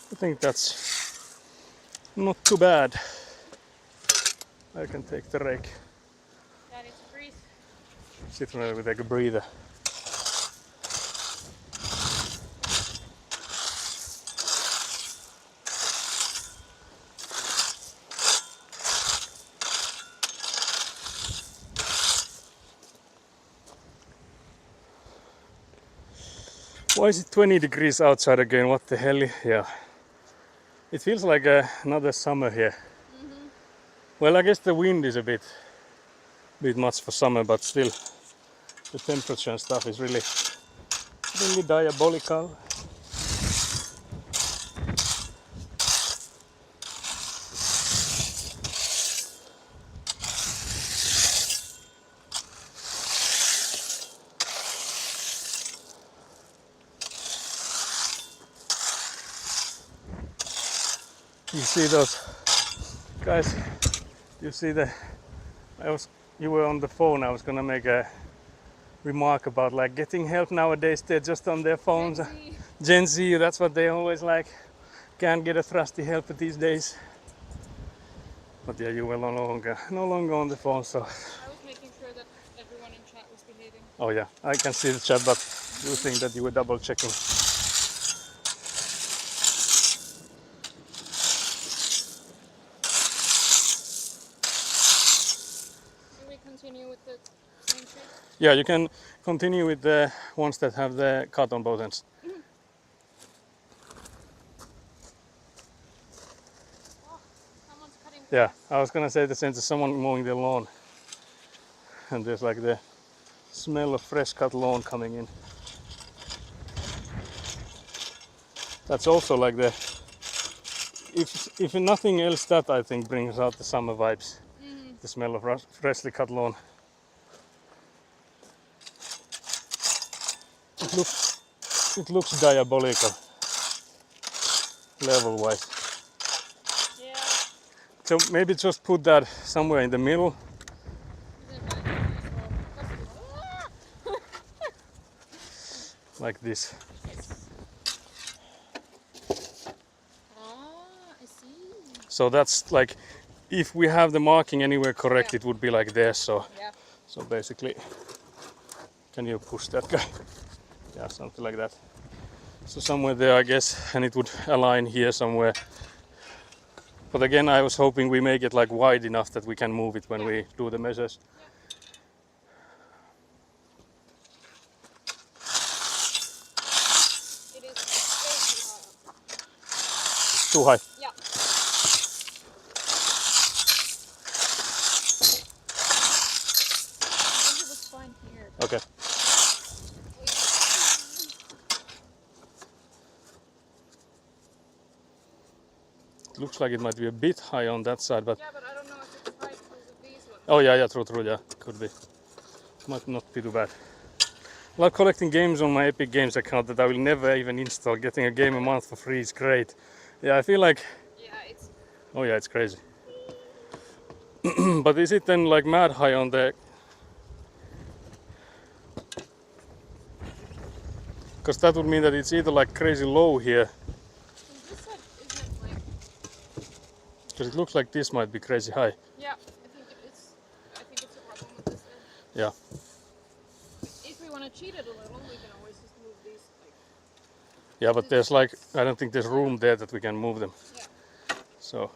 I think that's not too bad. I can take the rake. That is breathe. Sit there with like a breather. Why is it 20 degrees outside again? What the hell? Yeah. It feels like another summer here. Mm-hmm. Well, I guess the wind is a bit much for summer, but still, the temperature and stuff is really diabolical. You see those guys? You see you were on the phone. I was gonna make a remark about like getting help nowadays. They're just on their phones. Gen Z, that's what they always like. Can't get a trusty help these days. But yeah, you were no longer on the phone, so. I was making sure that everyone in chat was behaving. Oh yeah, I can see the chat, but you think that you were double checking. Can we continue with the main tree? Yeah, you can continue with the ones that have the cut on both ends. Oh, someone's cutting Yeah, grass. I was gonna say the sense of someone mowing their lawn, and there's like the smell of fresh cut lawn coming in. That's also like the, if nothing else, that I think brings out the summer vibes. Mm-hmm. The smell of freshly cut lawn. It looks diabolical, level wise. Yeah. So maybe just put that somewhere in the middle. Like this. Ah, I see. So that's like, if we have the marking anywhere correct, Yeah. it would be like this. So, Yeah. so basically, can you push that guy? Yeah, something like that. So somewhere there, I guess, and it would align here somewhere. But again, I was hoping we make it like wide enough that we can move it when we do the measures. It is way Too high. Yeah. I think it was fine here. Okay. looks like it might be a bit high on that side, but Yeah, but I don't know if it's high because of these ones. oh yeah, true, yeah, could be. Might not be too bad. I love collecting games on my Epic Games account that I will never even install. Getting a game a month for free is great. Yeah, I feel like, Yeah, it's. oh yeah, it's crazy. But is it then like mad high on the? Because that would mean that it's either like crazy low here, This side isn't like. because it looks like this might be crazy high. Yeah, I think it is. I think it's a problem with this end. Yeah. If we want to cheat it a little, we can always just move these. Like, Yeah, but there's like, I don't think there's room there that we can move them. yeah. So,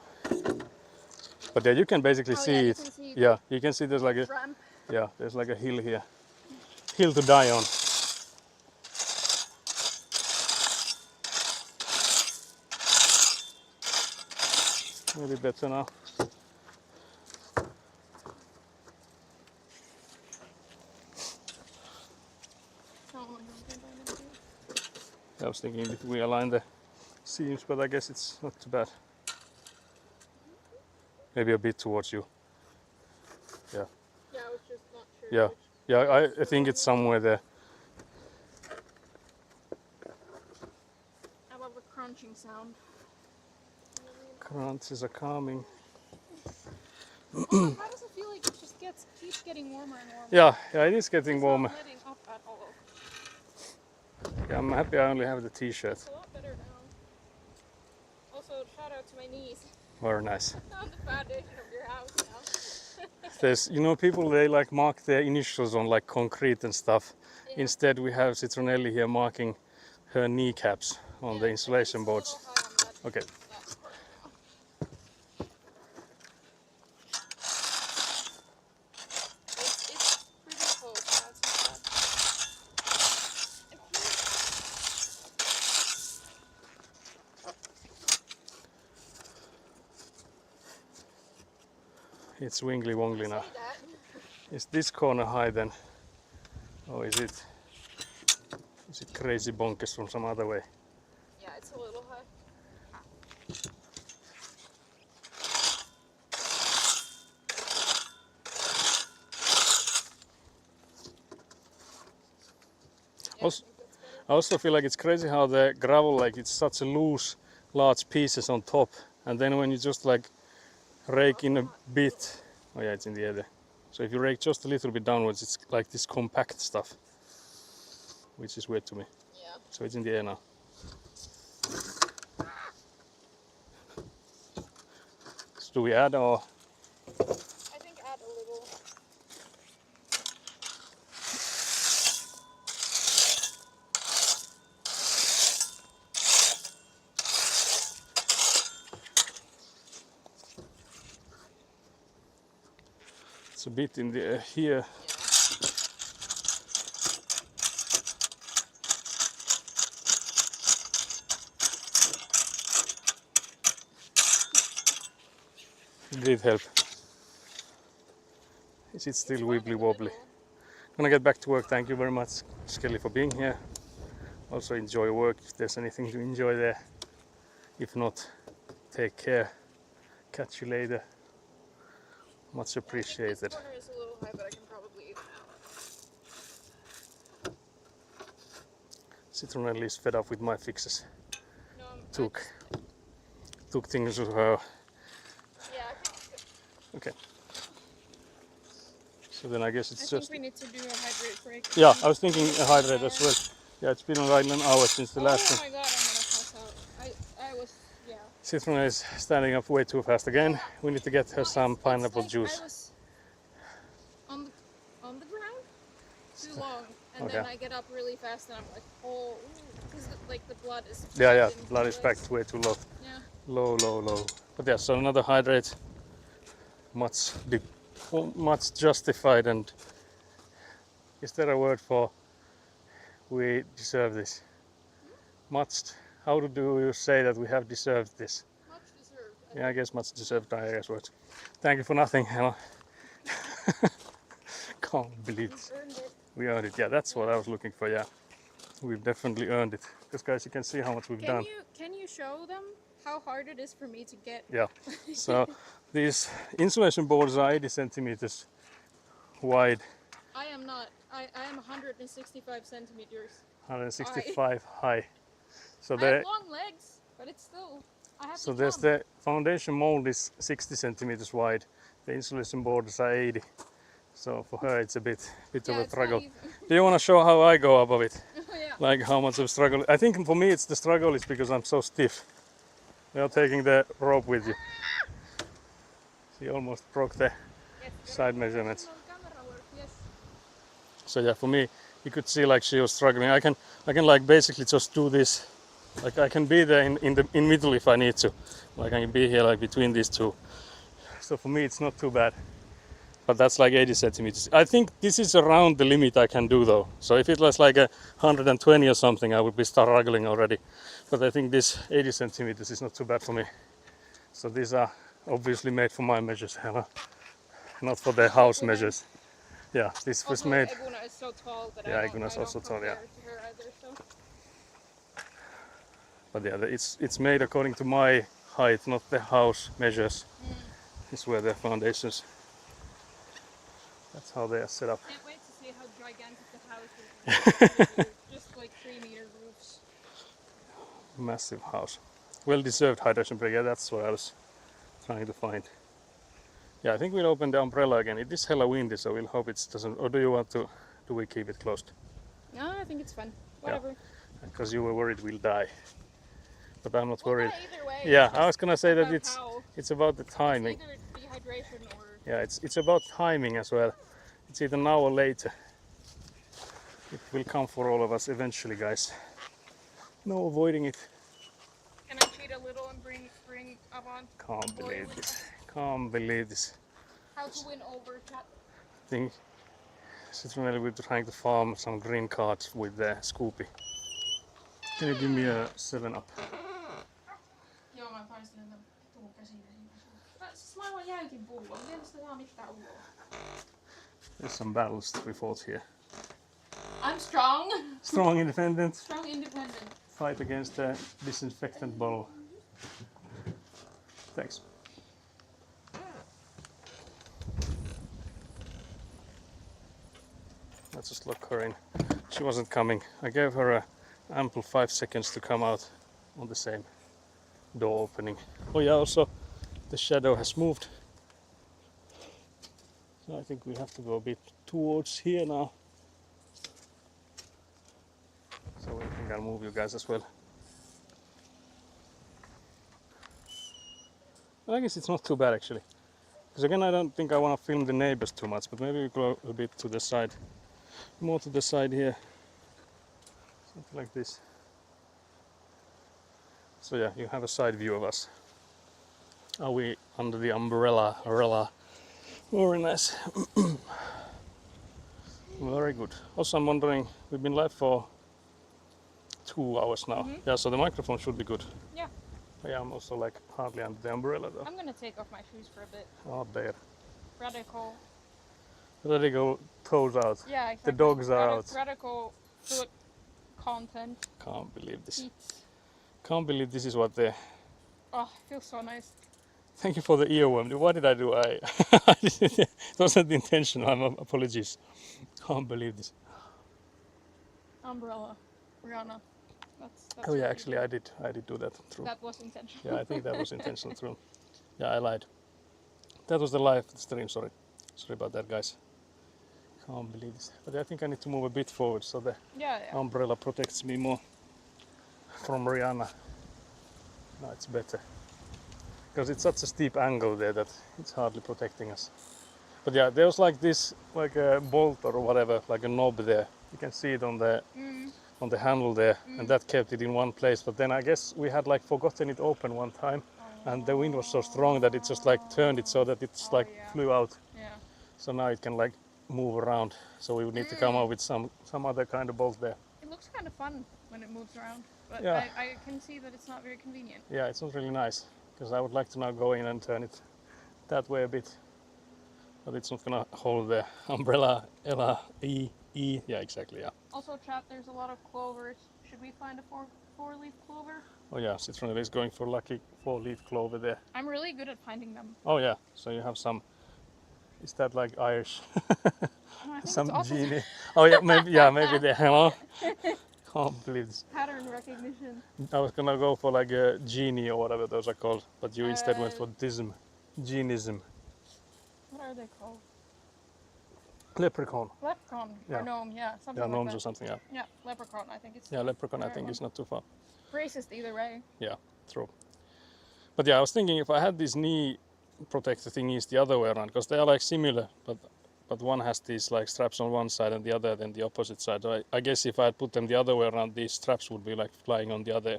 but yeah, you can basically Oh, see yeah, you it. can see Yeah, you can see there's like a, ramp. yeah, there's like a hill here. Hill to die on. Maybe better now. I was thinking if we align the seams, but I guess it's not too bad. Maybe a bit towards you. Yeah. Yeah, I was just not sure. Yeah. which- Yeah, I think it's somewhere there. I love the crunching sound. Crunches are calming. Also, why does it feel like it just keeps getting warmer and warmer? Yeah, it is getting It's warmer. not letting up at all. Yeah, I'm happy I only have the t-shirt. It's a lot better now. Also, shout out to my knees. Very nice. On the foundation of your house now. There's, you know, people they like mark their initials on like concrete and stuff. Yeah. Instead, we have Citronelli here marking her kneecaps on the Yeah, insulation it's a boards. little high on that. Okay. That's part now. It's pretty close. That's not bad. It's wingly wongly now. Say that. Is this corner high then? Or is it crazy bonkers from some other way? Yeah, it's a little high. Yeah, Also- I think that's better. I also feel like it's crazy how the gravel, like it's such a loose, large pieces on top, and then when you just like rake in a bit, oh yeah, it's in the air there. So if you rake just a little bit downwards, it's like this compact stuff, which is weird to me. Yeah. So it's in the air now. So do we add or? I think add a little. It's a bit in the air here. It did help. Is it still wibbly wobbly? Gonna get back to work. Thank you very much, Skelly, for being here. Also enjoy work if there's anything to enjoy there. If not, take care. Catch you later. Much appreciated. This corner is a little high, but I can probably even out. Citronelli is fed up with my fixes. No, Took things to her. Yeah, I think it's good. Okay. So then I guess it's I just. think we need to do a hydrate break. Yeah, I was thinking a hydrate as well. Yeah, it's been like an hour since the last Oh one. my god, I'm gonna pass out. I was, yeah. Citronelli is standing up way too fast again. We need to get her some pineapple like juice. I was on the ground too long, and Okay. then I get up really fast, and I'm like, oh, because like the blood is. Yeah, in blood is place. packed way too low. Yeah. Low. But yeah, so another hydrate, much justified. And is there a word for we deserve this? Much. How do you say that we have deserved this? Much deserved. Yeah, I guess much deserved. I guess word. Thank you for nothing, Helen. Can't believe it. Earned it. We earned it. Yeah, that's what I was looking for. Yeah. we've definitely earned it. Because guys, you can see how much we've done. Can you show them how hard it is for me to get? Yeah. So these insulation boards are 80 centimeters wide, I am not. I am 165 centimeters. 165 high. So I the have long legs, but it's still. I have so to there's jump. the foundation mold is 60 centimeters wide. The insulation boards are 80. So for her it's a bit Yeah, of a it's not struggle. easy. Do you want to show how I go above it? Yeah. Like how much of struggle? I think for me it's the struggle is because I'm so stiff. You're taking the rope with you. She almost broke the Yes, side measurements. camera work, yes. So yeah, for me, you could see like she was struggling. I can like basically just do this. Like I can be there in middle if I need to. Like I can be here like between these two. So for me, it's not too bad. But that's like 80 centimeters. I think this is around the limit I can do though. So if it was like a 120 or something, I would be struggling already. But I think this 80 centimeters is not too bad for me. So these are obviously made for my measures, Hella. Not for the house Eguna. measures. Yeah, this was Also, made. Eguna is so tall that Yeah, I don't, Eguna's I don't also tall, yeah. compare to her either, so. But yeah, it's made according to my height, not the house measures. This were the foundations. That's how they are set up. Can't wait to see how gigantic the house is. Just like 3-meter roofs. Massive house. Well deserved hydration break. Yeah, that's what I was trying to find. Yeah, I think we'll open the umbrella again. It is hella windy, so we'll hope it doesn't. Or do we keep it closed? No, I think it's fun. Whatever. Because you were worried we'll die. But I'm not worried. Either way. Yeah, it's I was just gonna say that about it's how- about the it's timing. either dehydration or. Yeah, it's about timing as well. It's either now or later. It will come for all of us eventually, guys. No avoiding it. Can I cheat a little and bring Avant? Can't Boy believe with this. Can't believe this How to win over chat? thing. Citronelli will be trying to farm some green cards with the Scoopy. Can you give me a 7-Up? Joo, mä paistelen tän tuun käsin. Siis maailman jäänkin pullo. Miten sitä saa mitään ulos? There's some battles to be fought here. I'm strong. Strong, independent. Strong, independent. Fight against the disinfectant bottle. Thanks. Let's just lock her in. She wasn't coming. I gave her a ample 5 seconds to come out on the same door opening. Oh yeah, also the shadow has moved. So I think we have to go a bit towards here now. So I think I'll move you guys as well. I guess it's not too bad actually. Because again, I don't think I want to film the neighbors too much, but maybe we go a bit to the side. More to the side here. Something like this. So yeah, you have a side view of us. Are we under the umbrella? Very nice. Very good. Also, I'm wondering, we've been live for 2 hours now. Yeah, so the microphone should be good. Yeah. But yeah, I'm also like hardly under the umbrella though. I'm gonna take off my shoes for a bit. Oh, there. Radical. Radical toes out. Yeah, exactly. The dogs are out. Radical foot content. Can't believe this. Feet. Can't believe this is what the. Oh, it feels so nice. Thank you for the earworm. What did I do? It wasn't intentional. Apologies. Can't believe this. Umbrella. Rihanna. That's Oh yeah, what you actually do. I did do that. True. That was intentional. Yeah, I think that was intentional. True. Yeah, I lied. That was the live stream. Sorry about that, guys. Can't believe this. But I think I need to move a bit forward so the Yeah. umbrella protects me more from Rihanna. No, it's better. Because it's such a steep angle there that it's hardly protecting us. But yeah, there was like this, like a bolt or whatever, like a knob there. You can see it on the handle there, and that kept it in one place. But then I guess we had like forgotten it open one time, and the wind was so strong that it just like turned it so that it's like flew out. Yeah. So now it can like move around. So we would need to come up with some other kind of bolt there. It looks kind of fun when it moves around, but Yeah. I can see that it's not very convenient. Yeah, it's not really nice because I would like to now go in and turn it that way a bit, but it's not gonna hold the umbrella E. Yeah, exactly. Yeah. Also, chat, there's a lot of clovers. Should we find a four-leaf clover? Oh yeah, Citronella is going for lucky 4-leaf clover there. I'm really good at finding them. Oh yeah, so you have some. Is that like Irish? No, I think Some it's autism. genie. Oh yeah, maybe the hello. Can't believe this. Pattern recognition. I was gonna go for like a genie or whatever those are called, but you instead went Uh, for dism, genism, What are they called? leprechaun. Leprechaun Yeah. or gnome, yeah, something Yeah, like gnomes that. or something. Yeah, Yeah, leprechaun. I think it's. yeah, leprechaun. I the think right is not too far. one. Racist either way. Yeah, true. But yeah, I was thinking if I had these knee protector thingies the other way around, because they are like similar, but one has these like straps on one side and the other then the opposite side. So I guess if I had put them the other way around, these straps would be like flying on the other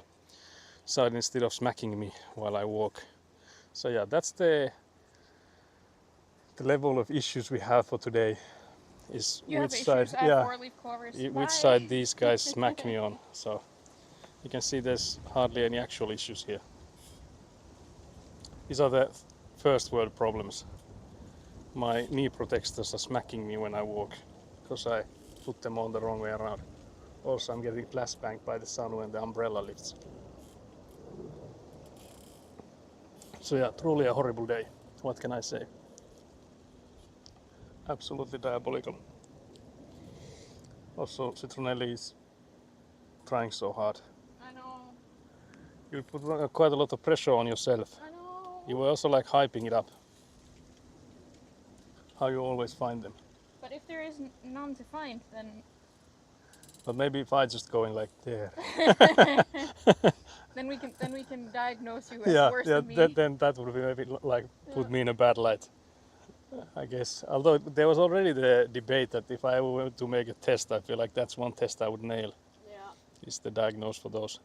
side instead of smacking me while I walk. So yeah, that's the level of issues we have for today. Is You which have side? issues. I have Yeah, four-leaf clovers. which Bye. side these guys smack me on. So you can see there's hardly any actual issues here. These are the first world problems. My knee protectors are smacking me when I walk because I put them on the wrong way around. Also, I'm getting flashbanged by the sun when the umbrella lifts. So yeah, truly a horrible day. What can I say? Absolutely diabolical. Also, Citronelli is trying so hard. I know. You put quite a lot of pressure on yourself. I know. You were also like hyping it up. How you always find them. But if there is none to find, then But maybe if I just go in like there. then we can diagnose you as worse than me. then that would be maybe like put me in a bad light. I guess. Although there was already the debate that if I were to make a test, I feel like that's one test I would nail. Yeah. Is the diagnose for those.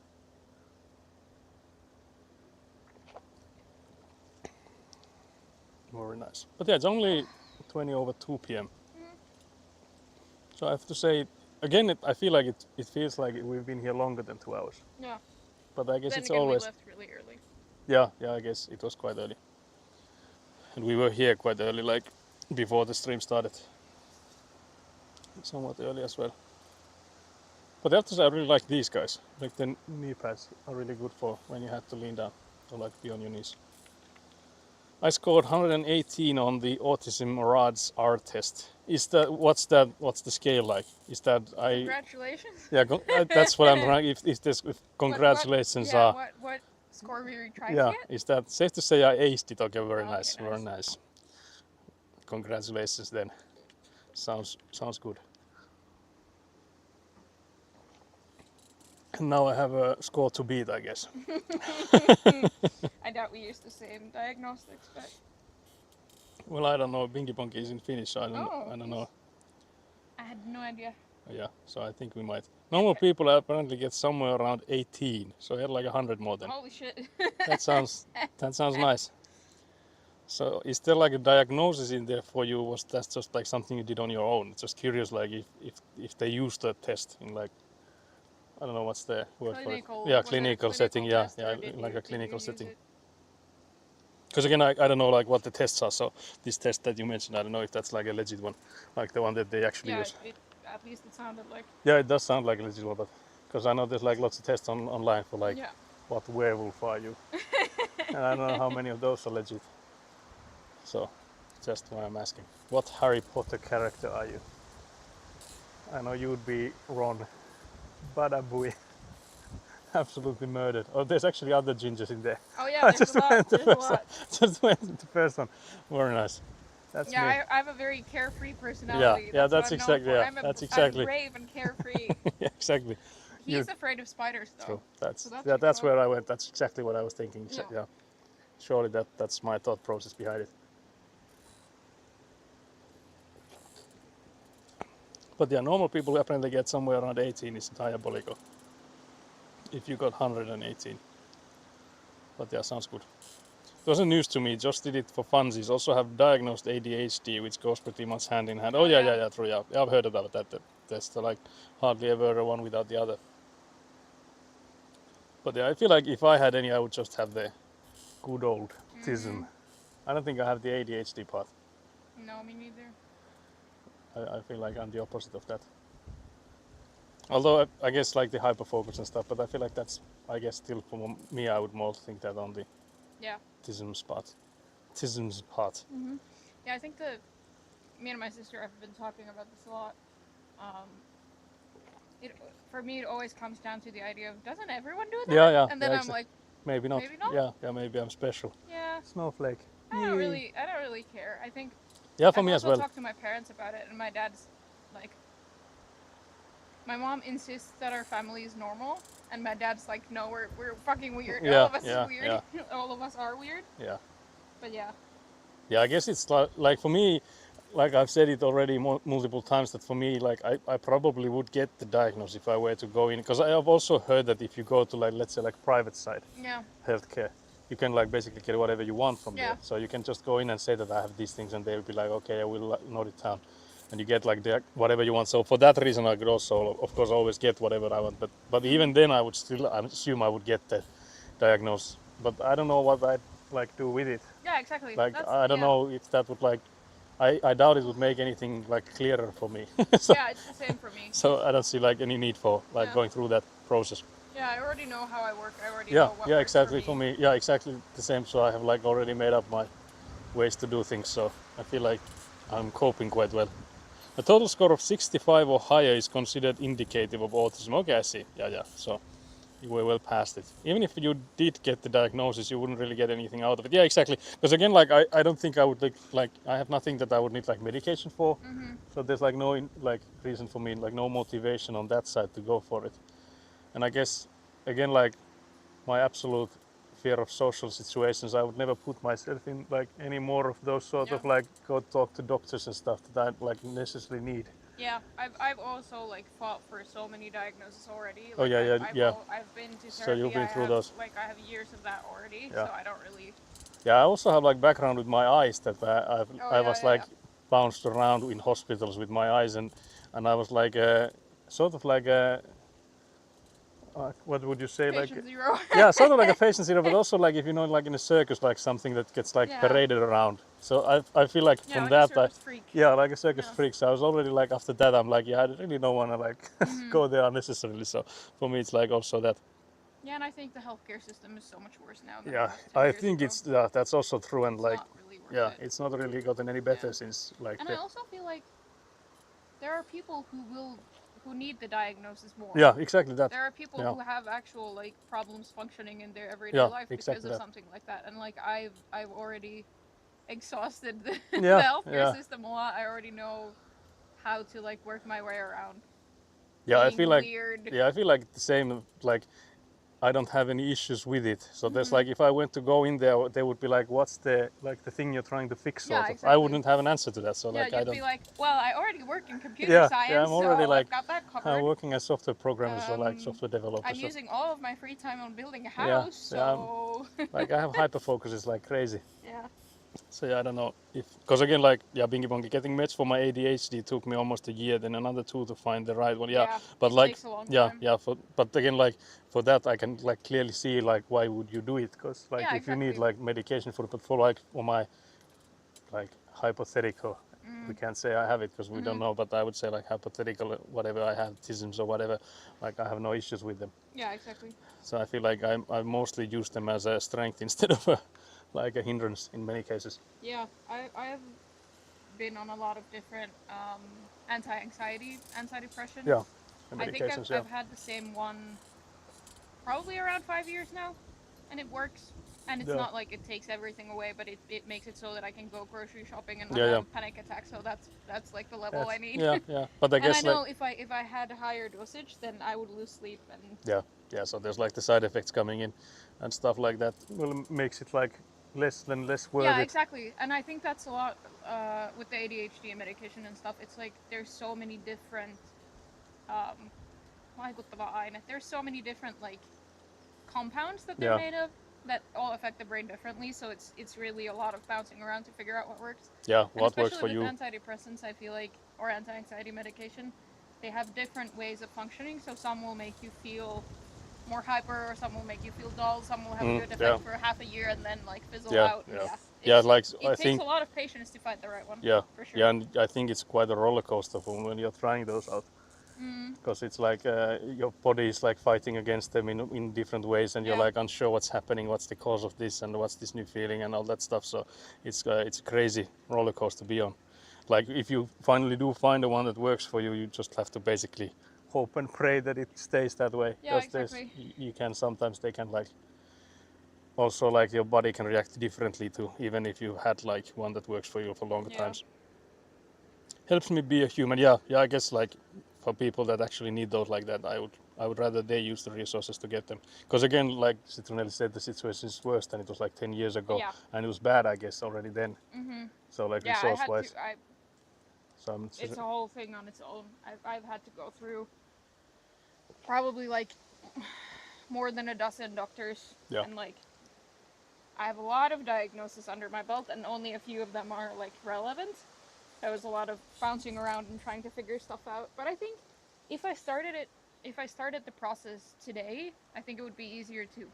Very nice. But yeah, it's only 20 over 2 p.m. So I have to say, again, I feel like it feels like we've been here longer than 2 hours. Yeah. But I guess Then it's again, always. we left really early. Yeah, I guess it was quite early. And we were here quite early, like before the stream started. Somewhat early as well. But I have to say, I really like these guys. Like the knee pads are really good for when you have to lean down or like be on your knees. I scored 118 on the Autism RADS R test. Is that what's the scale like? Is that I? Congratulations. Yeah, that's what I'm trying. If congratulations are. What score were you trying Yeah, to get? is that safe to say I aced it? Okay, very Okay, nice, very nice. nice. Congratulations then. Sounds good. And now I have a score to beat, I guess. I doubt we used the same diagnostics, but Well, I don't know. Binky Bonky is in Finnish, so I don't Oh, know. I had no idea. Yeah, so I think we might. Normal people apparently get somewhere around 18, so I had like 100 more than. Holy shit. That sounds nice. So is there like a diagnosis in there for you? Was that just like something you did on your own? Just curious, like if they used the test in like, I don't know what's the word Clinical. for it. Yeah, was it a clinical setting. Yeah, test, or yeah, did like you- a did clinical you use setting. it? Because again, I don't know like what the tests are. So this test that you mentioned, I don't know if that's like a legit one, like the one that they actually Yeah, use. at least it sounded like. Yeah, it does sound like a legit one, but because I know there's like lots of tests online for like Yeah. what werewolf are you, and I don't know how many of those are legit. So just why I'm asking, what Harry Potter character are you? I know you would be Ron, Badabooey. Absolutely murdered. Oh, there's actually other gingers in there. Oh yeah, there's a lot. There's a lot. Just went with the first one. Very nice. That's Yeah, me. I have a very carefree personality. yeah, what that's I'm known exactly- for. yeah, I'm that's exactly- I'm brave and carefree. Yeah, exactly. He's afraid of spiders, though. True. That's So that's yeah, that's cool. where I went. That's exactly what I was thinking. Yeah. Yeah. Surely that's my thought process behind it. But yeah, normal people apparently get somewhere around 18 is diabolical. If you got 118. But yeah, sounds good. It wasn't news to me, just did it for funsies. Also have diagnosed ADHD, which goes pretty much hand in hand. Oh yeah, true, yeah. I've heard about that. That's like hardly ever one without the other. But yeah, I feel like if I had any, I would just have the good old autism. I don't think I have the ADHD part. No, me neither. I feel like I'm the opposite of that. Although I guess like the hyperfocus and stuff, but I feel like that's, I guess still for me, I would more think that on the Yeah. tism spot. Tism's part. Yeah, I think me and my sister have been talking about this a lot. Um, it for me it always comes down to the idea of doesn't everyone do that? Yeah, And yeah, then I'm like, maybe not. maybe not. Yeah, maybe I'm special. Yeah, Snowflake. I don't really care. I think Yeah, for I've me as also well. talked to my parents about it, and my dad's like, my mom insists that our family is normal, and my dad's like, no, we're fucking weird. Yeah, All of us yeah, is weird. yeah. All of us are weird. Yeah. But yeah, Yeah, I guess it's like for me, like I've said it already multiple times, that for me, like I probably would get the diagnosis if I were to go in, because I have also heard that if you go to like, let's say like private side yeah, healthcare, you can like basically get whatever you want from Yeah. there. So you can just go in and say that I have these things, and they'll be like, okay, I will note it down, and you get like whatever you want. So for that reason, I could also, of course, always get whatever I want. But even then, I would still, I assume I would get the diagnosis. But I don't know what I'd like do with it. yeah, exactly. Like That's, I don't yeah. know if that would like, I doubt it would make anything like clearer for me. So, Yeah, it's the same for me. so I don't see like any need for like Yeah. going through that process. Yeah, I already know how I work. I already Yeah, know what yeah, works exactly for me. Yeah, exactly the same. So I have like already made up my ways to do things. So I feel like I'm coping quite well. A total score of 65 or higher is considered indicative of autism. Okay, I see. Yeah, yeah. So you were well past it. Even if you did get the diagnosis, you wouldn't really get anything out of it. Yeah, exactly. Because again, like I don't think I would like I have nothing that I would need like medication for. So there's like no like reason for me, like no motivation on that side to go for it. And I guess again, like my absolute fear of social situations, I would never put myself in like any more of those sort of Yeah. like go talk to doctors and stuff that I like necessarily need. Yeah, I've also like fought for so many diagnoses already. Oh, Like yeah, yeah, yeah. I've been to So therapy. you've been I through have those. like I have years of that already, Yeah. so I don't really. Yeah, I also have like background with my eyes that Oh, I yeah, was yeah, like bounced around in hospitals with my eyes, and I was like sort of like what would you say, like Patient zero. yeah, sort of like a patient zero, but also like if you know like in a circus, like something that gets like Yeah. paraded around. So I feel like Yeah, from like that a circus freak. yeah, like a circus Yeah. freak. So I was already like after that I'm like, yeah, I really don't want to like Mm-hmm. go there unnecessarily. So for me it's like also that. Yeah, and I think the healthcare system is so much worse now than Yeah, it was 10 I years think ago. it's yeah, that's also true, and It's like not really worth yeah, it. it's not really gotten any better Yeah. since like And I also feel like there are people who need the diagnosis more. yeah, exactly that. There are people Yeah. who have actual like problems functioning in their everyday Yeah, life because exactly of that. something like that. And like I've already exhausted the, Yeah, the healthcare yeah. system a lot. I already know how to like work my way around. Yeah, I being feel like weird. yeah, I feel like the same. Like I don't have any issues with it. So there's like if I went to go in there, they would be like, "What's the like the thing you're trying to fix?" Yeah, Sort of. I exactly. wouldn't have an answer to that. So Yeah, like I you'd don't. be like, well, I already work in computer Yeah, science, yeah, I'm already so like I've got that I'm covered. working as software programmers or like Um, software developers. I'm so, using all of my free time on building a Yeah, house, yeah, so like I have hyperfocus is like crazy. yeah. So yeah, I don't know if because again like yeah, Bingy Bongy getting meds for my ADHD took me almost a year, then another 2 to find the right one. Yeah, but it like takes a long yeah, time. yeah. But again like for that I can like clearly see like why would you do it? Because like Yeah, if you need exactly. like medication for it, but for like for my like hypothetical, we can't say I have it because we don't know. But I would say like hypothetical whatever I have tisms or whatever, like I have no issues with them. Yeah, exactly. So I feel like I mostly use them as a strength instead of a, like a hindrance in many cases. Yeah, I've been on a lot of different anti-anxiety, anti-depression. Yeah, the I think medications. Yeah. I've had the same one probably around 5 years now, and it works. And it's Yeah. not like it takes everything away, but it makes it so that I can go grocery shopping and not Yeah, have yeah. panic attacks. So that's like the level That's- I need. Yeah, yeah. But I And I guess know like if I had a higher dosage, then I would lose sleep and yeah. So there's like the side effects coming in, and stuff like that. Well, makes it like less worth yeah, it. exactly. And I think that's a lot with the ADHD and medication and stuff. It's like there's so many different vaikuttava aine. There's so many different like compounds that they're Yeah. made of that all affect the brain differently. So it's really a lot of bouncing around to figure out what works. Yeah, And what works especially for with you? antidepressants, I feel like, or anti-anxiety medication, they have different ways of functioning. So some will make you feel more hyper, or some will make you feel dull. Some will have a good effect yeah. for half a year and then like fizzle Yeah, out. yeah. Yeah, Yeah, It's- like it I takes think a lot of patience to find the right one. yeah, for sure. yeah, and I think it's quite a roller coaster when you're trying those out. because it's like your body is like fighting against them in different ways, and you're Yeah. like unsure what's happening, what's the cause of this, and what's this new feeling, and all that stuff. So it's a crazy roller coaster to be on. Like if you finally do find the one that works for you, you just have to basically hope and pray that it stays that way. Yeah, Because exactly. you can sometimes they can like also like your body can react differently to even if you had like one that works for you for longer Yeah. times. Helps me be a human. Yeah, I guess like for people that actually need those like that, I would rather they use the resources to get them. Because again, like Citronelli said, the situation is worse than it was like 10 years ago, Yeah. and it was bad, I guess, already then. So like Yeah, I resource had wise, to. It's a whole thing on its own. I've had to go through probably like more than a dozen doctors, Yeah. and like I have a lot of diagnoses under my belt, and only a few of them are like relevant. There was a lot of bouncing around and trying to figure stuff out. But I think if I started the process today, I think it would be easier to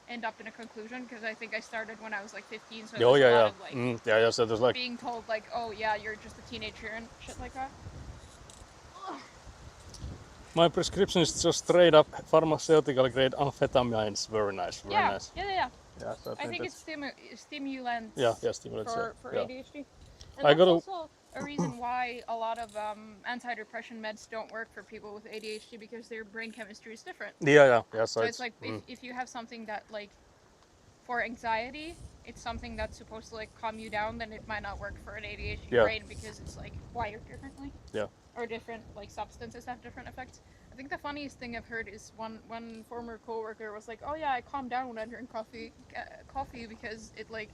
end up in a conclusion, because I think I started when I was like 15, so Oh there's a lot yeah, of like yeah. So there's like being told like, oh yeah, you're just a teenager and shit like that. my prescription is just straight up pharmaceutical grade amphetamines. Very nice, very Yeah, nice. yeah. Yeah, so I think it's stimulants. yeah, stimulants. For Yeah. ADHD. And I that's got also a reason why a lot of antidepressant meds don't work for people with ADHD, because their brain chemistry is different. yeah. So it's like if you have something that like for anxiety, it's something that's supposed to like calm you down, then it might not work for an ADHD Yeah. brain, because it's like wired differently. Yeah. Or different like substances have different effects. I think the funniest thing I've heard is one former coworker was like, "Oh yeah, I calm down when I drink coffee because it like,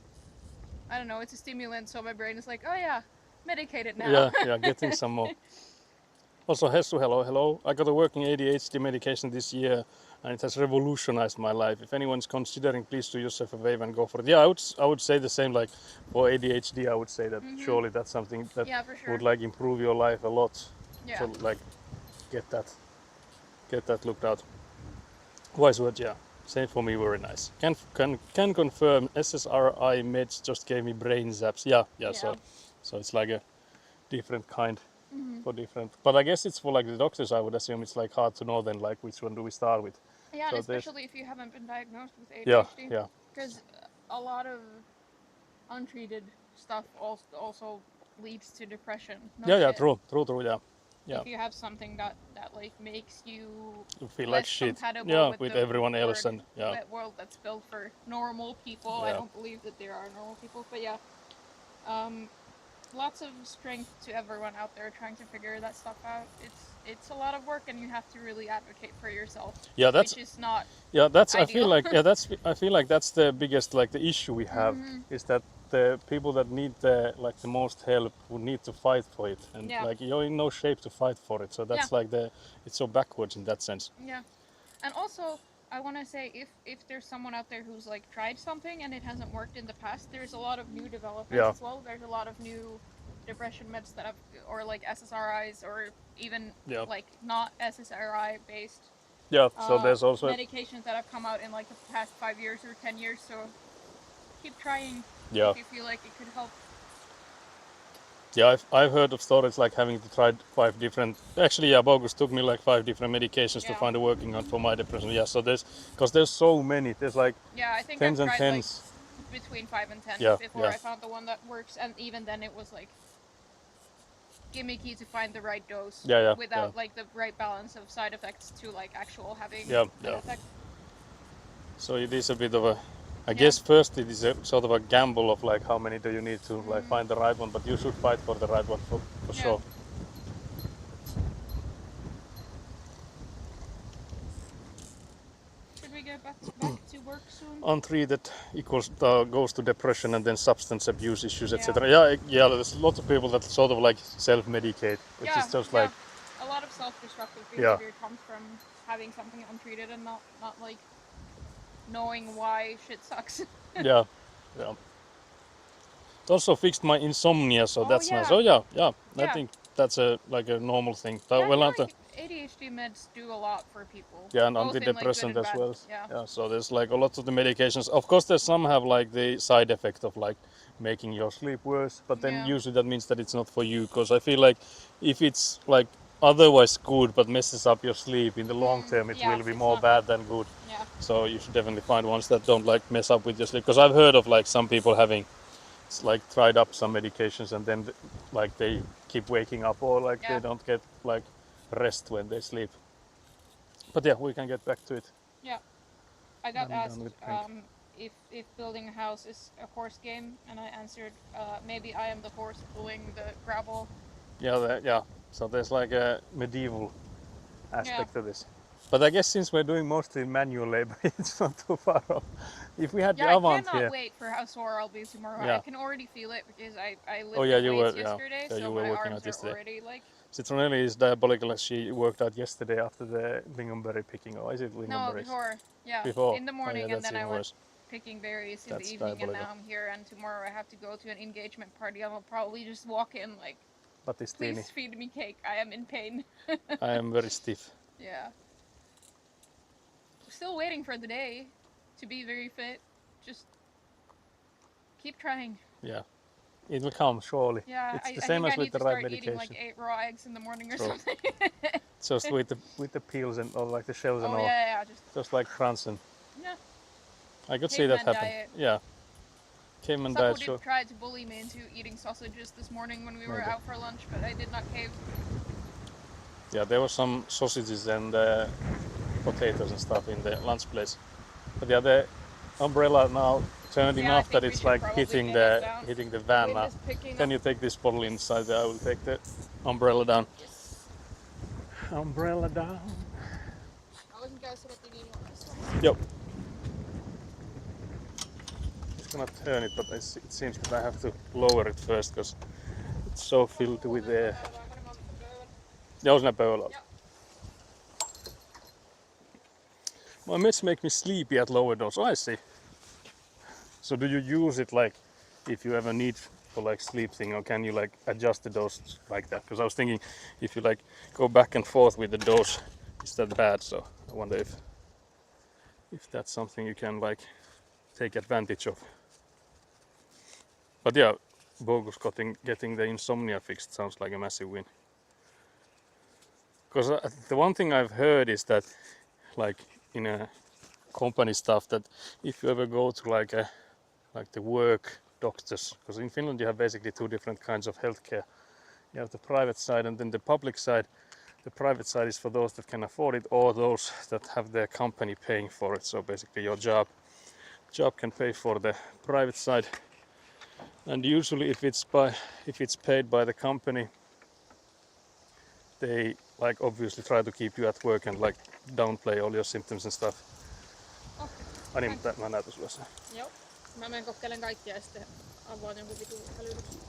I don't know, it's a stimulant, so my brain is like, oh yeah, medicated now." Yeah, getting some more. Also, Hessu, hello. I got a working ADHD medication this year, and it has revolutionized my life. If anyone's considering, please do yourself a favor and go for it. Yeah, I would say the same. Like for ADHD, I would say that surely that's something that Yeah, for sure. would like improve your life a lot. Yeah. So like, get that looked out. Wise word, yeah. Same for me, very nice. Can confirm. SSRI meds just gave me brain zaps. Yeah. So it's like a different kind. For different, but I guess it's for like the doctors. I would assume it's like hard to know then like which one do we start with. Yeah, So and there's- especially if you haven't been diagnosed with Yeah, ADHD. yeah, Because a lot of untreated stuff also leads to depression. No yeah. shit. True. Yeah. If you have something that like makes you You feel less like shit. compatible Yeah, with with the everyone else world, and yeah. world that's built for normal people. I Yeah. don't believe that there are normal people, but yeah. Lots of strength to everyone out there trying to figure that stuff out. It's a lot of work, and you have to really advocate for yourself. Yeah, that's which is not. yeah. That's I ideal. feel like I feel like that's the biggest like the issue we have is that the people that need the like the most help would need to fight for it, and Yeah. like you're in no shape to fight for it. So that's Yeah. like it's so backwards in that sense. Yeah, and also I want to say if there's someone out there who's like tried something and it hasn't worked in the past, there's a lot of new developments Yeah. as well. There's a lot of new depression meds that have, or like SSRIs, or even Yeah. like not SSRI based Yeah. So there's also medications that have come out in like the past 5 years or 10 years. So keep trying yeah. if you feel like it could help. Yeah, I've heard of stories like having to try 5 different. Actually, yeah, Bogus took me like 5 different medications to Yeah. find a working one for my depression. Yeah, so there's so many. There's like Yeah, I think tens I've and tried tens. like between 5 and 10 Yeah, before yeah. I found the one that works, and even then it was like gimmicky to find the right dose Yeah, without like the right balance of side effects to like actual having Yeah, an yeah. effect. So it is a bit of a. I guess first it is a sort of a gamble of like how many do you need to like find the right one, but you should fight for the right one for Yeah. sure. Should we get back to work soon? Untreated equals goes to depression and then substance abuse issues, Yeah. etc. Yeah. There's lots of people that sort of like self-medicate, which Yeah, is just yeah. like A lot of self-destructive Yeah. behavior comes from having something untreated and not like knowing why shit sucks. yeah. It also fixed my insomnia, so Oh, that's nice. yeah. Oh yeah. I Yeah. think that's a like a normal thing. Yeah, Well, I not feel a- like ADHD meds do a lot for people. yeah, and both in, like, antidepressant good and as bad. well. Yeah. So there's like a lot of the medications. Of course, there's some have like the side effect of like making your sleep worse, but then Yeah. usually that means that it's not for you. Because I feel like if it's like otherwise good but messes up your sleep, in the long term it yeah, will be it's more not bad than good. Yeah. So you should definitely find ones that don't like mess up with your sleep. Because I've heard of like some people having like tried up some medications and then like they keep waking up or like they Yeah. don't get like rest when they sleep. But yeah, we can get back to it. Yeah. I got I'm done asked with drink. if building a house is a horse game, and I answered maybe I am the horse pulling the gravel. Yeah. So there's like a medieval Yeah. aspect to this. But I guess since we're doing mostly manual labor, it's not too far off. If we had the Yeah, I Avant cannot here, wait for how sore I'll be tomorrow. I yeah. can already feel it because I Oh yeah, lifted you were, weights yeah, yesterday, yeah, so you were my working arms out are yesterday. already like. Citronelli is diabolical. She worked out yesterday after the lingonberry picking. Or is it No, lingonberries? before. Yeah, Before. in the Oh yeah, morning, and that's then I even went worse. picking berries in the That's evening, and diabolical. now I'm here. And tomorrow I have to go to an engagement party. I will probably just walk in like, Battistini. please feed me cake. I am in pain. I am very stiff. Yeah. Still waiting for the day to be very fit. Just keep trying. Yeah. It will come surely. Yeah, It's I the same think I as with need the to right start eating like medication. 8 raw eggs in the morning or True. something. Just with the peels and or like the shells and Oh all. yeah, Just like Franzen. yeah. I could see that Caveman happen. diet. Yeah. Caveman Saku diet, did sure. try to bully me into eating sausages this morning when we were Maybe. out for lunch, but I did not cave. Yeah, there were some sausages and potatoes and stuff in the lunch place. But yeah, the umbrella now turned Yeah, I enough think that we it's should like probably hitting get the it down. hitting the van Wind now. is picking Can up. you take this bottle inside there? I will take the umbrella down. Yes. Umbrella down. Haluaisin käydä sedettiin niin Yep. Just gonna turn it, but it seems that I have to lower it first because it's so filled with air. Ja, on siinä pöydällä. Joo. My meds make me sleepy at lower dose. Oh, I see. So do you use it like if you ever need for like sleep thing, or can you like adjust the dose like that? Because I was thinking if you like go back and forth with the dose, is that bad? So I wonder if that's something you can like take advantage of. But yeah, Bogus getting the insomnia fixed sounds like a massive win. Because the one thing I've heard is that like in a company stuff, that if you ever go to like the work doctors, because in Finland you have basically two different kinds of healthcare. You have the private side and then the public side. The private side is for those that can afford it or those that have their company paying for it. So basically your job can pay for the private side. And usually if it's paid by the company, they like obviously try to keep you at work and like downplay all your symptoms and stuff. Okay. Ai niin, mutta mä näytän sulle sen. Joo. Mä menen kokkeilen kaikkia ja sitten avaan jonkun vitun hälytyksen.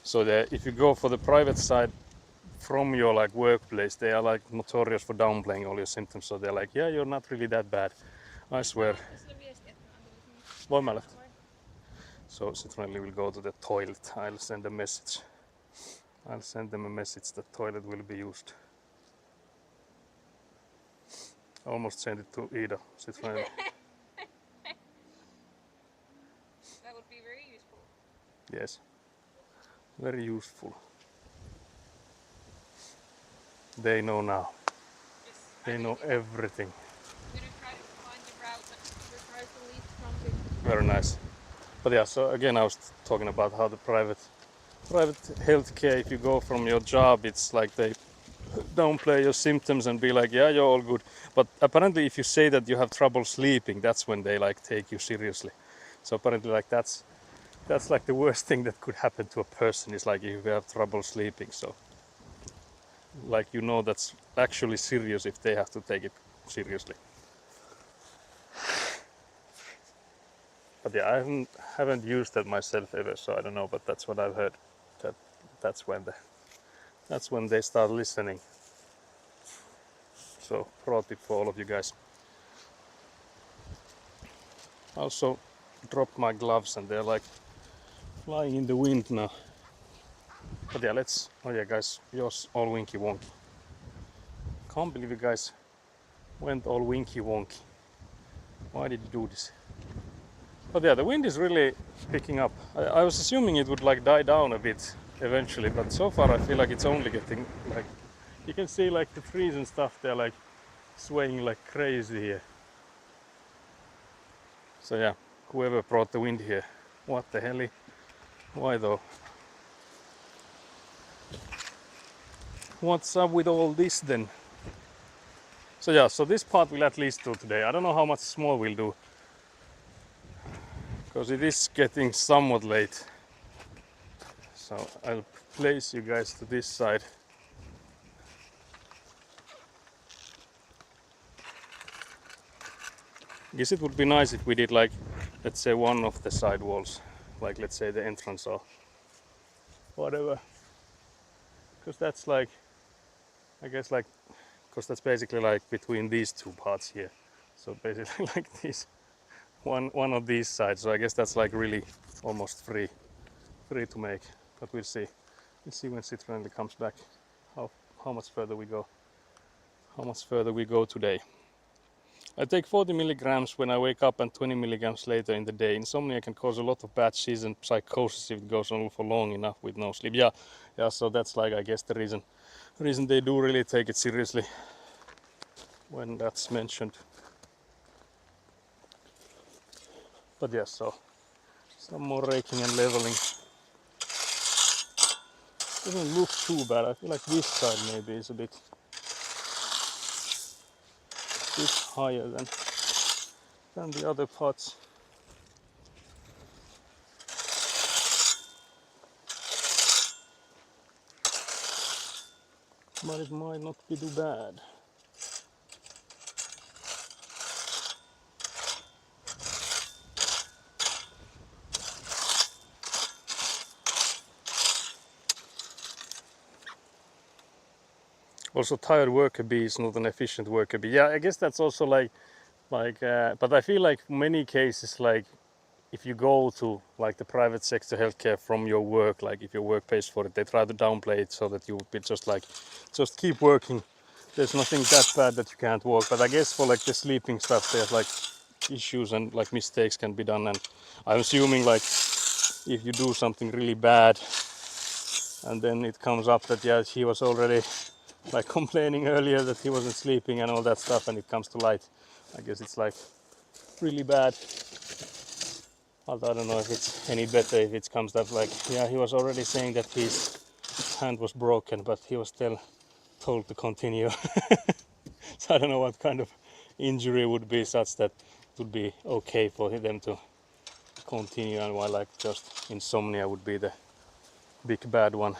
So if you go for the private side from your like workplace, they are like notorious for downplaying all your symptoms. So they're like, yeah, you're not really that bad. I swear. Voin mä lähteä? So Citronelli will go to the toilet. I'll send a message. I'll send them a message that toilet will be used. Almost sent it to Ida. Citronelli. That would be very useful. Yes. Very useful. They know now. Yes. They know everything. I'm gonna try to find the route that requires the least trumping. Very nice. But yeah, so again I was talking about how the private healthcare, if you go from your job, it's like they downplay your symptoms and be like, yeah, you're all good. But apparently if you say that you have trouble sleeping, that's when they like take you seriously. So apparently like that's like the worst thing that could happen to a person, is like if you have trouble sleeping. So like that's actually serious if they have to take it seriously. But yeah, I haven't used that myself ever, so I don't know. But that's what I've heard. That's when they start listening. So pro tip for all of you guys. Also dropped my gloves and they're like flying in the wind now. But yeah, oh yeah guys, yours all winky wonky. Can't believe you guys went all winky wonky. Why did you do this? But yeah, the wind is really picking up. I was assuming it would like die down a bit eventually, but so far I feel like it's only getting like, you can see like the trees and stuff, they're like swaying like crazy here. So yeah, whoever brought the wind here, what the hell? Why though? What's up with all this then? So yeah, so this part we'll at least do today. I don't know how much more we'll do, because it is getting somewhat late. So I'll place you guys to this side. I guess it would be nice if we did like, let's say one of the side walls, like let's say the entrance or whatever. Because that's like, I guess like, because that's basically like between these two parts here. So basically like this, one of these sides. So I guess that's like really almost free to make. But we'll see. We'll see when Citroen comes back how much further we go. How much further we go today. I take 40 milligrams when I wake up and 20 milligrams later in the day. Insomnia can cause a lot of bad season psychosis if it goes on for long enough with no sleep. Yeah, so that's like, I guess the reason they do really take it seriously when that's mentioned. But yes, so some more raking and leveling. Doesn't look too bad. I feel like this side maybe is a bit higher than the other parts. But it might not be too bad. Also, tired worker bee is not an efficient worker bee. Yeah, I guess that's also like, but I feel like many cases, like if you go to like the private sector healthcare from your work, like if your work pays for it, they try to downplay it so that you would be just keep working. There's nothing that bad that you can't work. But I guess for like the sleeping stuff, there's like issues and like mistakes can be done. And I'm assuming like if you do something really bad, and then it comes up that yeah, he was already like complaining earlier that he wasn't sleeping and all that stuff, and it comes to light, I guess it's like really bad. But I don't know if it's any better if it comes up like, yeah, he was already saying that his hand was broken, but he was still told to continue. So I don't know what kind of injury would be such that it would be okay for them to continue, and while like just insomnia would be the big bad one.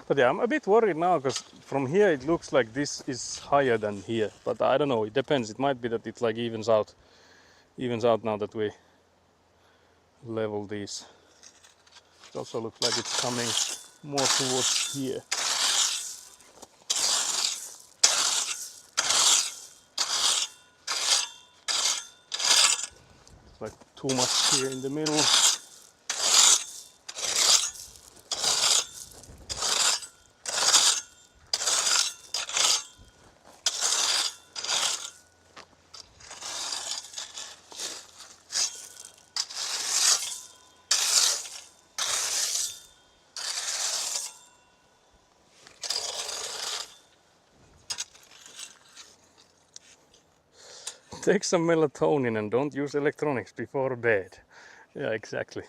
But yeah, I'm a bit worried now because from here it looks like this is higher than here. But I don't know, it depends. It might be that it like evens out now that we level these. It also looks like it's coming more towards here. It's like too much here in the middle. Take some melatonin and don't use electronics before bed. Yeah, exactly.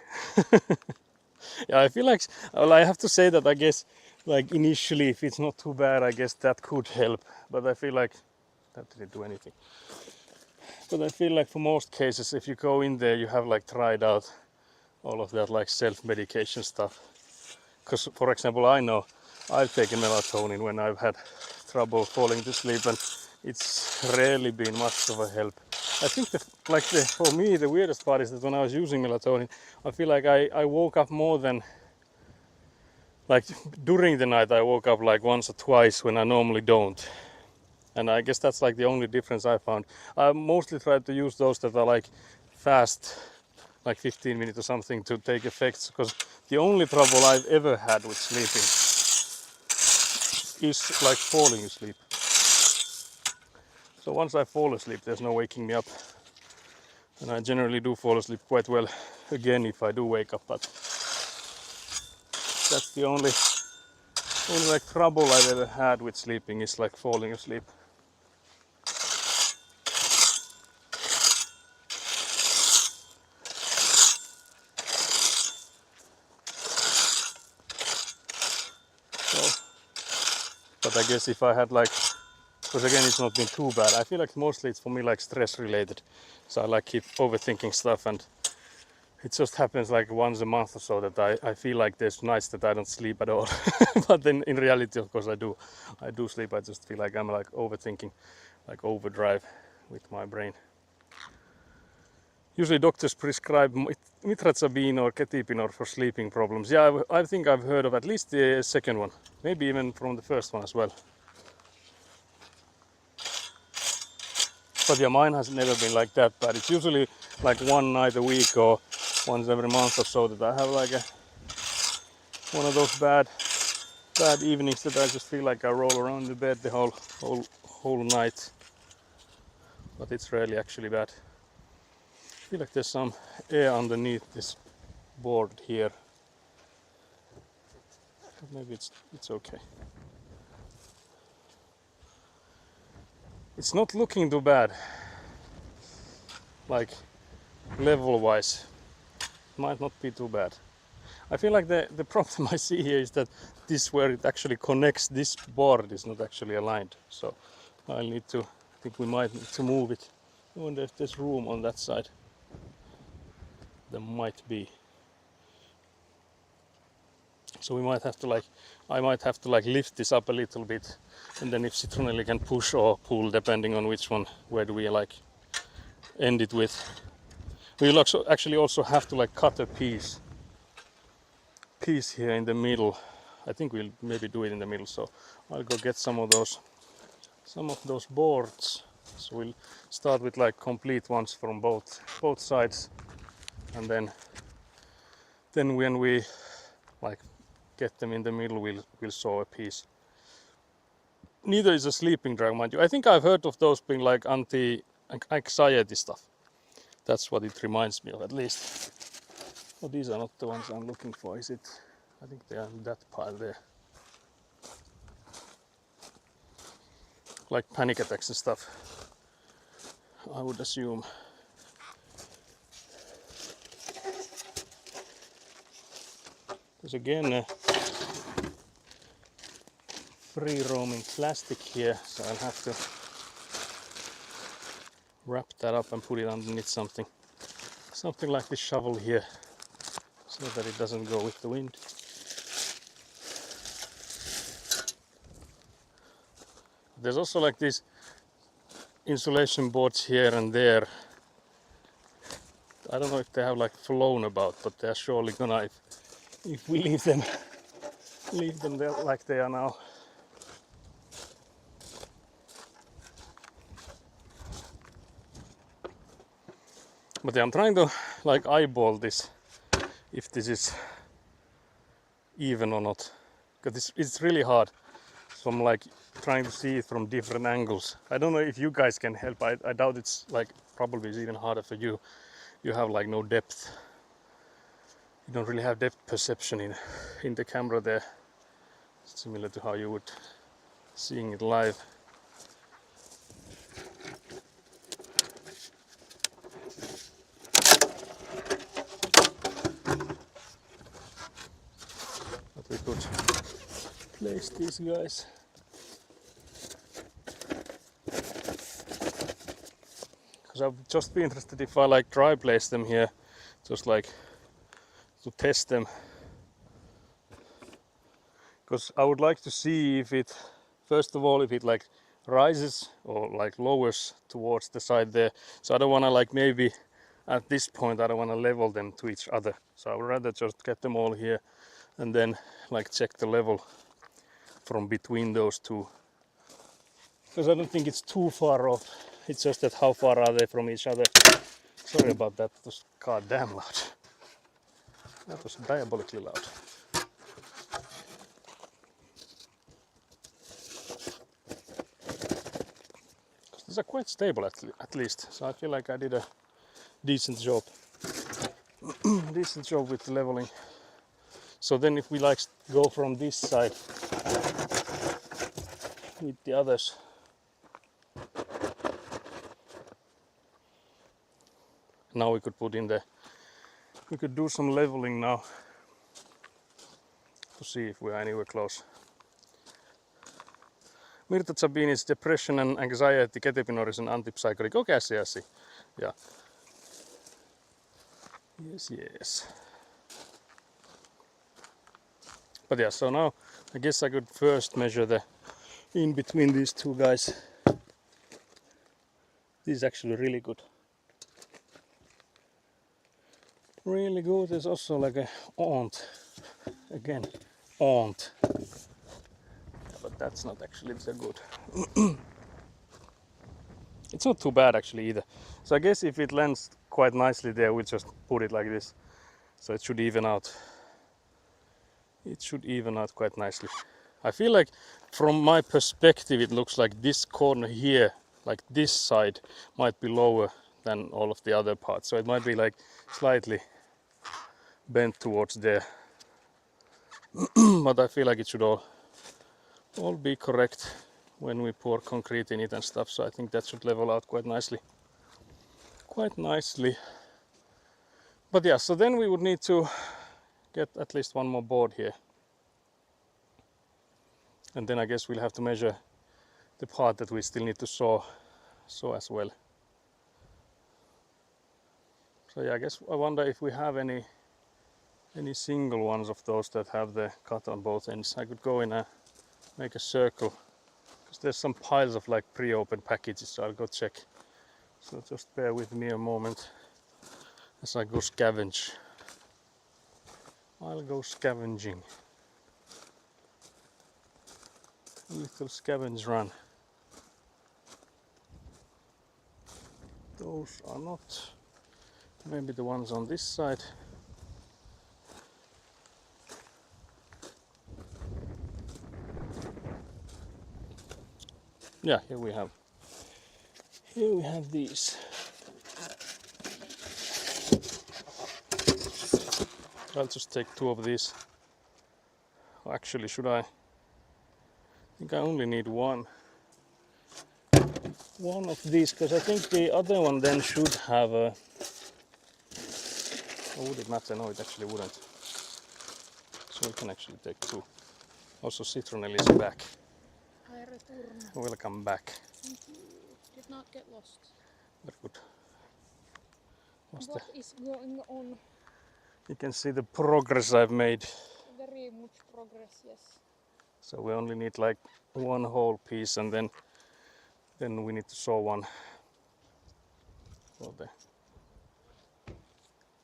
Yeah, I feel like, well, I have to say that I guess like initially if it's not too bad, I guess that could help. But I feel like that didn't do anything. But I feel like for most cases, if you go in there, you have like tried out all of that like self-medication stuff. Because for example, I know I've taken melatonin when I've had trouble falling to sleep, and it's rarely been much of a help. I think for me the weirdest part is that when I was using melatonin, I feel like I woke up more than like during the night. I woke up like once or twice when I normally don't. And I guess that's like the only difference I found. I mostly tried to use those that are like fast, like 15 minutes or something to take effects, because the only trouble I've ever had with sleeping is like falling asleep. So once I fall asleep, there's no waking me up. And I generally do fall asleep quite well again if I do wake up, but That's the only like trouble I've ever had with sleeping is like falling asleep. So, but I guess if I had like, because again it's not been too bad. I feel like mostly it's for me like stress related. So I like keep overthinking stuff, and it just happens like once a month or so that I feel like there's nights that I don't sleep at all. But then in reality, of course, I do sleep. I just feel like I'm like overthinking, like overdrive with my brain. Usually doctors prescribe Mitrazabine or Ketipinor for sleeping problems. Yeah, I think I've heard of at least the second one, maybe even from the first one as well. But yeah, mine has never been like that bad. It's usually like one night a week or once every month or so that I have like one of those bad evenings that I just feel like I roll around in the bed the whole night. But it's rarely actually bad. I feel like there's some air underneath this board here. But maybe it's okay. It's not looking too bad. Like level wise, might not be too bad. I feel like the problem I see here is that this where it actually connects, this board is not actually aligned. So I'll need to, I think we might need to move it. I wonder if there's room on that side. There might be. So we might have to like, I might have to like lift this up a little bit, and then if Citronelli can push or pull depending on which one, where do we like end it with. We'll actually also have to like cut a piece here in the middle. I think we'll maybe do it in the middle, so I'll go get some of those boards. So we'll start with like complete ones from both sides, and then when we like get them in the middle, we'll saw a piece. Neither is a sleeping drug, mind you. I think I've heard of those being like anti-anxiety stuff. That's what it reminds me of, at least. Oh, these are not the ones I'm looking for, is it? I think they are in that pile there. Like panic attacks and stuff, I would assume. There's again a free roaming plastic here, so I'll have to wrap that up and put it underneath something like this shovel here, so that it doesn't go with the wind. There's also like these insulation boards here and there. I don't know if they have like flown about, but they're surely gonna if we leave them there like they are now. But yeah, I'm trying to like eyeball this, if this is even or not, because it's really hard. So I'm like trying to see it from different angles. I don't know if you guys can help. I doubt it's like, probably is even harder for you. You have like no depth. You don't really have depth perception in the camera there. It's similar to how you would seeing it live. But we could place these guys. Because I'd just be interested if I like dry place them here, just like to test them. Because I would like to see if it, first of all, if it like rises or like lowers towards the side there. So I don't want to like, maybe at this point I don't want to level them to each other. So I would rather just get them all here and then like check the level from between those two. Because I don't think it's too far off. It's just that how far are they from each other. Sorry about that, it was goddamn loud. That was diabolically loud. These are quite stable at least, so I feel like I did a decent job. Decent job with leveling. So then if we like go from this side with the others, now we could put in the, we could do some leveling now to see if we are anywhere close. Mirtazapine is depression and anxiety, ketepinor is an antipsychotic. Okay, I see. Yeah. Yes. But yeah, so now I guess I could first measure the in between these two guys. This is actually really good. Really good. There's also like a aunt. Again, aunt. But that's not actually so good. It's not too bad actually either. So I guess if it lands quite nicely there, we'll just put it like this. So it should even out. It should even out quite nicely. I feel like from my perspective it looks like this corner here, like this side, might be lower than all of the other parts. So it might be like slightly bent towards there. But I feel like it should all be correct when we pour concrete in it and stuff. So I think that should level out quite nicely. But yeah, so then we would need to get at least one more board here. And then I guess we'll have to measure the part that we still need to saw as well. So yeah, I wonder if we have any single ones of those that have the cut on both ends. I could go in and make a circle, because there's some piles of like pre-opened packages, so I'll go check. So just bear with me a moment as I go scavenge. I'll go scavenging. A little scavenge run. Those are not. Maybe the ones on this side. Yeah, here we have these. I'll just take two of these. Actually, should I? I think I only need one of these, because I think the other one then should have a. Or would it matter? No, it actually wouldn't. So we can actually take two. Also, Citronelli is back. I return. Welcome back. Thank you. Did not get lost. Very good. What is going on? You can see the progress I've made. Very much progress, yes. So we only need like one whole piece, and then we need to saw one for the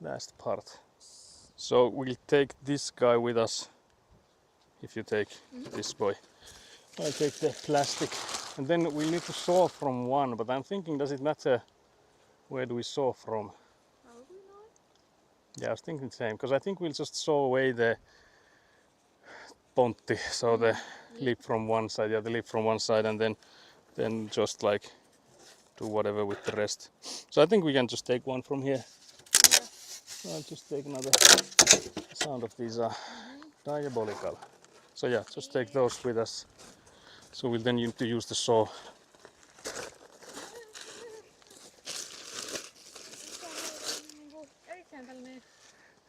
last part. So we'll take this guy with us. If you take this boy, I'll take the plastic, and then we need to saw from one. But I'm thinking, does it matter where do we saw from? Probably not. Yeah, I was thinking the same, because I think we'll just saw away the pontti, so the lip from one side, the lip from one side, and then just like do whatever with the rest. So I think we can just take one from here. Yeah. So I'll just take another. The sound of these are diabolical. So yeah, just take those with us. So we'll then need to use the saw.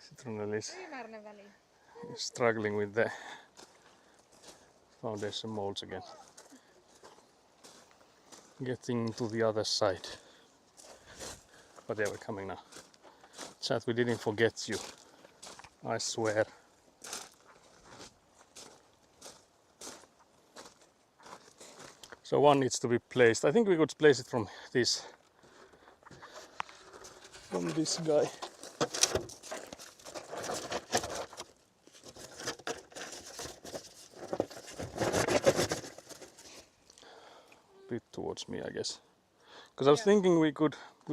Citronelli is struggling with the foundation molds again. Getting to the other side. But yeah, we're coming now. Chat, we didn't forget you. I swear. So one needs to be placed. I think we could place it from this guy. Bit towards me, I guess. Because I was thinking we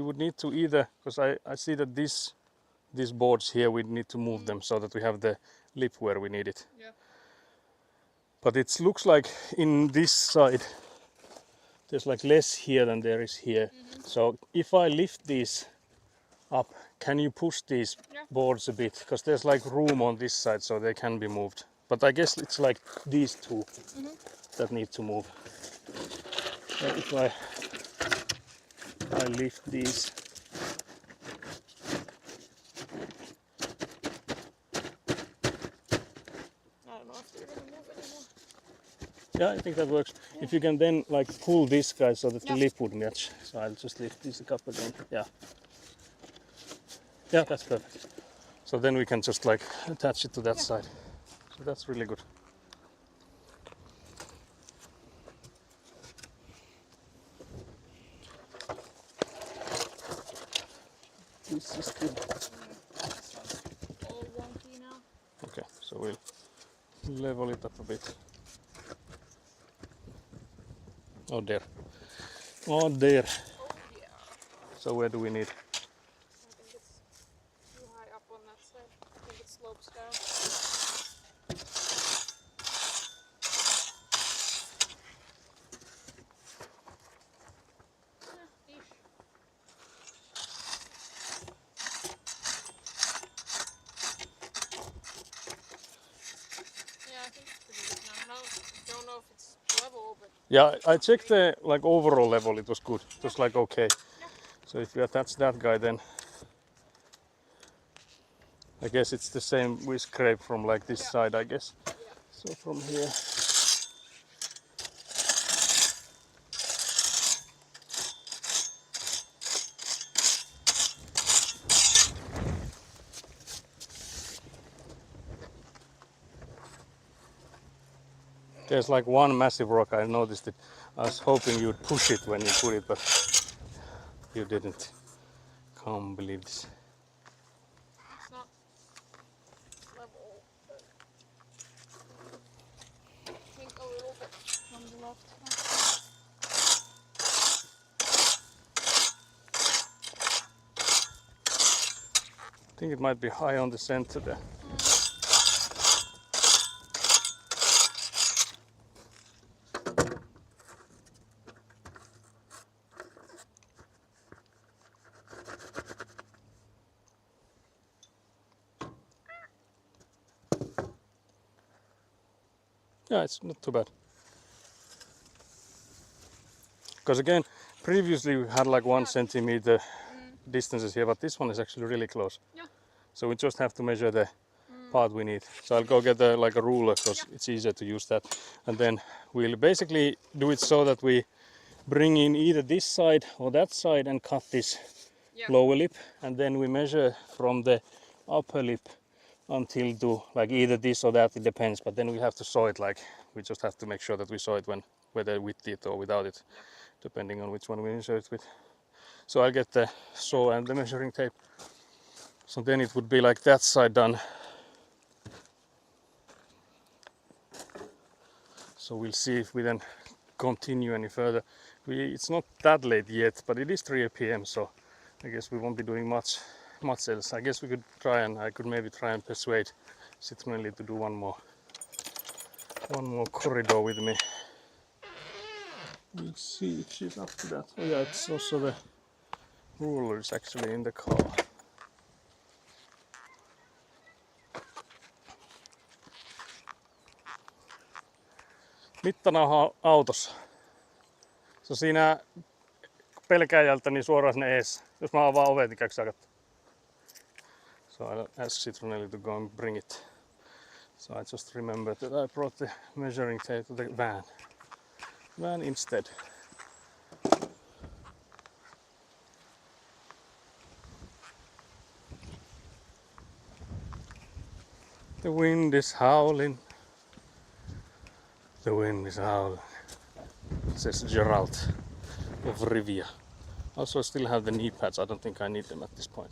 would need to either, because I see that these boards here, we need to move them so that we have the lip where we need it. Yeah. But it looks like in this side there's like less here than there is here. So if I lift these up, can you push these Yeah. boards a bit? Because there's like room on this side so they can be moved. But I guess it's like these two that need to move. So if I lift these. I don't know if they're gonna move anymore. Yeah, I think that works. If you can then like pull this guy so that the Yeah. lip would match. So I'll just lift this up again. Yeah. Yeah, that's perfect. So then we can just like attach it to that side. So that's really good. This is good. This one's all wonky now. Okay, so we'll level it up a bit. Oh there. Oh there. Oh yeah. So where do we need? I think it's too high up on that side. I think it slopes down. Ish. Yeah, I think it's pretty good now. I don't know if it's level, but Yeah, I checked the like overall level, it was good. It was like okay. Yeah. So if we attach that guy then I guess it's the same we scrape from like this side I guess. yeah. So from here. There's like one massive rock, I noticed it. I was hoping you'd push it when you put it, but you didn't. Can't believe this. It's not level, but I think a little bit from the left. I think it might be high on the center there. Yeah, it's not too bad. Because again, previously we had like 1 centimeter distances here, but this one is actually really close. Yeah. So we just have to measure the part we need. So I'll go get like a ruler because it's easier to use that. And then we'll basically do it so that we bring in either this side or that side and cut this Yeah. lower lip. And then we measure from the upper lip until to like either this or that, it depends. But then we have to saw it like, we just have to make sure that we saw it whether with it or without it. Depending on which one we measure it with. So I'll get the saw and the measuring tape. So then it would be like that side done. So we'll see if we then continue any further. It's not that late yet, but it is 3 p.m. So I guess we won't be doing much else. I guess we could I could maybe try and persuade Citronelli to do one more corridor with me. We'll see if she's up to that. Oh yeah, it's also the ruler is actually in the car. Mittanauha autossa. Se on siinä pelkäjältä niin suoraan sinne ees. Jos mä avaan ovet, niin käykö sä katsomaan? So I'll ask Citronelli to go and bring it. So I just remembered that I brought the measuring tape to the van instead. The wind is howling. The wind is howling, says Gerald of Rivia. Also, I still have the knee pads. I don't think I need them at this point.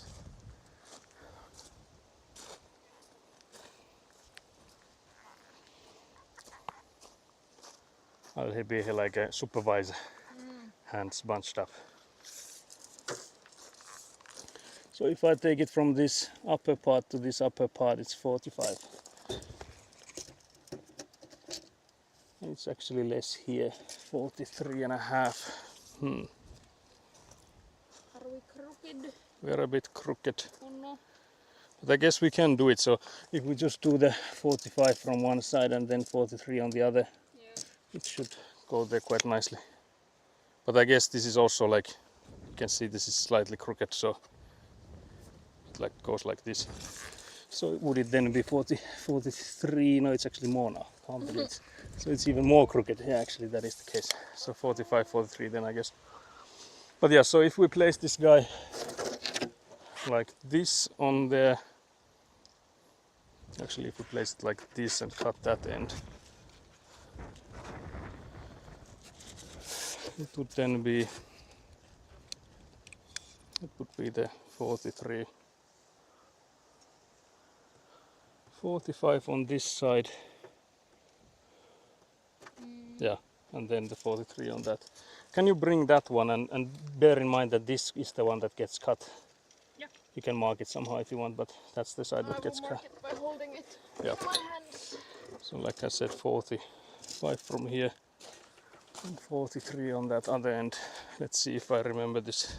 I'll be like a supervisor, hands bunched up. So if I take it from this upper part to this upper part, it's 45. It's actually less here, 43 and a half. Are we crooked? We are a bit crooked. Oh no. But I guess we can do it. So if we just do the 45 from one side and then 43 on the other, Yeah. it should go there quite nicely. But I guess this is also like, you can see this is slightly crooked, so it like goes like this. So would it then be 40, 43? No, it's actually more now. Can't believe it. So it's even more crooked. Yeah, actually that is the case. So 45, 43 then I guess. But yeah, so if we place this guy like this on there, actually if we place it like this and cut that end, it would then be, it would be the 43. 45 on this side. Yeah, and then the 43 on that. Can you bring that one and bear in mind that this is the one that gets cut? Yeah. You can mark it somehow if you want, but that's the side that gets cut. I will mark it by holding it Yeah. in my hand. So like I said, 45 from here and 43 on that other end. Let's see if I remember this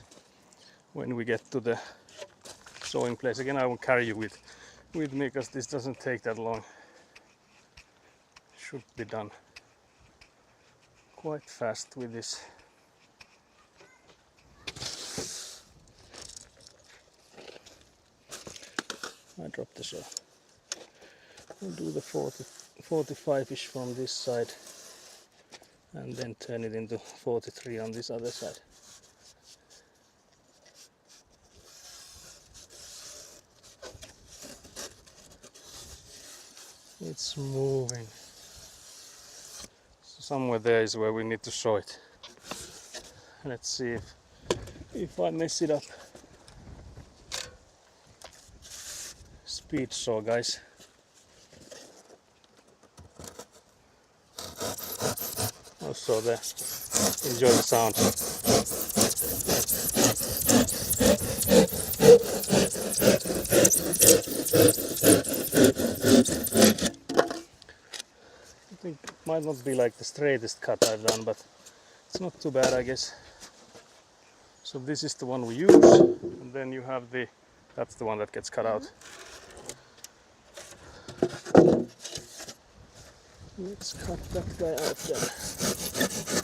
when we get to the sewing place. Again, I won't carry you with me because this doesn't take that long. Should be done quite fast with this. I dropped the saw. We'll do the 45-ish from this side and then turn it into 43 on this other side. It's moving. So somewhere there is where we need to sew it. Let's see if I mess it up. Speed saw, guys. Also there. Enjoy the sound. I think it might not be like the straightest cut I've done, but it's not too bad, I guess. So this is the one we use, and then you have that's the one that gets cut out. Let's cut that guy out then.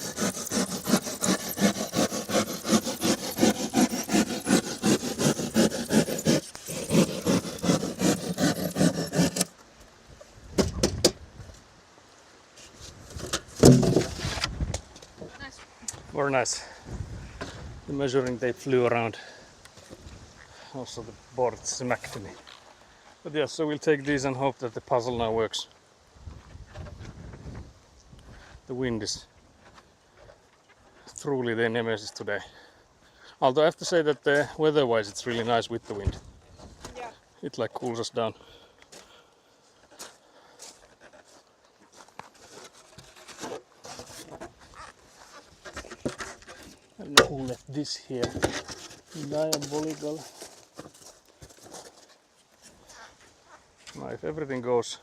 Nice. Very nice. The measuring tape flew around. Also the board smacked me. But yeah, so we'll take these and hope that the puzzle now works. The wind is truly the nemesis today. Although I have to say that weather-wise it's really nice with the wind. Yeah. It like cools us down. I don't know who left this here. Diabolical. Now if everything goes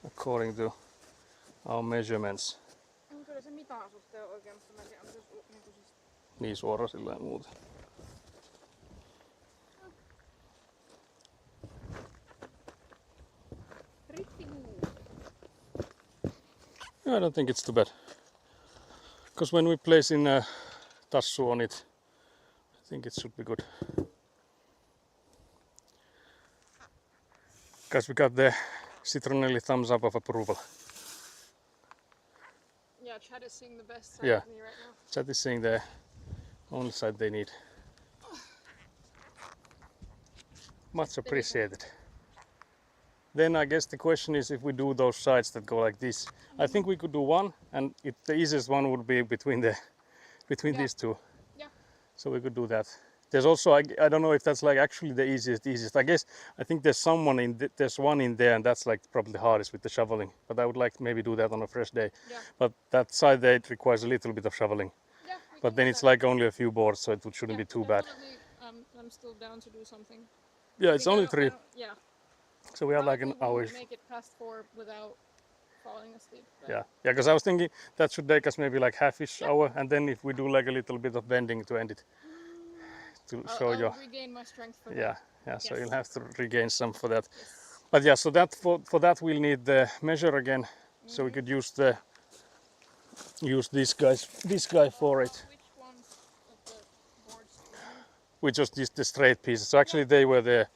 according to our measurements, Onko se mitasuste oikein, mutta mä en tiedä, onko se niinku siis... niin suora sillä ja muuta. Pretty good. I don't think it's too bad. Because when we place in a tassu on it, I think it should be good. Guys, we got the Citronelli thumbs up of approval. Yeah, Chad is seeing the best side Yeah. of me right now. Chat is saying the only side they need. Much appreciated. Then I guess the question is if we do those sides that go like this. I think we could do one, and the easiest one would be between Yeah. these two. Yeah. So we could do that. There's also I don't know if that's like actually the easiest. I think there's there's one in there, and that's like probably the hardest with the shoveling. But I would like to maybe do that on a fresh day. Yeah. But that side there it requires a little bit of shoveling. Yeah. We But can then do it's that. like only a few boards, so it shouldn't be too bad. Definitely, I'm still down to do something. Yeah, it's I only don't- I 3, don't- Yeah. so we have like an Probably hour. won't make it past 4 without falling asleep. But Yeah, yeah. Because I was thinking that should take us maybe like half-ish hour, and then if we do like a little bit of bending to end it, to show I'll you. regain my strength for Yeah, that. yeah. So Yes. you'll have to regain some for that. Yes. But yeah, so that for that we'll need the measure again. So we could use this guy for it. Which ones of the boards do you need? We just used the straight pieces. So actually they were there.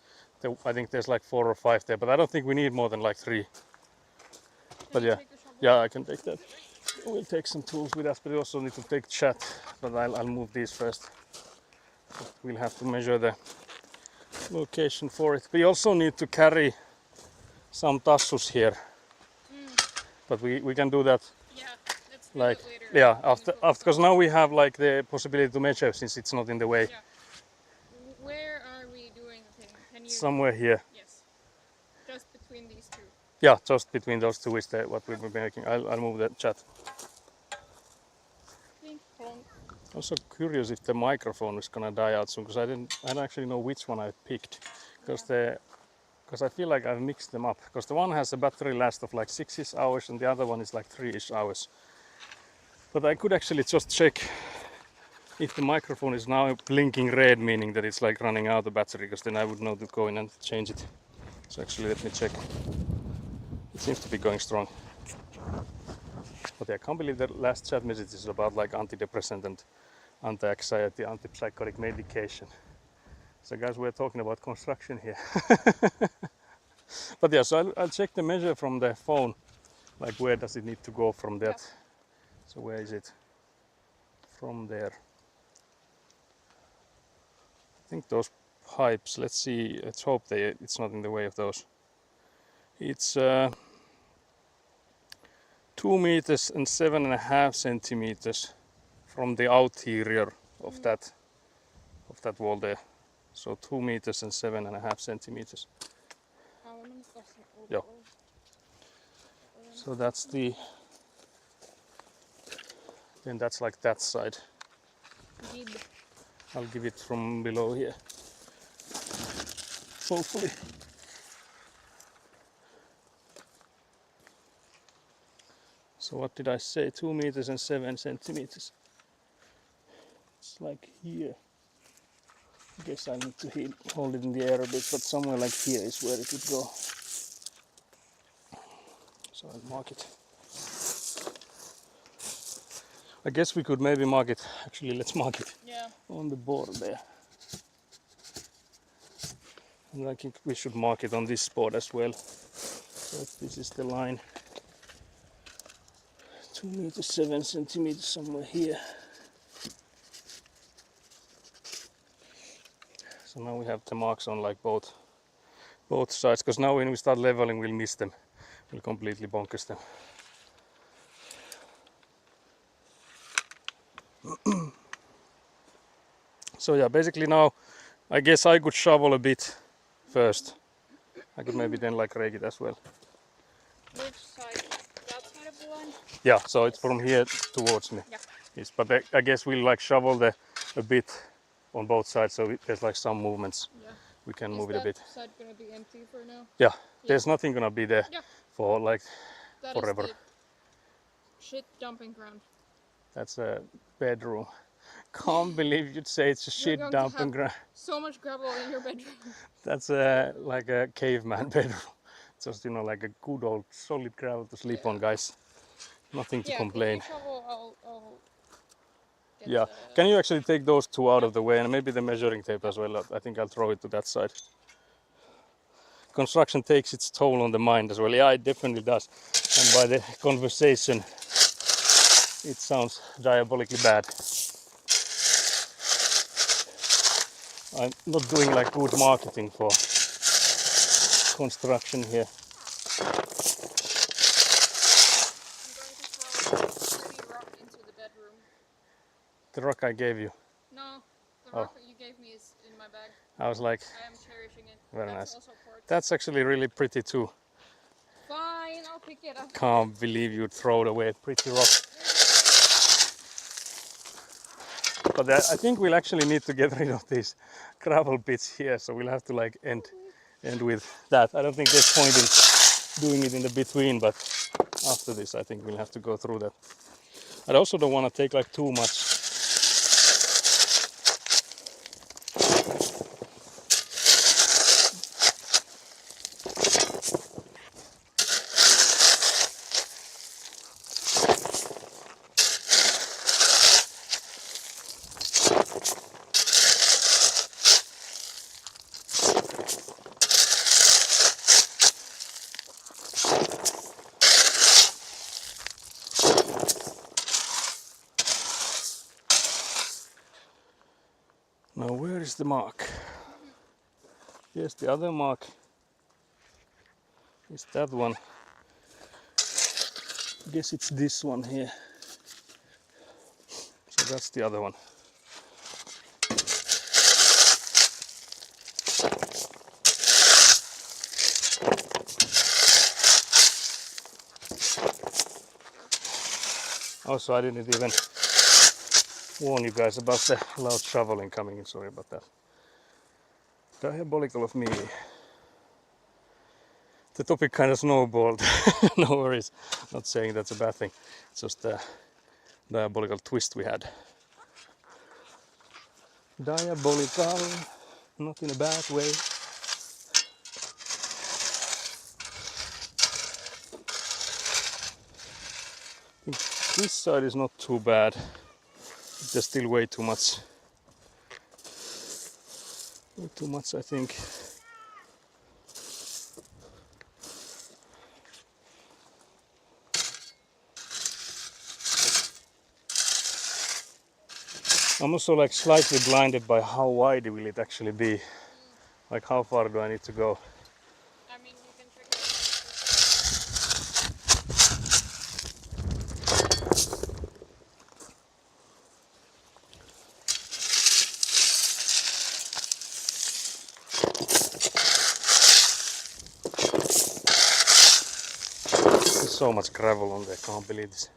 I think there's like 4 or 5 there, but I don't think we need more than like 3. But Can you yeah, take the shovel? yeah, I can take that. We'll take some tools with us, but we also need to take chat. But I'll move these first. We'll have to measure the location for it. We also need to carry some tassus here, but we can do that Yeah, let's do like it later. yeah when we after focus because on- now we have like the possibility to measure since it's not in the way. Yeah. Where are we doing the thing? Can you? Somewhere here. Yes. Just between these two. Yeah, just between those two is what we'll be making. I'll move the chat. Clink, clonk. Also curious if the microphone is gonna die out soon because I don't actually know which one I picked because I feel like I've mixed them up because the one has a battery last of like 6 hours and the other one is like 3 hours. But I could actually just check if the microphone is now blinking red, meaning that it's like running out of battery, because then I would know to go in and change it. So actually let me check. It seems to be going strong. But I can't believe the last chat message is about like antidepressant and anti-anxiety, antipsychotic medication. So guys, we're talking about construction here. But yeah, so I'll check the measure from the phone. Like where does it need to go from that? Yeah. So where is it? From there. I think those pipes, let's see, let's hope it's not in the way of those. It's 2 meters and 7.5 centimeters from the outerior of that wall there. So 2 meters and 7.5 centimeters. Joo. So that's then that's like that side. I'll give it from below here. Hopefully. So what did I say? 2 meters and 7 centimeters. It's like here. I guess I need to hold it in the air a bit, but somewhere like here is where it would go. So I'll mark it. I guess we could maybe mark it. Actually, let's mark it on the board there. And I think we should mark it on this board as well. So this is the line. 2 meters 7 centimeters somewhere here. So now we have the marks on like both sides, because now when we start leveling we'll miss them. We'll completely bonkers them. So yeah, basically now I guess I could shovel a bit first. I could maybe then like rake it as well. Which side? That side of the line? Yeah, so it's from here towards me. Yeah. Yes, but I guess we'll like shovel a bit on both sides, so there's like some movements. Yeah. We can move it a bit. Is that side gonna be empty for now? Yeah, there's nothing gonna be there Yeah. for like That forever. is the shit dumping ground. That's a bedroom. Can't believe you'd say it's a shit going to dumping have- ground. So much gravel in your bedroom. That's like a caveman bedroom. Just like a good old solid gravel to sleep on, guys. Nothing to complain. Can you shovel? I'll get Yeah. Can you actually take those two out of the way and maybe the measuring tape as well? I think I'll throw it to that side. Construction takes its toll on the mind as well. Yeah, it definitely does. And by the conversation, it sounds diabolically bad. I'm not doing like good marketing for construction here. I'm going to throw a rock into the bedroom. The rock I gave you. No, the Oh. rock that you gave me is in my bag. I was like, I am cherishing it. Very That's nice. also quartz. that's actually really pretty too. Fine, I'll pick it up. Can't believe you'd throw it away a pretty rock. But I think we'll actually need to get rid of these gravel bits here, so we'll have to like end with that. I don't think there's point in doing it in the between, but after this I think we'll have to go through that. I also don't want to take like too much. Now where is the mark? Yes, the other mark is that one. I guess it's this one here. So that's the other one. Also, I didn't even warn you guys about the loud shoveling coming in. Sorry about that. Diabolical of me. The topic kind of snowballed. No worries. Not saying that's a bad thing. It's just a diabolical twist we had. Diabolical, not in a bad way. This side is not too bad. There's still way too much. Way too much, I think. I'm also like slightly blinded by how wide will it actually be. Like how far do I need to go? I mean, you can check it. There's so much gravel on there, I can't believe this.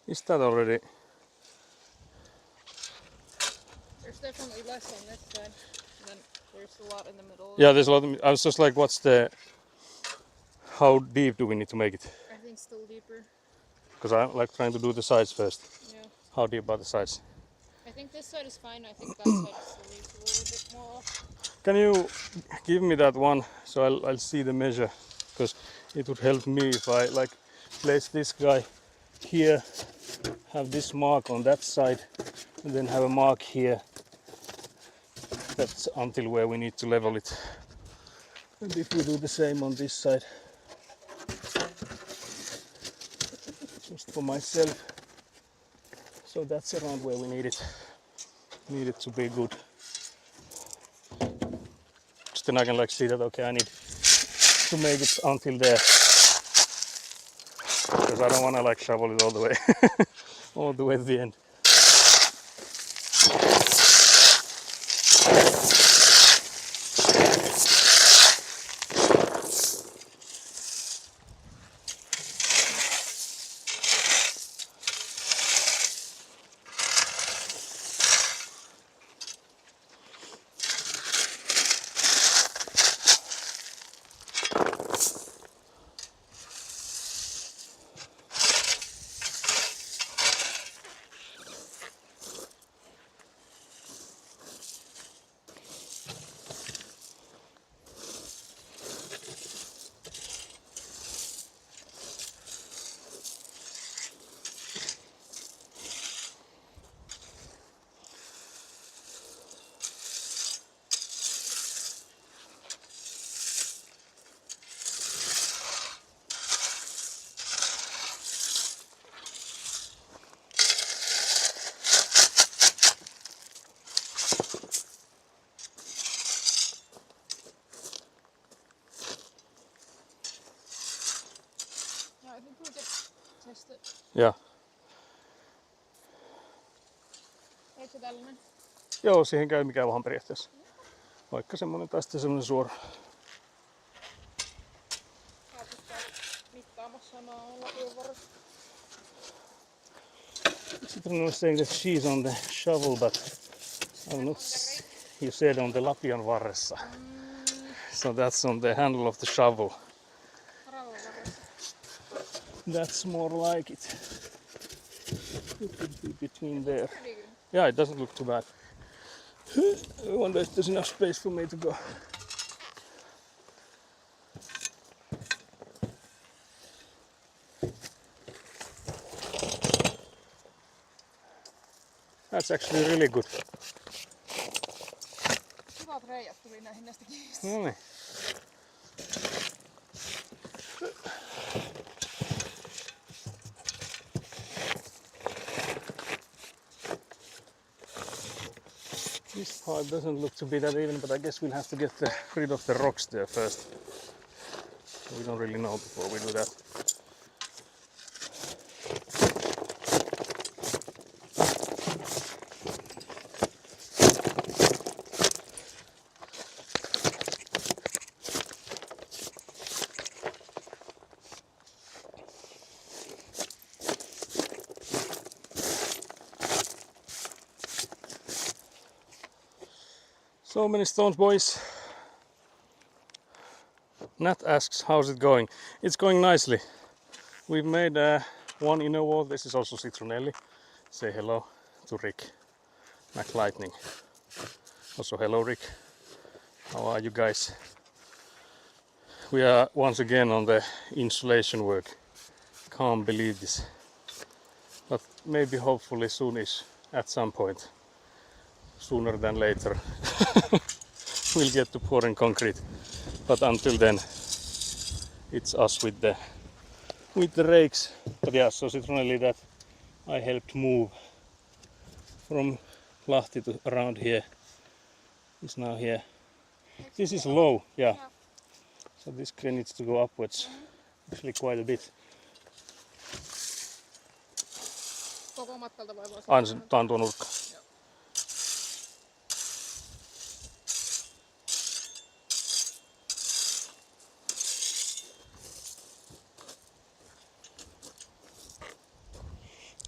Is that already? There's definitely less on this side. And then there's a lot in the middle. Yeah, there's a lot. I was just like, what's the? How deep do we need to make it? I think still deeper. Because I like trying to do the sides first. Yeah. How deep are the sides? I think this side is fine. I think that side still needs a little bit more off. Can you give me that one so I'll see the measure? Because it would help me if I like place this guy here, have this mark on that side, and then have a mark here. That's until where we need to level it. And if we do the same on this side, just for myself, so that's around where we need it. Need it to be good. Just then I can like see that okay, I need to make it until there. Because I don't want to like shovel it all the way, all the way to the end. I think we could test it. Ja. Eikö tällainen? Joo, siihen käy mikään vaan periaatteessa. Vaikka semmonen tai sitten semmonen suora. Mittaamassa olla varassa. Citron was saying that she's on the shovel, but I'm not. You said on the Lapion varressa. So that's on the handle of the shovel. That's more like it. It could be between there. Yeah, it doesn't look too bad. I wonder if there's enough space for me to go. That's actually really good. Kivat reijät tuli näihin näistä kivistä. No niin. This part doesn't look to be that even, but I guess we'll have to get rid of the rocks there first. So we don't really know before we do that. So many stones, boys. Nat asks, how's it going? It's going nicely. We've made one inner wall. This is also Citronelli. Say hello to Rick McLightning. Also hello, Rick. How are you guys? We are once again on the insulation work. Can't believe this. But maybe hopefully soonish at some point. Sooner than later. We'll get to pouring concrete. But until then it's us with the rakes. But yeah, so Citronelli that I helped move from Lahti to around here is now here. This is low, yeah. So this crane needs to go upwards, actually quite a bit. Koko matkalta vai voisi? Tää on tuo nurkka.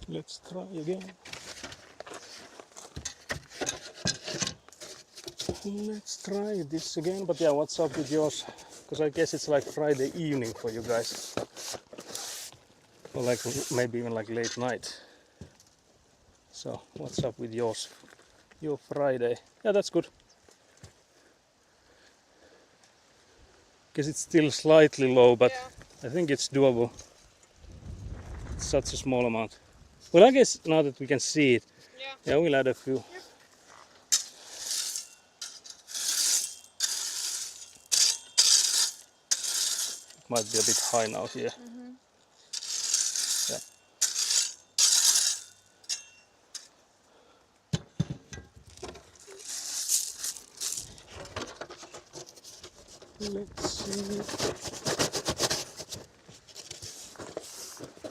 Let's try again. Let's try this again, but yeah, what's up with yours? Because I guess it's like Friday evening for you guys. Or like maybe even like late night. So what's up with yours? Your Friday. Yeah, that's good. Guess it's still slightly low, but I think it's doable. It's such a small amount. Well, I guess now that we can see it, yeah, we'll add a few. It might be a bit high now here. Yeah. Let's see.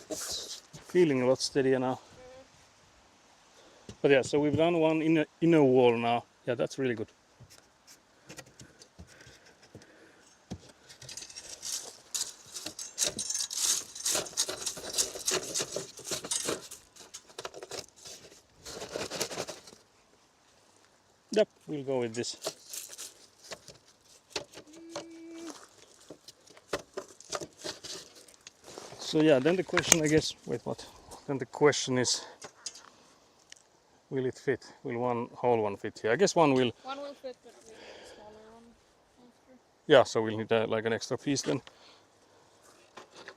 It's feeling a lot steadier now. But yeah, so we've done one inner wall now. Yeah, that's really good. Yep, we'll go with this. So yeah, then the question, I guess, wait, what? Then the question is, will it fit? Will one whole one fit here? I guess one will. One will fit, but we need a smaller one after. Yeah, so we'll need like an extra piece then.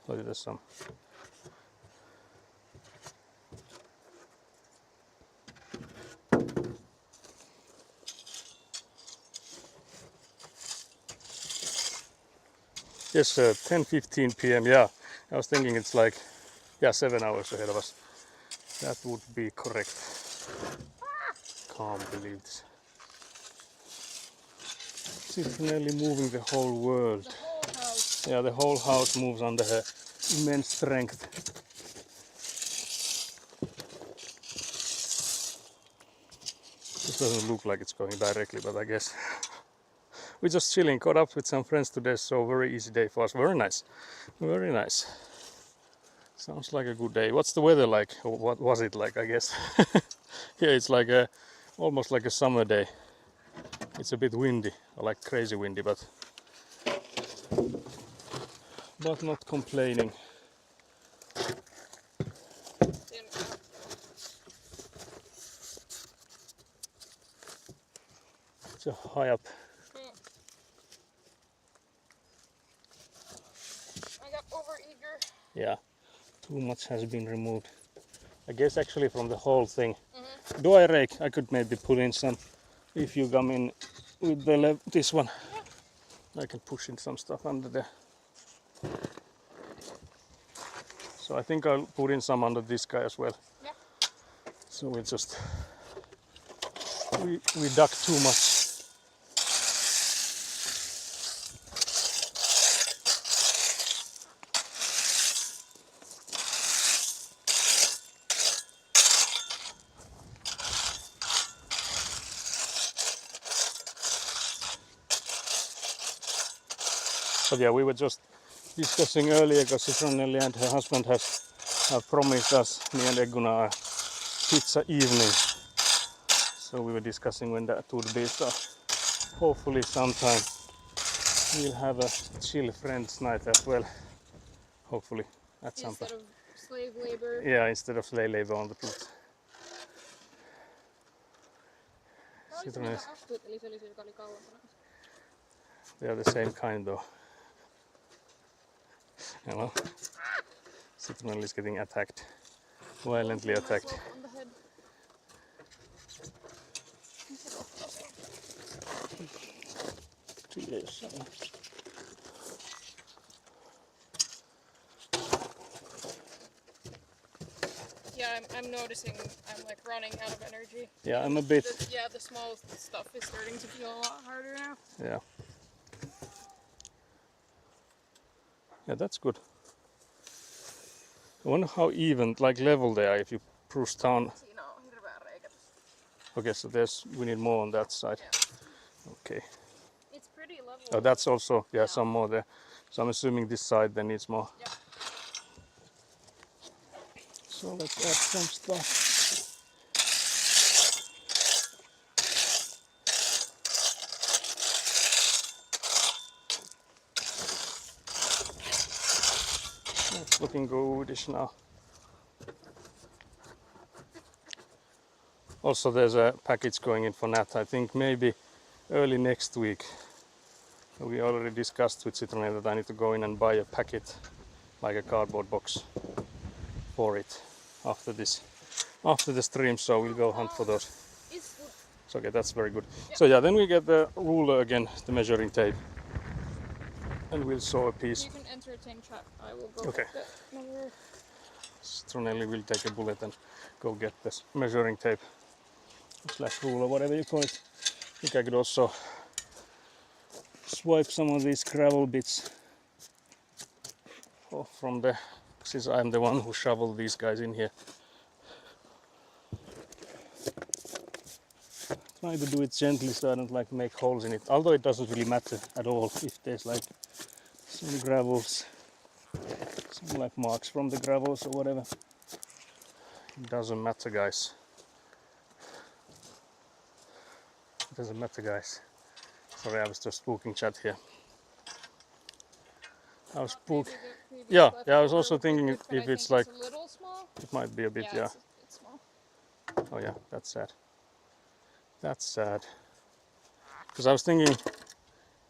But there's some. Yes, 10:15 p.m. Yeah, I was thinking it's like, yeah, 7 hours ahead of us. That would be correct. Can't believe this. Citronelli moving the whole world. The whole house. Yeah, the whole house moves under her immense strength. This doesn't look like it's going directly, but I guess. We're just chilling, caught up with some friends today, so very easy day for us. Very nice. Very nice. Sounds like a good day. What's the weather like? Or what was it like, I guess? Here it's like a almost like a summer day. It's a bit windy, like crazy windy, but not complaining. So high up. I got overeager. Yeah, too much has been removed. I guess actually from the whole thing. Do I rake? I could maybe pull in some. If you come in with the this one, I can push in some stuff under there. So I think I'll put in some under this guy as well. Yeah. So we'll just we dug too much. But yeah, we were just discussing earlier because Citronelli and her husband have promised us, me and Eguna, a pizza evening. So we were discussing when that would be. So hopefully sometime we'll have a chill friends night as well. Hopefully at some point. Instead of slave labor. Yeah, instead of slave labor on the pizza. Citronelli, Eli se oli se, joka oli kauempana. they are the same kind though. Hello. Citronelli is getting attacked. Violently attacked. On the head. Yeah, I'm noticing I'm like running out of energy. Yeah, I'm a bit. The small stuff is starting to feel a lot harder now. Yeah. Yeah, that's good. I wonder how even, like level they are if you push down. Siinä on hirveä reikä. Okay, so we need more on that side. Yeah. Okay. It's pretty level. Oh, that's also, some more there. So I'm assuming this side then needs more. Yeah. So let's add some stuff. That's looking goodish now. Also there's a package going in for Nat, I think maybe early next week. We already discussed with Citronelli that I need to go in and buy a packet, like a cardboard box for it after the stream, so we'll go hunt for those. It's good. So, okay, that's very good. Yeah. So yeah, then we get the ruler again, the measuring tape, and we'll saw a piece. You can entertain chat. I will go Okay. get the measure. Citronelli will take a bullet and go get this measuring tape / ruler, whatever you call it. I think I could also swipe some of these gravel bits off from the, since I'm the one who shoveled these guys in here. Try to do it gently so I don't like make holes in it, although it doesn't really matter at all if there's like some gravels, some like marks from the gravels or whatever. It doesn't matter, guys. It doesn't matter, guys. Sorry, I was just spooking chat here. I was spook. Yeah, I was also thinking if it's like, a little small. it might be a bit, yeah. It's a bit small. Oh yeah, that's sad. That's sad. Because I was thinking,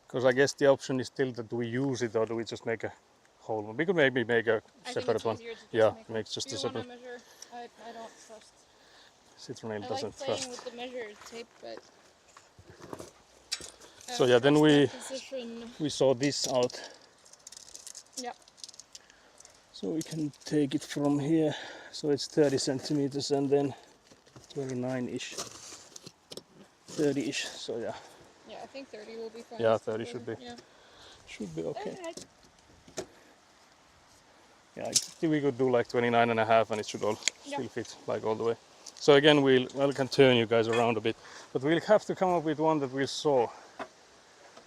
because I guess the option is still that do we use it or do we just make a whole one? We could maybe make a separate one. Yeah, make just a separate. Measure? I don't trust. Citronelli I doesn't like playing trust. with the measure tape, but. So yeah, then we Position. saw this out. Yeah. So we can take it from here. So it's 30 centimeters and then 29-ish. 30-ish, so yeah. Yeah, I think 30 will be fine. Yeah, 30 should be. Yeah. Should be okay. Alright. Yeah, I think we could do like 29.5 and it should all still fit like all the way. So again, I can turn you guys around a bit, but we'll have to come up with one that we saw.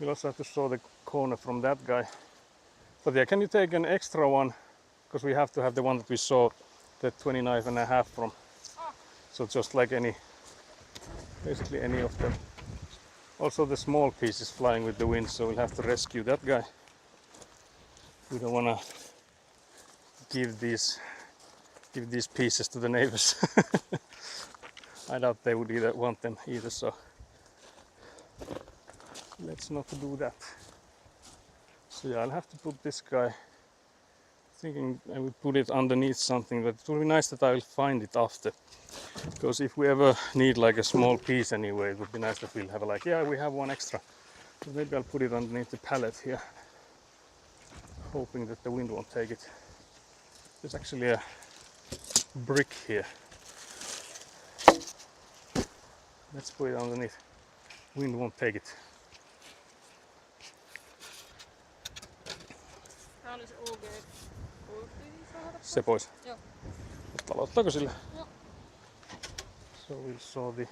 We'll also have to saw the corner from that guy. But yeah, can you take an extra one? because we have to have the one that we saw the 29.5 from. Oh. So just like basically any of them. Also the small piece is flying with the wind, so we'll have to rescue that guy. We don't want to give these pieces to the neighbors. I doubt they would either want them either, so let's not do that. So yeah, I'll have to put this guy, thinking I would put it underneath something, but it would be nice that I'll find it after. Because if we ever need like a small piece anyway, it would be nice that we'll have like, yeah, we have one extra. So maybe I'll put it underneath the pallet here, hoping that the wind won't take it. There's actually a brick here. Let's put it underneath. Wind won't take it. Tää olisi OG. Se pois. Joo. Mutta aloittaako sillä? Joo. So we saw the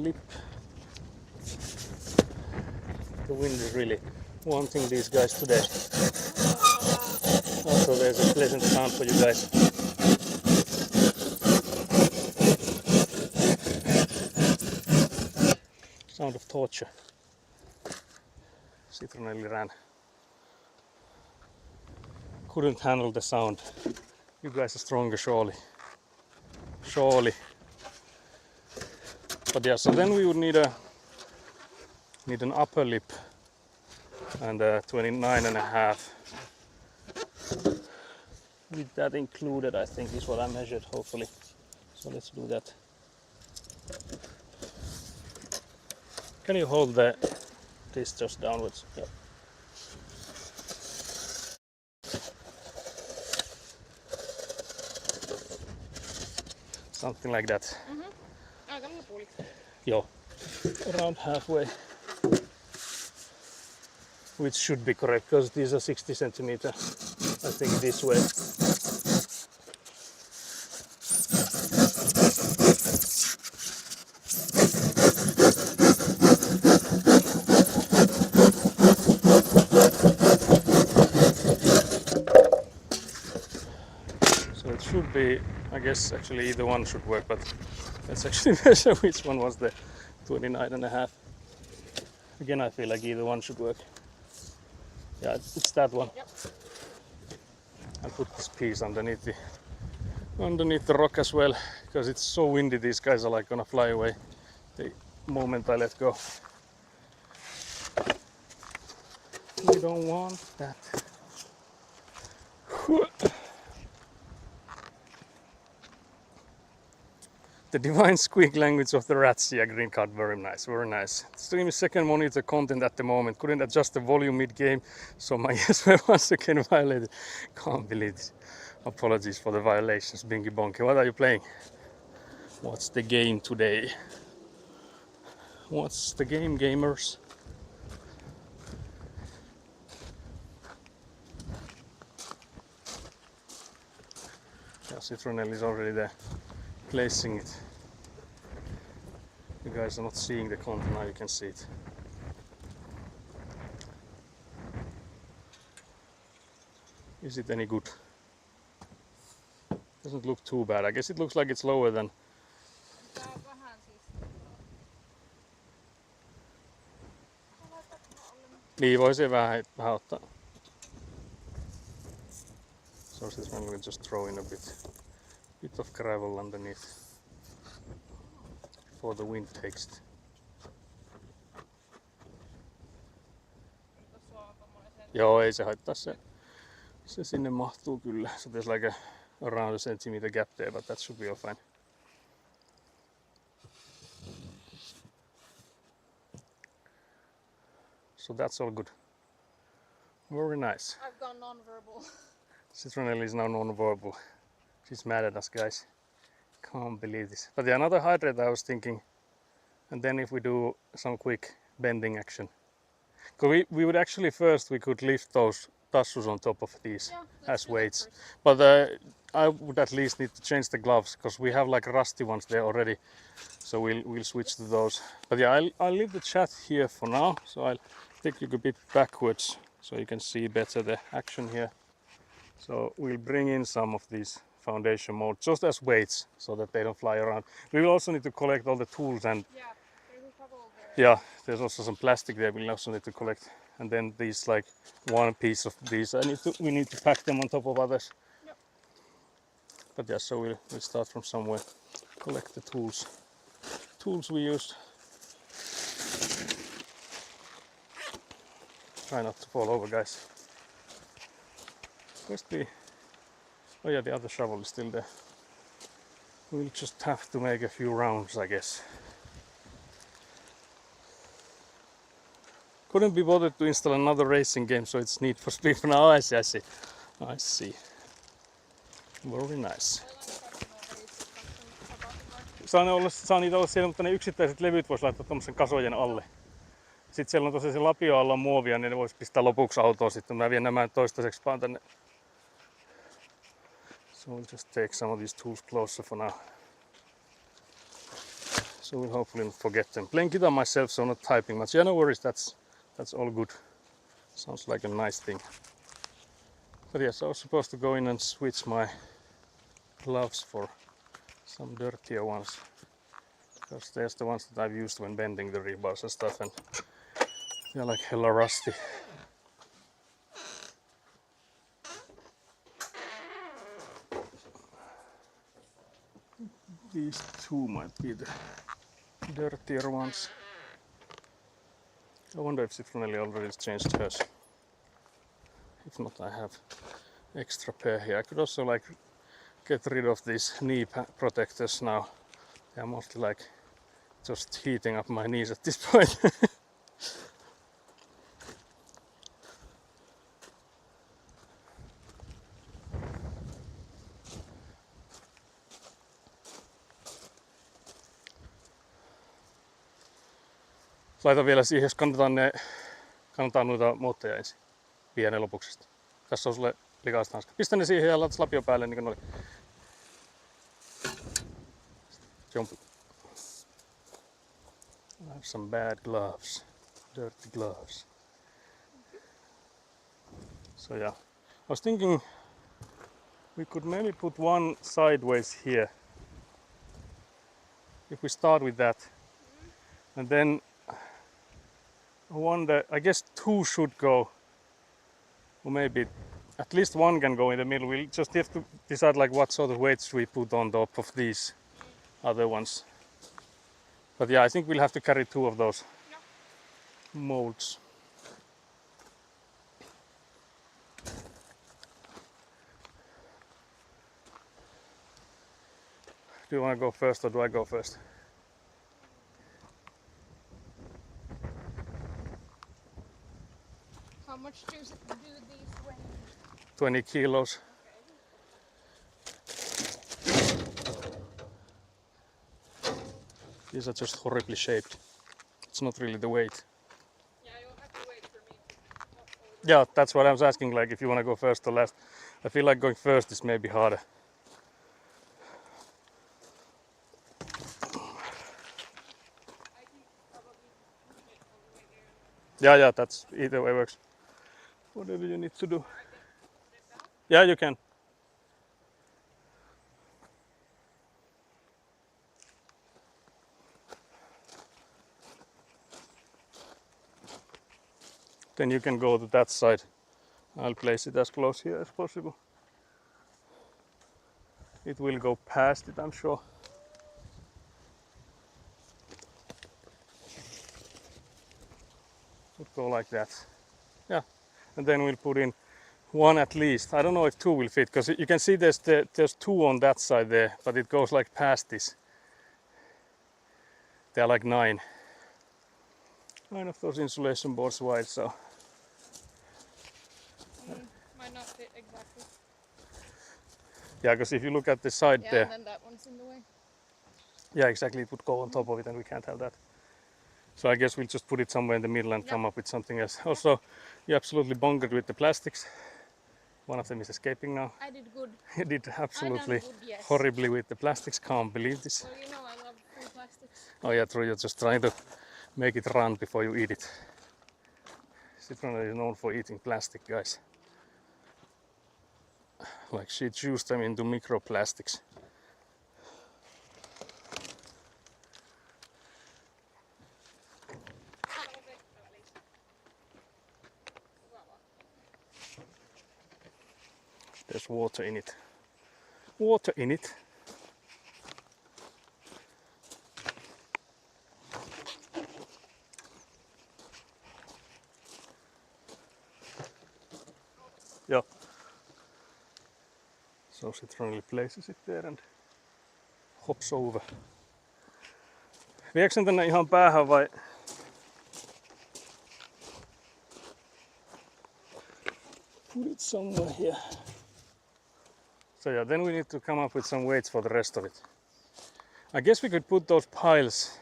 lip. The wind is really wanting these guys today. Also there's a pleasant sound for you guys. Sound of torture. Citronelli ran. Couldn't handle the sound. You guys are stronger, surely. Surely. But yeah, so then we would need an upper lip and a 29.5. With that included, I think is what I measured, hopefully. So let's do that. Can you hold this just downwards? Yep. Something like that. Aika lopulliksi. Joo. Around halfway. Which should be correct because these are 60 centimeter. I think this way. So it should be, I guess actually either one should work, but let's actually measure which one was the 29.5. Again, I feel like either one should work. Yeah, it's that one. Yep. I'll put this piece underneath the rock as well, because it's so windy. These guys are like gonna fly away the moment I let go. We don't want that. The divine squeak language of the rats. Yeah, green card, very nice, very nice. Stream is second monitor content at the moment. Couldn't adjust the volume mid-game, so my ears were once again violated. Can't believe this. Apologies for the violations, Bingy Bonky. What are you playing? What's the game today? What's the game, gamers? Yeah, Citronelli is already there, placing it. You guys are not seeing the content, now you can see it. Is it any good? Doesn't look too bad. I guess it looks like it's lower than. Niin voisi vähän ottaa. So this one will just throw in a bit of gravel underneath for the wind text. Joo, ei se haittaa se sinne mahtuu kyllä. So there's like around a centimeter gap there, but that should be all fine. So that's all good. Very nice. I've gone non-verbal. Citronelli is now non-verbal. She's mad at us, guys. Can't believe this. But yeah, another hydrate I was thinking. And then if we do some quick bending action. Because we would actually first, we could lift those tassus on top of these Yeah, let's as do that weights. first. But I would at least need to change the gloves because we have like rusty ones there already. So we'll switch to those. But yeah, I'll leave the chat here for now. So I'll take you a bit backwards so you can see better the action here. So we'll bring in some of these foundation molds just as weights so that they don't fly around. We will also need to collect all the tools and Yeah, there's a couple there. yeah, there's also some plastic there we'll also need to collect. And then these like one piece of these, we need to pack them on top of others. Yep. But yeah, so we'll start from somewhere. Collect the tools. Tools we used. Try not to fall over, guys. Where's the... Oh yeah, the other shovel is still there. We'll just have to make a few rounds, I guess. Couldn't be bothered to install another racing game, so it's Need for Speed. Now I see, I see. I see. Very nice. Saa niitä olla siellä, mutta ne yksittäiset levyt vois laittaa tommosen kasojen alle. Sitten siellä on tosiaan se lapio alla muovia, niin ne vois pistää lopuksi autoon sitten. Mä vien nämä toistaiseksi vaan tänne. So we'll just take some of these tools closer for now. So we'll hopefully not forget them. Playing guitar myself, so not typing much. Yeah, no worries, that's all good. Sounds like a nice thing. But yes, I was supposed to go in and switch my gloves for some dirtier ones. Because there's the ones that I've used when bending the rebars and stuff, and they're like hella rusty. These two might be the dirtier ones. I wonder if Citronelli already changed hers. If not, I have extra pair here. I could also like get rid of these knee protectors now. They're mostly like just heating up my knees at this point. Laita vielä siihen, jos kannetaan noita muotteja ensin. Pienen lopuksesta. Tässä on sulle likaiset hanskat. Pistä ne siihen ja laitas lapio päälle niin kuin ne oli. Jump. I have some bad gloves. Dirty gloves. So yeah. I was thinking we could maybe put one sideways here. If we start with that. And then I wonder, I guess two should go. Or maybe at least one can go in the middle. We'll just have to decide like what sort of weights we put on top of these other ones. But yeah, I think we'll have to carry two of those molds. Do you want to go first or do I go first? How much do these weigh? 20 kilos. These are just horribly shaped. It's not really the weight. Yeah, you'll have to wait for me. Yeah, that's what I was asking, like if you want to go first or last. I feel like going first is maybe harder. Yeah, that's either way works. Whatever you need to do. Yeah, you can. Then you can go to that side. I'll place it as close here as possible. It will go past it, I'm sure. Would go like that. Yeah, and then we'll put in one at least. I don't know if two will fit because you can see there's two on that side there, but it goes like past this. They're like 9 of those insulation boards wide, so Might not fit exactly. yeah, because if you look at the side Yeah, there, and then that one's in the way. yeah, exactly, it would go on top of it, and we can't have that. So I guess we'll just put it somewhere in the middle and Yep. come up with something else. Also, you absolutely bungled with the plastics. One of them is escaping now. I did good. You did absolutely I done good, yes. horribly with the plastics. Can't believe this. Well, you know I love free plastics. Oh yeah, true. You're just trying to make it run before you eat it. Citronella is known for eating plastic, guys. Like she chews them into microplastics. There's water in it. Water in it. Yeah. So Citronella places it there and hops over. Viekö sen tänne ihan päähän vai? Put it somewhere here. So yeah, then we need to come up with some weights for the rest of it. I guess we could put those piles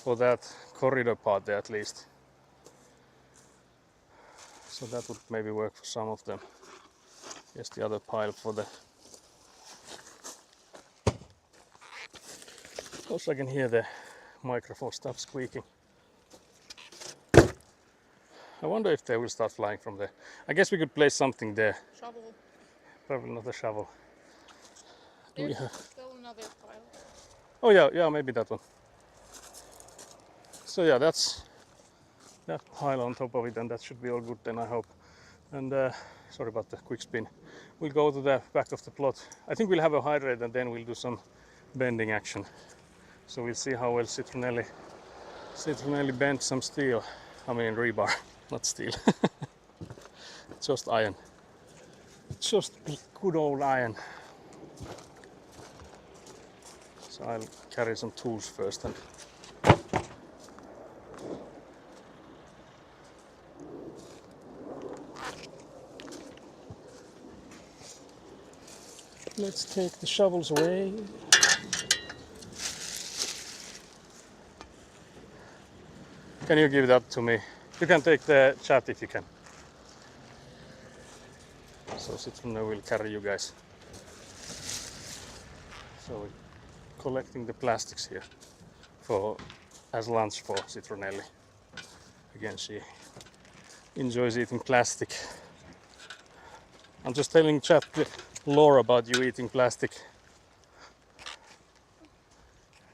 for that corridor part there at least. So that would maybe work for some of them. Yes, the other pile for the... Also I can hear the microphone stuff squeaking. I wonder if they will start flying from there. I guess we could place something there. Shovel. Probably not a shovel. Do we There's have... still another pile. Oh yeah, maybe that one. So yeah, that's that pile on top of it, and that should be all good then, I hope. And sorry about the quick spin. We'll go to the back of the plot. I think we'll have a hydrate and then we'll do some bending action. So we'll see how well Citronelli bent some steel. I mean rebar, not steel. Just iron. Just good old iron. So I'll carry some tools first and let's take the shovels away. Can you give that to me? You can take the chat if you can. So Citronelli will carry you guys. So we're collecting the plastics here for as lunch for Citronelli. Again, she enjoys eating plastic. I'm just telling chat the lore about you eating plastic.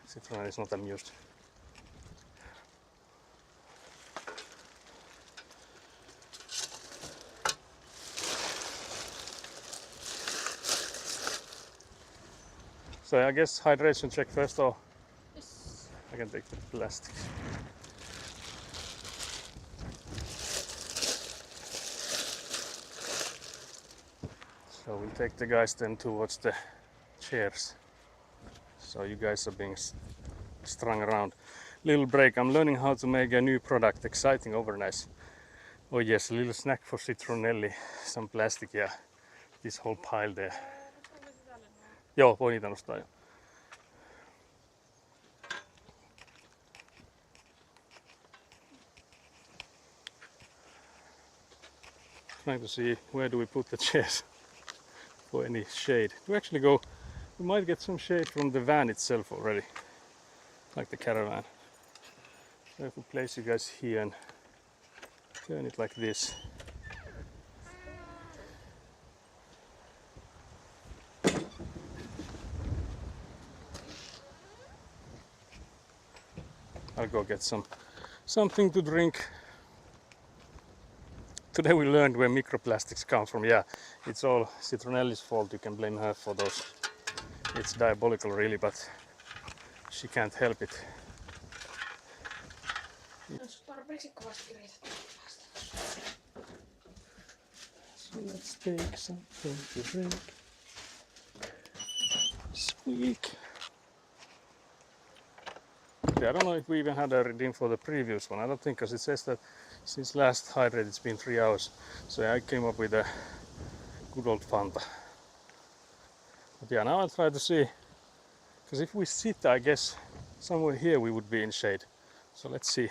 Citronelli is not amused. So I guess hydration check first, or Yes. I can take the plastic. So we'll take the guys then towards the chairs. So you guys are being strung around. Little break. I'm learning how to make a new product. Exciting, over nice. Oh yes, a little snack for Citronelli. Some plastic, yeah. This whole pile there. Joo, voi niitä nostaa jo. Trying to see where do we put the chairs for any shade. We actually go, we might get some shade from the van itself already, like the caravan. So if we place you guys here and turn it like this. I'll go get something to drink. Today we learned where microplastics come from. Yeah, it's all Citronelli's fault. You can blame her for those. It's diabolical really, but she can't help it. So let's take something to drink. Squeak. Yeah, I don't know if we even had a redeem for the previous one. I don't think, because it says that since last hydrate it's been 3 hours. So yeah, I came up with a good old Fanta. But yeah, now I'll try to see. Because if we sit, I guess somewhere here we would be in shade. So let's see.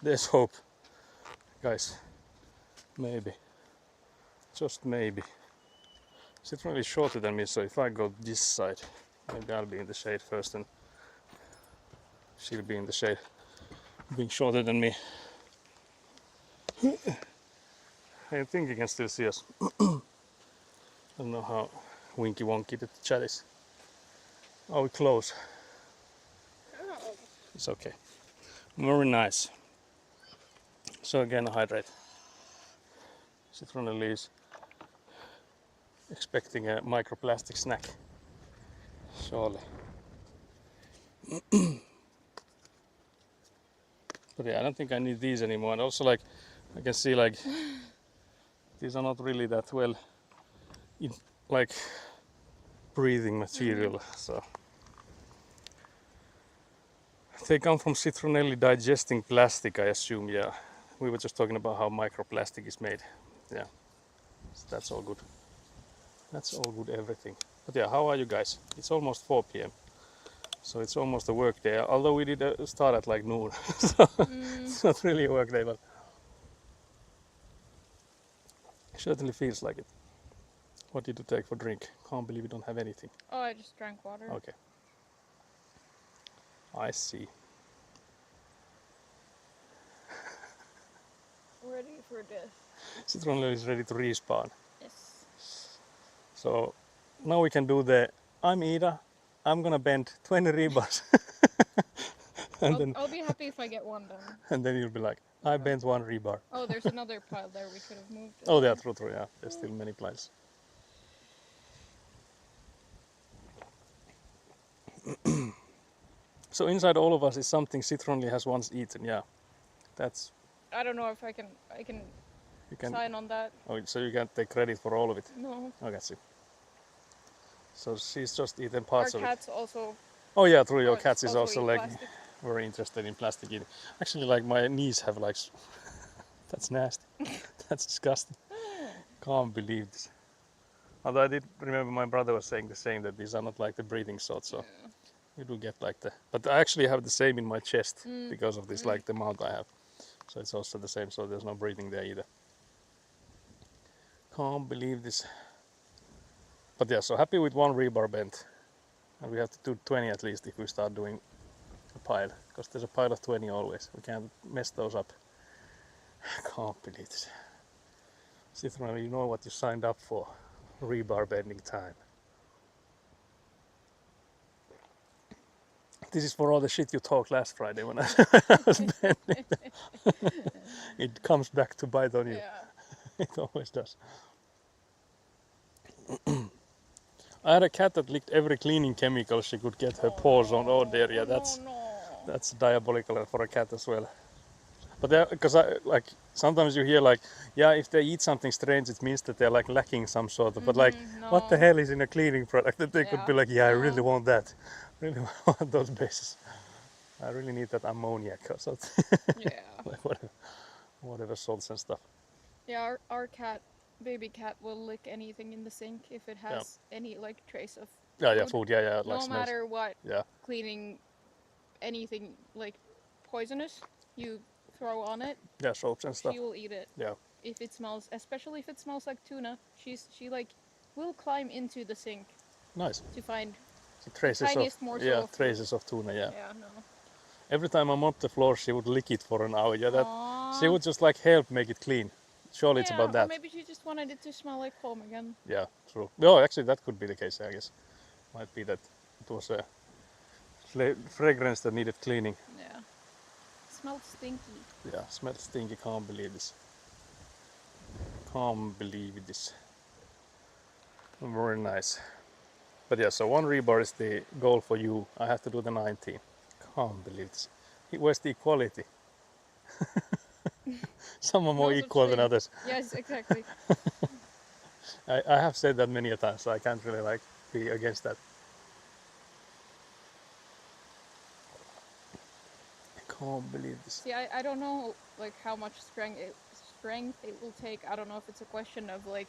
There's hope, guys. Maybe, just maybe. Citronella is shorter than me, so if I go this side, maybe I'll be in the shade first and she'll be in the shade, being shorter than me. I think you can still see us. I don't know how winky wonky the chat is. Are we close? Oh. It's okay. Very nice. So again, hydrate. Citronella is expecting a microplastic snack. Surely. But yeah, I don't think I need these anymore. And also, like, I can see like these are not really that well, like, breathing material. So they come from citronella digesting plastic, I assume. Yeah, we were just talking about how microplastic is made. Yeah, so that's all good. That's all good, everything. But yeah, how are you guys? It's almost 4 p.m. So it's almost a work day. Although we did start at like noon, so it's not really a work day, but it certainly feels like it. What did you take for drink? Can't believe you don't have anything. Oh, I just drank water. Okay. I see. Ready for this. Citronella is ready to respawn. Yes. So now we can do the I'm Ida, I'm gonna bend 20 rebars. I'll be happy if I get one done. And then you'll be like, I bent 1 rebar. Oh, there's another pile there we could have moved. Oh, yeah, true, yeah. There's still many piles. So inside all of us is something Citronella has once eaten, yeah. That's, I don't know if I can you can, sign on that. oh, so you can't take credit for all of it. No. Okay, see. So she's just eaten Our parts of it. cats also. Oh yeah, true, your Oh, cats is also eat like plastic. very interested in plastic eating. Actually, like my niece have like, that's nasty. That's disgusting. Can't believe this. Although I did remember my brother was saying the same, that these are not like the breathing sort, so you do get like the, but I actually have the same in my chest because of this, like the mount I have. So it's also the same, so there's no breathing there either. Can't believe this. But yeah, so happy with 1 rebar bent. And we have to do 20 at least if we start doing a pile, because there's a pile of 20 always. We can't mess those up. Can't believe this. Citronella, you know what you signed up for. Rebar bending time. This is for all the shit you talked last Friday when I was bending. It comes back to bite on you. Yeah. It always does. I had a cat that licked every cleaning chemical she could get her paws on. Oh dear, yeah, that's diabolical for a cat as well. But because like sometimes you hear like, yeah, if they eat something strange, it means that they're like lacking some sort of. But like, what the hell is in a cleaning product that they could be like, yeah, I really want that, really want those bases. I really need that ammoniac or something. Yeah. Like whatever salts and stuff. Yeah, our cat, baby cat, will lick anything in the sink if it has any like trace of Yeah, food. food. Yeah, like No smells. matter what, Yeah, cleaning anything like poisonous you throw on it, yeah, soaps and stuff. she will eat it. Yeah, If it smells, especially if it smells like tuna, she like will climb into the sink nice. to find So traces tiniest of morsel yeah, of food. traces of tuna. Yeah. Yeah, no. Every time I mop the floor, she would lick it for an hour. Yeah, that Aww. she would just like help make it clean. Surely it's Yeah, about or that. maybe she just wanted it to smell like home again. Yeah, true. No, actually, that could be the case. I guess might be that it was a fragrance that needed cleaning. Yeah. Smelled stinky. Yeah, smells stinky. Can't believe this. Can't believe this. Very nice. But yeah, so 1 rebar is the goal for you. I have to do the 19. Can't believe this. Where's the equality? Some are more No such equal than thing. others. Yes, exactly. I have said that many a time, so I can't really like be against that. I can't believe this. See, I don't know like how much strength it will take. I don't know if it's a question of like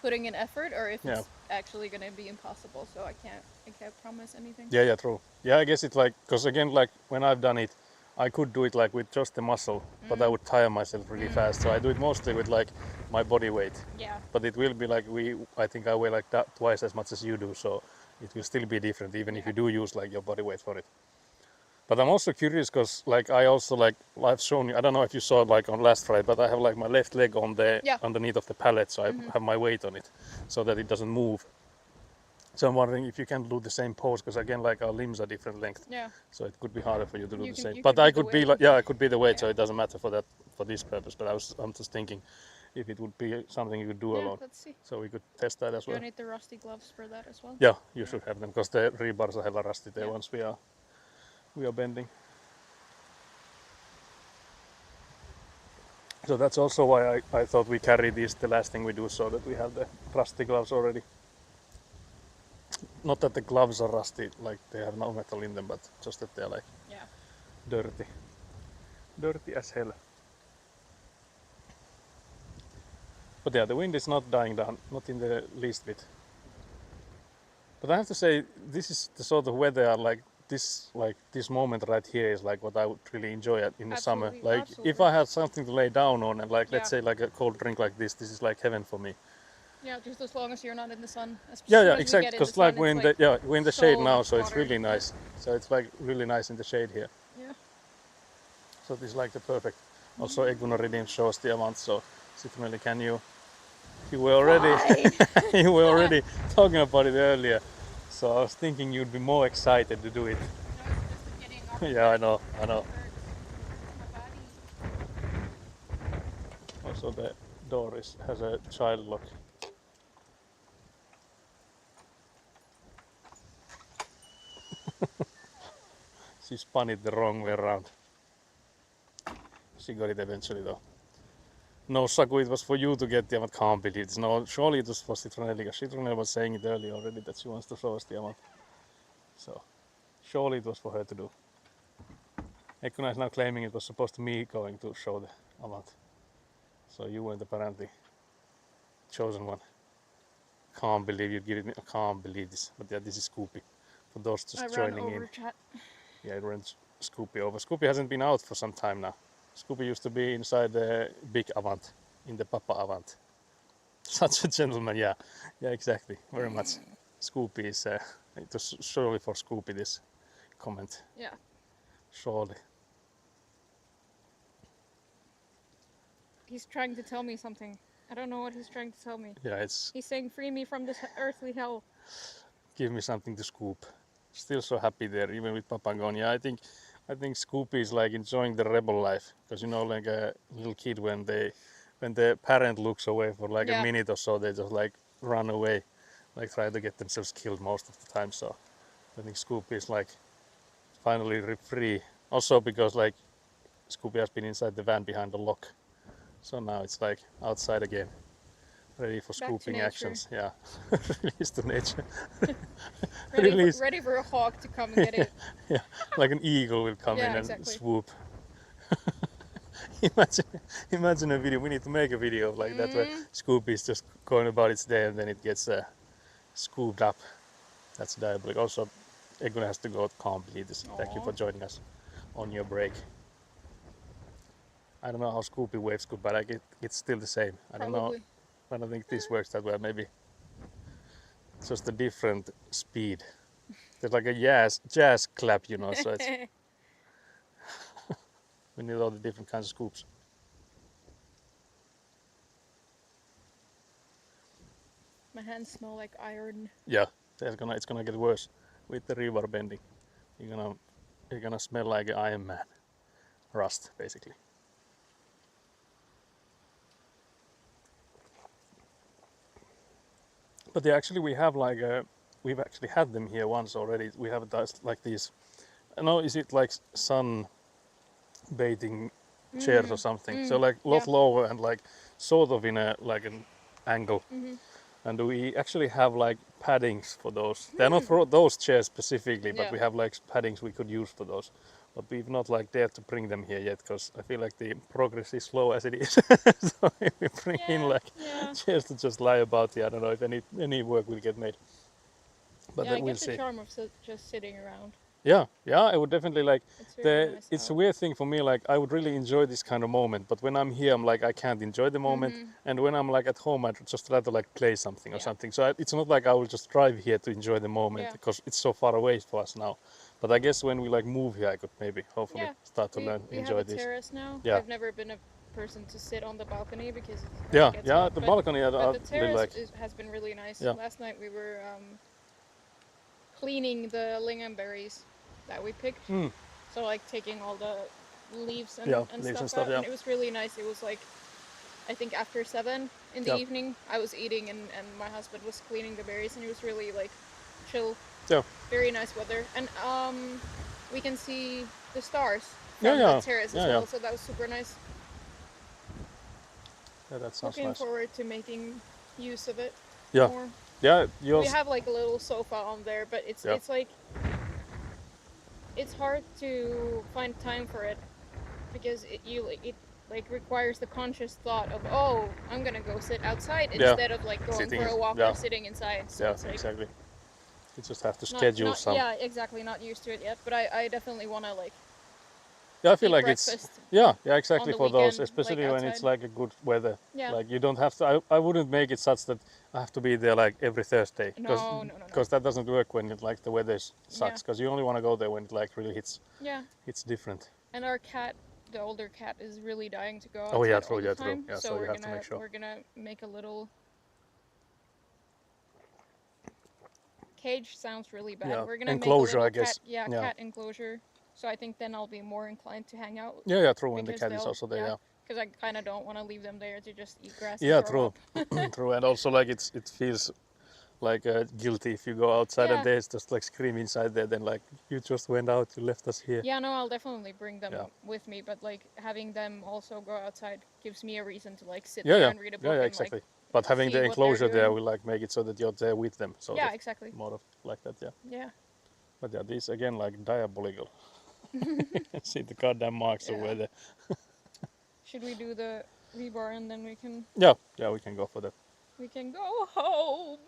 putting in effort or if it's actually gonna be impossible. So I can't promise anything. Yeah, true. Yeah, I guess it's like, because again, like when I've done it, I could do it like with just the muscle, but I would tire myself really fast. So I do it mostly with like my body weight. Yeah. But it will be like I think I weigh like twice as much as you do, so it will still be different even if Yeah. you do use like your body weight for it. But I'm also curious because like I also like I've shown you. I don't know if you saw it like on last Friday, but I have like my left leg on the Yeah. underneath of the pallet, so I have my weight on it, so that it doesn't move. So I'm wondering if you can do the same pose because again, like our limbs are different length, Yeah. so it could be harder for you to do You the can- same. you But could I be the could be weight. like, yeah, I could be the weight, so Yeah. it doesn't matter for this purpose. But I'm just thinking if it would be something you could do Yeah. alone, Let's see. so we could test that as Do well. I need the rusty gloves for that as well? Yeah, you should have them because the rebars are hella rusty there Yeah. once we are bending. So that's also why I thought we carry these the last thing we do, so that we have the rusty gloves already. Not that the gloves are rusty, like they have no metal in them, but just that they're like Yeah. dirty. Dirty as hell. But yeah, the wind is not dying down, not in the least bit. But I have to say, this is the sort of weather like this moment right here is like what I would really enjoy in the summer. Absolutely, Like if absolutely. I had something to lay down on and like let's Yeah. say like a cold drink like this is like heaven for me. Yeah, just as long as you're not in the sun. As Yeah, soon yeah, as we exactly. get in the Because sun, like we're in the so shade now, much so it's water. really nice. So it's like really nice in the shade here. Yeah. So this is like the perfect. Also, Egguna Redeem shows the amount. So Citronelli, can you? You were already Fine. you were already talking about it earlier. So I was thinking you'd be more excited to do it. No, it's just getting off Yeah, I know. hurts my body. Also, the door has a child lock. She spun it the wrong way around. She got it eventually though. No, Saku, it was for you to get the amount. Can't believe this. No, surely it was for Citronelli, because Citronelli was saying it earlier already that she wants to show us the amount. So, surely it was for her to do. Egguna is now claiming it was supposed to me going to show the amount. So you weren't apparently chosen one. Can't believe you give it me. I can't believe this. But yeah, this is Scoopy. For those just I ran joining over in. chat. Yeah, it runs Scoopy over. Scoopy hasn't been out for some time now. Scoopy used to be inside the big Avant, in the Papa Avant. Such a gentleman, yeah. Yeah, exactly. Very much. Scoopy is, it was surely for Scoopy this comment. Yeah. Surely. He's trying to tell me something. I don't know what he's trying to tell me. Yeah, it's He's saying, free me from this earthly hell. give me something to scoop. Still so happy there, even with Papagonia. I think Scoopy is like enjoying the rebel life, because you know, like a little kid when the parent looks away for like Yeah. a minute or so, they just like run away, like try to get themselves killed most of the time. So I think Scoopy is like finally free. Also because like Scoopy has been inside the van behind the lock, so now it's like outside again, ready for Back to scooping nature. actions. Yeah, release to nature. Ready, ready for a hawk to come and get it. Yeah, like an eagle will come Yeah, in and exactly. swoop. Imagine a video. We need to make a video of like that where Scoopy is just going about its day and then it gets scooped up. That's diabolical. Also, Egguna has to go. Can't believe this. Thank you Aw. for joining us on your break. I don't know how Scoopy waves goodbye. Like it's still the same. I don't know. Probably. I don't think this works that well. Maybe it's just a different speed. There's like a jazz clap, you know. So it's, we need all the different kinds of scoops. My hands smell like iron. Yeah, it's gonna get worse with the rebar bending. You're gonna smell like an Iron Man, rust basically. But yeah, actually we have like we've actually had them here once already. We have like these. I know, is it like sun bathing chairs or something? So like a lot yeah. lower and like sort of in a like an angle. Mhm. And we actually have like paddings for those. They're not for those chairs specifically, but Yeah. we have like paddings we could use for those. But we've not like dared to bring them here yet, because I feel like the progress is slow as it is. So if we bring in like Yeah. chairs to just lie about here, I don't know if any work will get made. But Yeah, I we'll get the see. charm of just sitting around. Yeah, yeah, I would definitely like It's very the. nice It's a out. weird thing for me. Like I would really enjoy this kind of moment, but when I'm here, I'm like I can't enjoy the moment. And when I'm like at home, I just try to like play something or Yeah. something. So it's not like I will just drive here to enjoy the moment Yeah. because it's so far away for us now. But I guess when we like move here, I could maybe hopefully Yeah. start to We learn we have enjoy a this. terrace now. Yeah. I've never been a person to sit on the balcony because Yeah, it gets yeah. hot. The But balcony, I the really terrace like. has been really nice. Yeah. Last night we were cleaning the lingonberries that we picked. Mm. So like taking all the leaves Yeah, and leaves and stuff stuff. out, Yeah. and it was really nice. It was like I think after 7 in the Yeah. evening, I was eating and my husband was cleaning the berries, and it was really like chill, Yeah. very nice weather, and we can see the stars Yeah, from yeah. the terrace as Yeah, well. yeah. So that was super nice. Yeah, that sounds Looking nice. forward to making use of it Yeah. more. Yeah, We yours. have like a little sofa on there, but Yeah. it's like it's hard to find time for it because it like requires the conscious thought of, oh, I'm gonna go sit outside Yeah. instead of like going Sitting for in- a walk yeah. or sitting inside. So Yeah, it's like exactly. You just have to not, schedule not some. yeah, exactly, not used to it yet, but I definitely want to like Yeah, I feel eat like it's breakfast yeah, on exactly the for those, weekend, especially like when it's outside. like a good weather. Yeah. Like you don't have to. I wouldn't make it such that I have to be there like every Thursday No. because that doesn't work when it like the weather sucks. Yeah. Because you only want to go there when it like really Yeah. hits different. And our cat, the older cat, is really dying to go outside Oh yeah, all true, the yeah, true. time. Yeah, So so you we're have to gonna make sure. we're gonna make a little cage. Sounds really bad. Yeah, We're gonna enclosure, make a I little guess. cat, yeah, Yeah. cat enclosure. So I think then I'll be more inclined to hang out Yeah, yeah, true. And the because cat is they'll, also there. Yeah, because I kind of don't want to leave them there to just eat grass. yeah, and throw true, up. true. And also like it feels like guilty if you go outside Yeah. and there's just like scream inside there. Then like you just went out, you left us here. Yeah, no, I'll definitely bring them Yeah. with me, but like having them also go outside gives me a reason to like sit Yeah, there yeah, and read a book yeah, yeah, and exactly. like But having see the what they're enclosure there doing. will like make it so that you're there with them. So Yeah, that exactly. more of like that, yeah. Yeah. But yeah, these again like diabolical. See the goddamn marks Yeah. over there. Should we do the rebar and then we can Yeah, we can go for that. go home?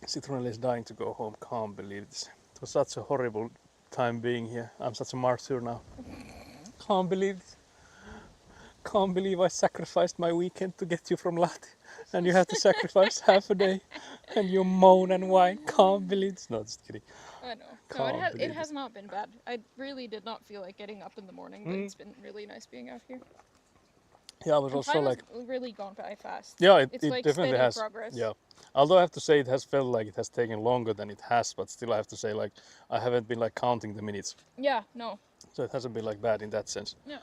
Citronella is dying to go home. Can't believe this. It was such a horrible time being here. I'm such a martyr now. Can't believe this. Can't believe I sacrificed my weekend to get you from Lahti. And you have to sacrifice half a day. And you moan and whine. Can't believe this. No, just kidding. I know. No, Can't it believe has this. not been bad. I really did not feel like getting up in the morning, but it's been really nice being out here. Yeah, I was And also time like, has really gone by fast. yeah, it It's like definitely steady has. progress. Yeah. Although I have to say it has felt like it has taken longer than it has, but still I have to say like I haven't been like counting the minutes. Yeah, no. So it hasn't been like bad in that sense. Yeah.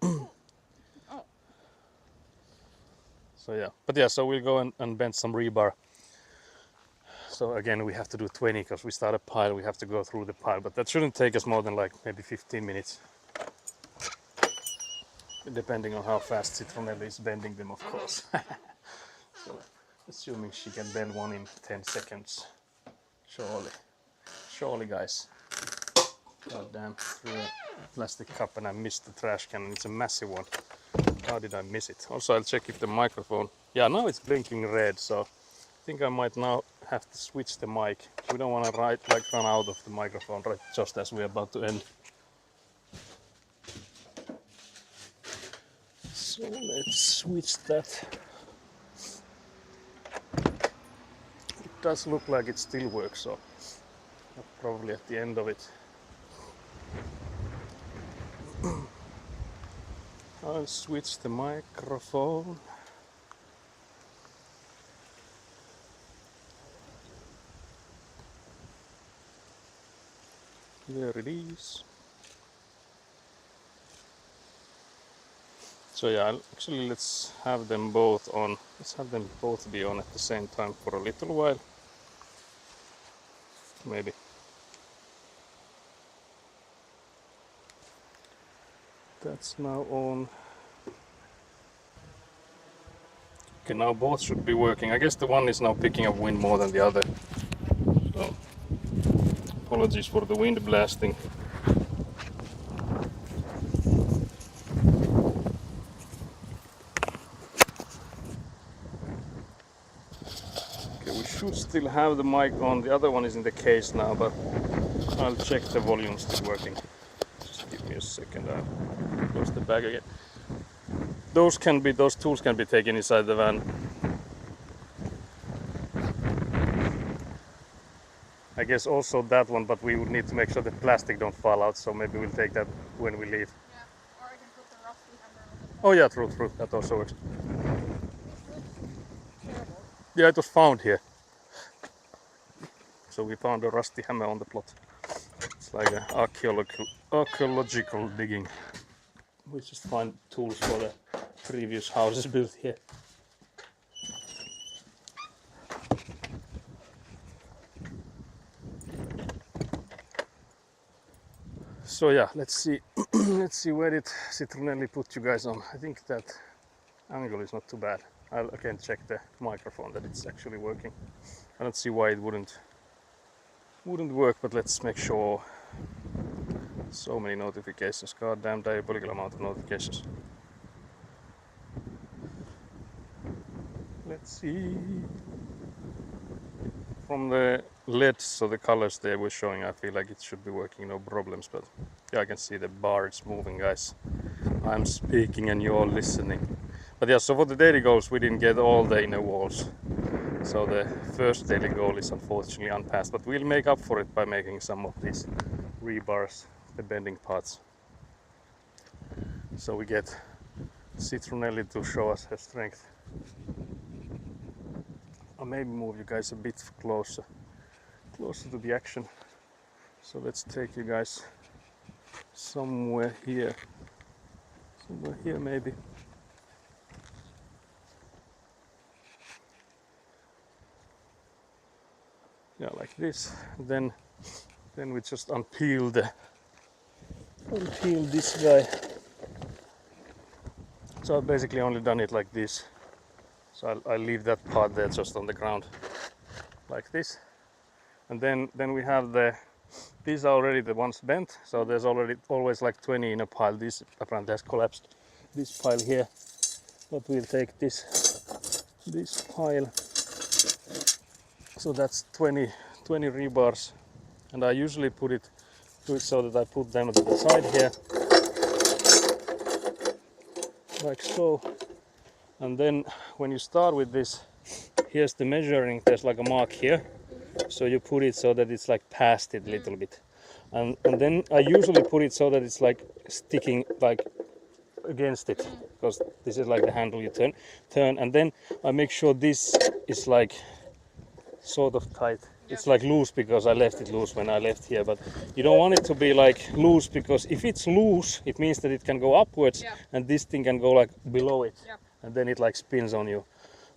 Oh. So yeah. But yeah, so we'll go and bend some rebar. So again we have to do 20 because we start a pile, we have to go through the pile, but that shouldn't take us more than like maybe 15 minutes. Depending on how fast Citronella is bending them, of course. So, assuming she can bend one in 10 seconds. Surely guys. God damn, threw a plastic cup and I missed the trash can, and it's a massive one. How did I miss it? Also I'll check if the microphone, yeah, now it's blinking red, so I think I might now have to switch the mic. We don't want to run out of the microphone right just as we're about to end. So let's switch that. It does look like it still works, so probably at the end of it. I'll switch the microphone. There it is. So yeah, actually let's have them both on. Let's have them both be on at the same time for a little while. Maybe. That's now on. Okay, now both should be working. I guess the one is now picking up wind more than the other. So, apologies for the wind blasting. Okay, we should still have the mic on. The other one is in the case now, but I'll check the volume still working. Just give me a second. I'll close the bag again. Those tools can be taken inside the van. I guess also that one, but we would need to make sure the plastic don't fall out, so maybe we'll take that when we leave. Yeah, or I can put the rusty hammer on the Oh yeah, true, that also works. terrible. Yeah, it was found here. So we found a rusty hammer on the plot. It's like an archaeological digging. We just find tools for the previous houses built here. So yeah, let's see. Let's see, where did Citronelli put you guys on. I think that angle is not too bad. I'll again check the microphone that it's actually working. I don't see why it wouldn't work, but let's make sure. So many notifications. Goddamn diabolical amount of notifications. Let's see. From the LEDs, so the colors they were showing, I feel like it should be working, no problems. But yeah, I can see the bar is moving, guys. I'm speaking and you're listening. But yeah, so for the daily goals, we didn't get all the inner walls. So the first daily goal is unfortunately unpassed, but we'll make up for it by making some of these rebars, the bending parts. So we get Citronelli to show us her strength. I'll maybe move you guys a bit closer to the action. So let's take you guys somewhere here maybe. Yeah, like this. Then we just unpeel this guy. So I've basically only done it like this. So I'll leave that part there just on the ground, like this. And then we have these are already the ones bent. So there's always like 20 in a pile. This apparently has collapsed. This pile here, but we'll take this pile. So that's 20 rebars, and I usually do it so that I put them to the side here, like so. And then when you start with this, here's the measuring, there's like a mark here. So you put it so that it's like past it a little bit. And then I usually put it so that it's like sticking like against it, because this is like the handle you turn, and then I make sure this is like sort of tight. It's like loose because I left it loose when I left here, but you don't want it to be like loose, because if it's loose, it means that it can go upwards, and this thing can go like below it, and then it like spins on you.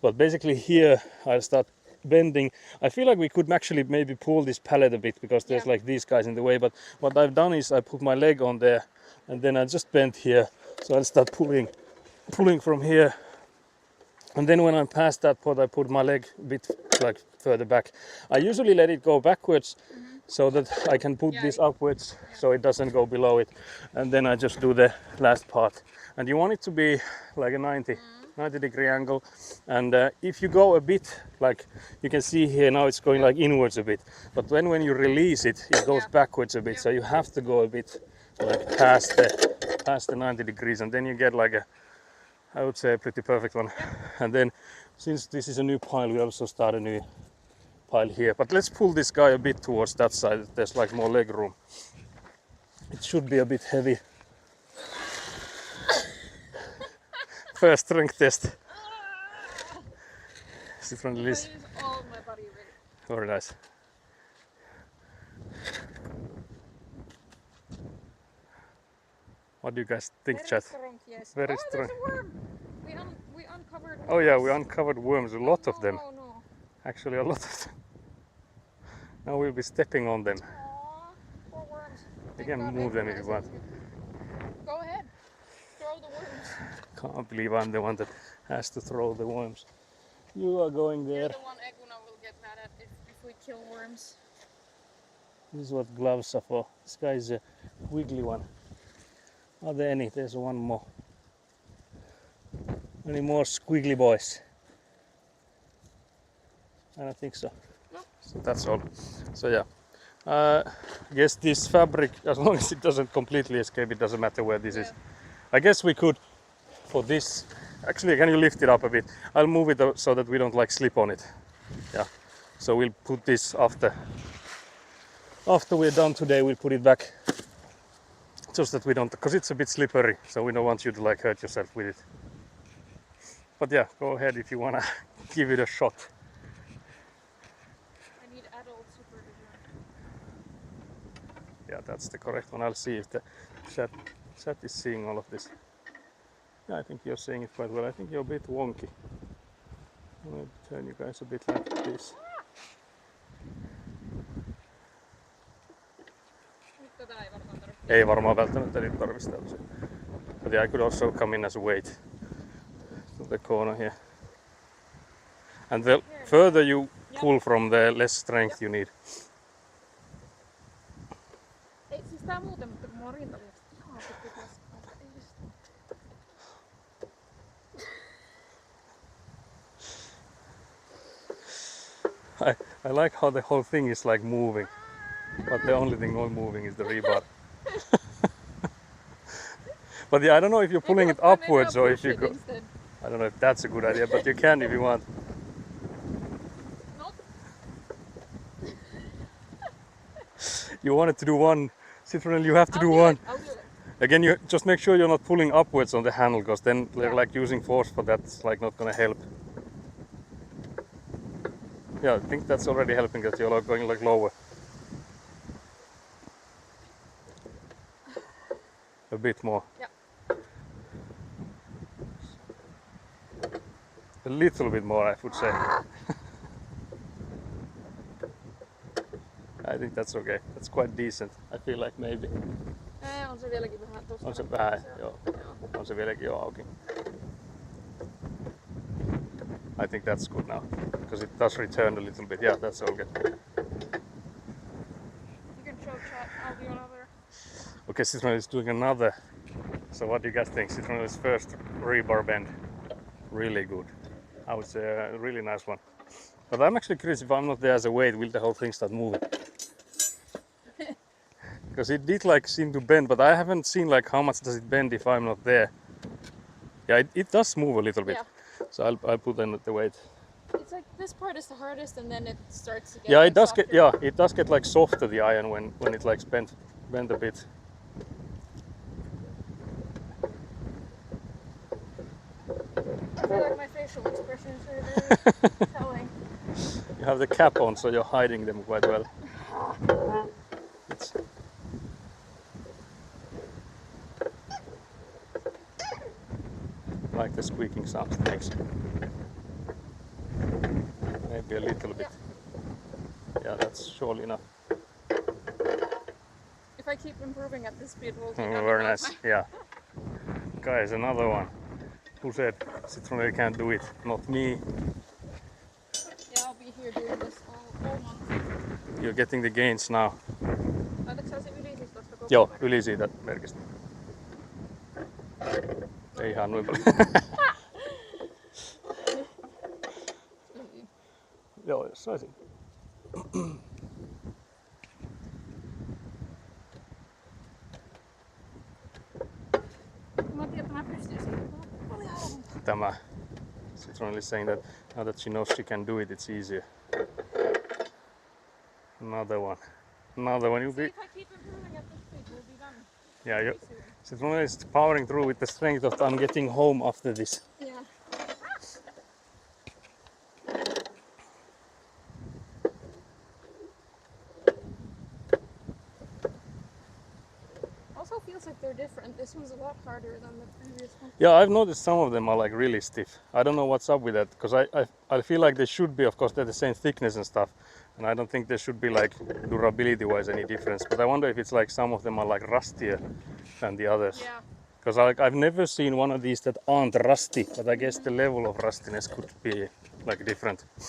But basically here I'll start bending. I feel like we could actually maybe pull this pallet a bit, because there's like these guys in the way, but what I've done is I put my leg on there, and then I just bend here. So I'll start pulling from here. And then when I'm past that pot, I put my leg a bit like further back. I usually let it go backwards, so that I can put this upwards, so it doesn't go below it. And then I just do the last part. And you want it to be like a 90 degree angle. And if you go a bit, like you can see here now, it's going like inwards a bit. But then when you release it, it goes backwards a bit. So you have to go a bit like past the 90 degrees, and then you get like I would say a pretty perfect one. And then since this is a new pile, we also start a new pile here. But let's pull this guy a bit towards that side. There's like more leg room. It should be a bit heavy. First strength test. Citronelli is all my body weight. very nice. What do you guys think, chat? Strong, yes. Very oh, strong. There's a worm. We uncovered worms. Oh yeah, we uncovered worms, a lot of them. No. Actually, a lot of them. Now we'll be stepping on them. Aww, poor worms. You can move them if you want. Go ahead. Throw the worms. Can't believe I'm the one that has to throw the worms. You are going there. You're the one Eguna will get mad at if we kill worms. This is what gloves are for. This guy is a wiggly one. Are there any? There's one more. Any more squiggly boys? I don't think so. No. So that's all. So yeah, I guess this fabric, as long as it doesn't completely escape, it doesn't matter where this is. I guess we could, for this, actually can you lift it up a bit? I'll move it so that we don't like slip on it. Yeah, so we'll put this after we're done today, we'll put it back just that we don't, because it's a bit slippery, so we don't want you to like hurt yourself with it. But yeah, go ahead if you wanna give it a shot. I need adult supervision. Yeah, that's the correct one. I'll see if the chat is seeing all of this. Yeah, I think you're seeing it quite well. I think you're a bit wonky. I'm gonna turn you guys a bit like this. Nyt tätä ei varmaan tarvitse. Ei varmaan välttämättä nyt tarvitsisi tällaisia. But yeah, I could also come in as a weight to the corner here. And the further you pull from, the less strength you need. Ei, siis tää muuten, mutta kun mulla on rintalihakset ihan pikku paskaa. Ei just. I like how the whole thing is like moving, but the only thing not moving is the rebar. But yeah, I don't know if you're pulling it upwards or if you go. Instead. I don't know if that's a good idea, but you can if you want. Nope. You wanted to do one, Citroen, you have to do one. I'll do it. Again, you just make sure you're not pulling upwards on the handle, because then like using force for that's like not gonna help. Yeah, I think that's already helping that you're going like lower. A bit more. Yeah. A little bit more, I would say. I think that's okay. That's quite decent. I feel like maybe. On se vieläkin vähän tosta. On se vähän, joo. On se vieläkin jo auki. I think that's good now, because it does return a little bit. Yeah, that's all good. You can show chat, I'll do another. Okay, Citroen is doing another. So what do you guys think? Citroen's first rebar bend. Really good. I would say a really nice one. But I'm actually curious, if I'm not there as a weight, will the whole thing start moving? Because it did like seem to bend, but I haven't seen like how much does it bend if I'm not there. Yeah, it does move a little bit. Yeah. So I'll put in the weight. It's like this part is the hardest, and then it starts to get. Yeah, like, it does softer. get. Yeah, it does get like softer, the iron, when it like bend a bit. I feel like my facial expressions are very telling. You have the cap on, so you're hiding them quite well. It's, like the squeaking sound it makes. Maybe a little bit. Yeah, that's surely enough. If I keep improving at this speed, we'll be done Very in no nice. time. Yeah. Guys, another one. Who said Citroen can't do it? Not me. Yeah, I'll be here doing this all month. You're getting the gains now. Laitatko sä se yli siis tosta koko Joo, ajan? yli siitä merkistä. Ei ihan noin paljon. Joo, jos saisin. Mä tiedän, että mä pystyn siihen. Paljon helpompaa. Tämä Citroen is saying that now that she knows she can do it, it's easier. Another one. Another one. You'll See, be. if I keep improving at this speed, we'll be done. Yeah, you. Pretty soon. Citroen is powering through with the strength of I'm getting home after this. Yeah. Also feels like they're different. This one's a lot harder than the previous one. Yeah, I've noticed some of them are like really stiff. I don't know what's up with that, because I feel like they should be, of course, they're the same thickness and stuff, and I don't think there should be like durability-wise any difference. But I wonder if it's like some of them are like rustier than the others. Yeah. Because I've never seen one of these that aren't rusty, but I guess the level of rustiness could be like different. Yeah.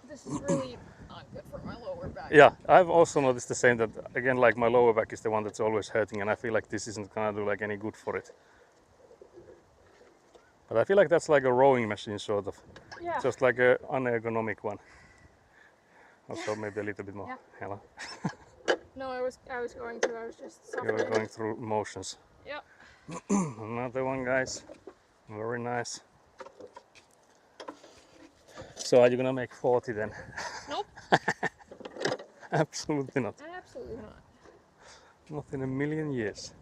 This is really not good for my lower back. Yeah, I've also noticed the same, that again, like my lower back is the one that's always hurting, and I feel like this isn't gonna do like any good for it. But I feel like that's like a rowing machine sort of, Yeah. just like a unergonomic one. Also maybe a little bit more. Yeah. Hella. No, I was going to. I was just You were suffering. going through motions. Yep. Another one, guys. Very nice. So are you gonna make 40 then? Nope. Absolutely not. Absolutely not. Not in a million years.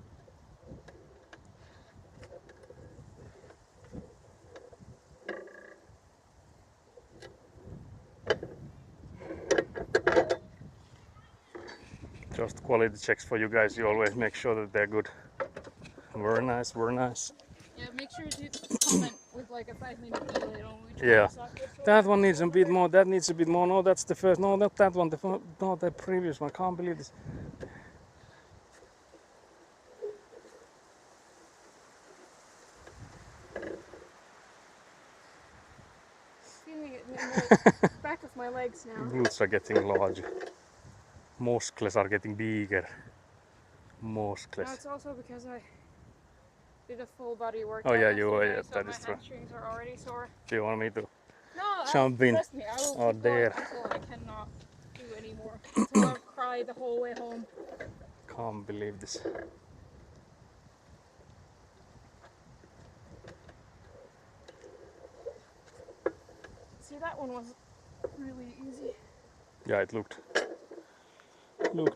Just quality checks for you guys. You always make sure that they're good. Very nice, very nice. Yeah, make sure to comment with like a 5-minute delay on which Yeah. one socket. That one needs a bit more. That needs a bit more. No, that's the first. No, not that one. No, the previous one. Can't believe this. Feeling it in the back of my legs now. Glutes are getting larger. Muscles are getting bigger. No, Muscles. it's also because I did a full body workout. Oh, yeah, you were, yesterday, yeah, so that my is true. hamstrings are already sore. Do you want me to No, jump in? trust me, I will Oh, keep going dear. until I cannot do anymore. Until I cry the whole way home. Can't believe this. See, that one was really easy. Yeah, it looked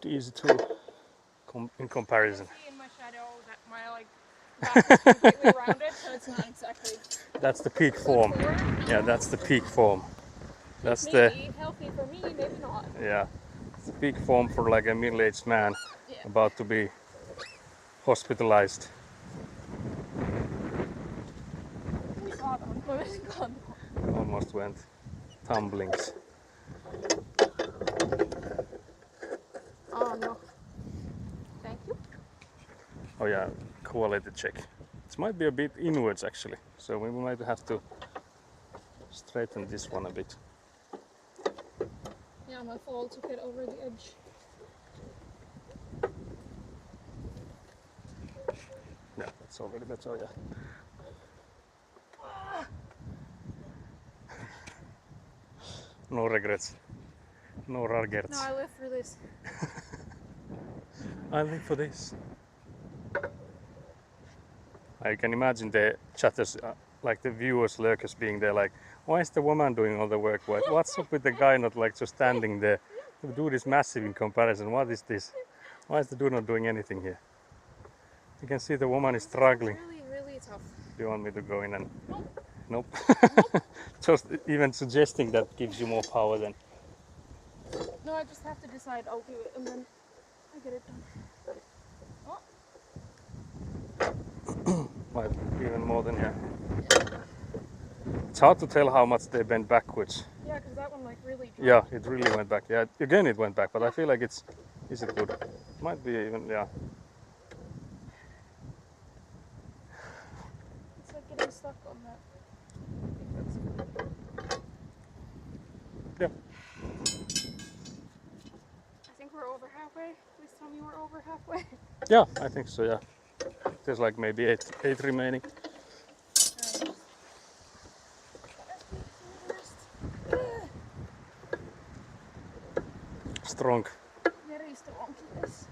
easy too in comparison. You can see in my shadow that my back is completely rounded, so it's not exactly That's the peak good form. for it. Yeah, that's the peak form. That's Maybe healthy for me, maybe not. yeah, it's the peak form for like a middle-aged man Yeah. about to be hospitalized. We saw them, but it's gone. Almost went tumblings. Oh no. Thank you. Oh yeah, quality check. It might be a bit inwards actually, so we might have to straighten this one a bit. Yeah, my fall took it over the edge. Yeah, that's already better, yeah. No regrets. No regrets. No, I live for this. I live for this. I can imagine the chatters, like the viewers, lurkers being there like, why is the woman doing all the work? What's up with the guy not like just standing there? The dude is massive in comparison. What is this? Why is the dude not doing anything here? You can see the woman is struggling. Really, really tough. Do you want me to go in and... Nope. Nope. Just even suggesting that gives you more power than... No, I just have to decide I'll do it and then I get it done. Oh, Like, even more than here. It's hard to tell how much they bent backwards. yeah, because that one like really dropped. Yeah, it really went back. Yeah, again it went back, but I feel like it's... Is it good? Might be even, yeah. It's like getting stuck on that. I think that's good. Yeah. I think we're over halfway. Please tell me we're over halfway. Yeah, I think so, yeah. There's like maybe eight remaining. Strong. Very strong, yes.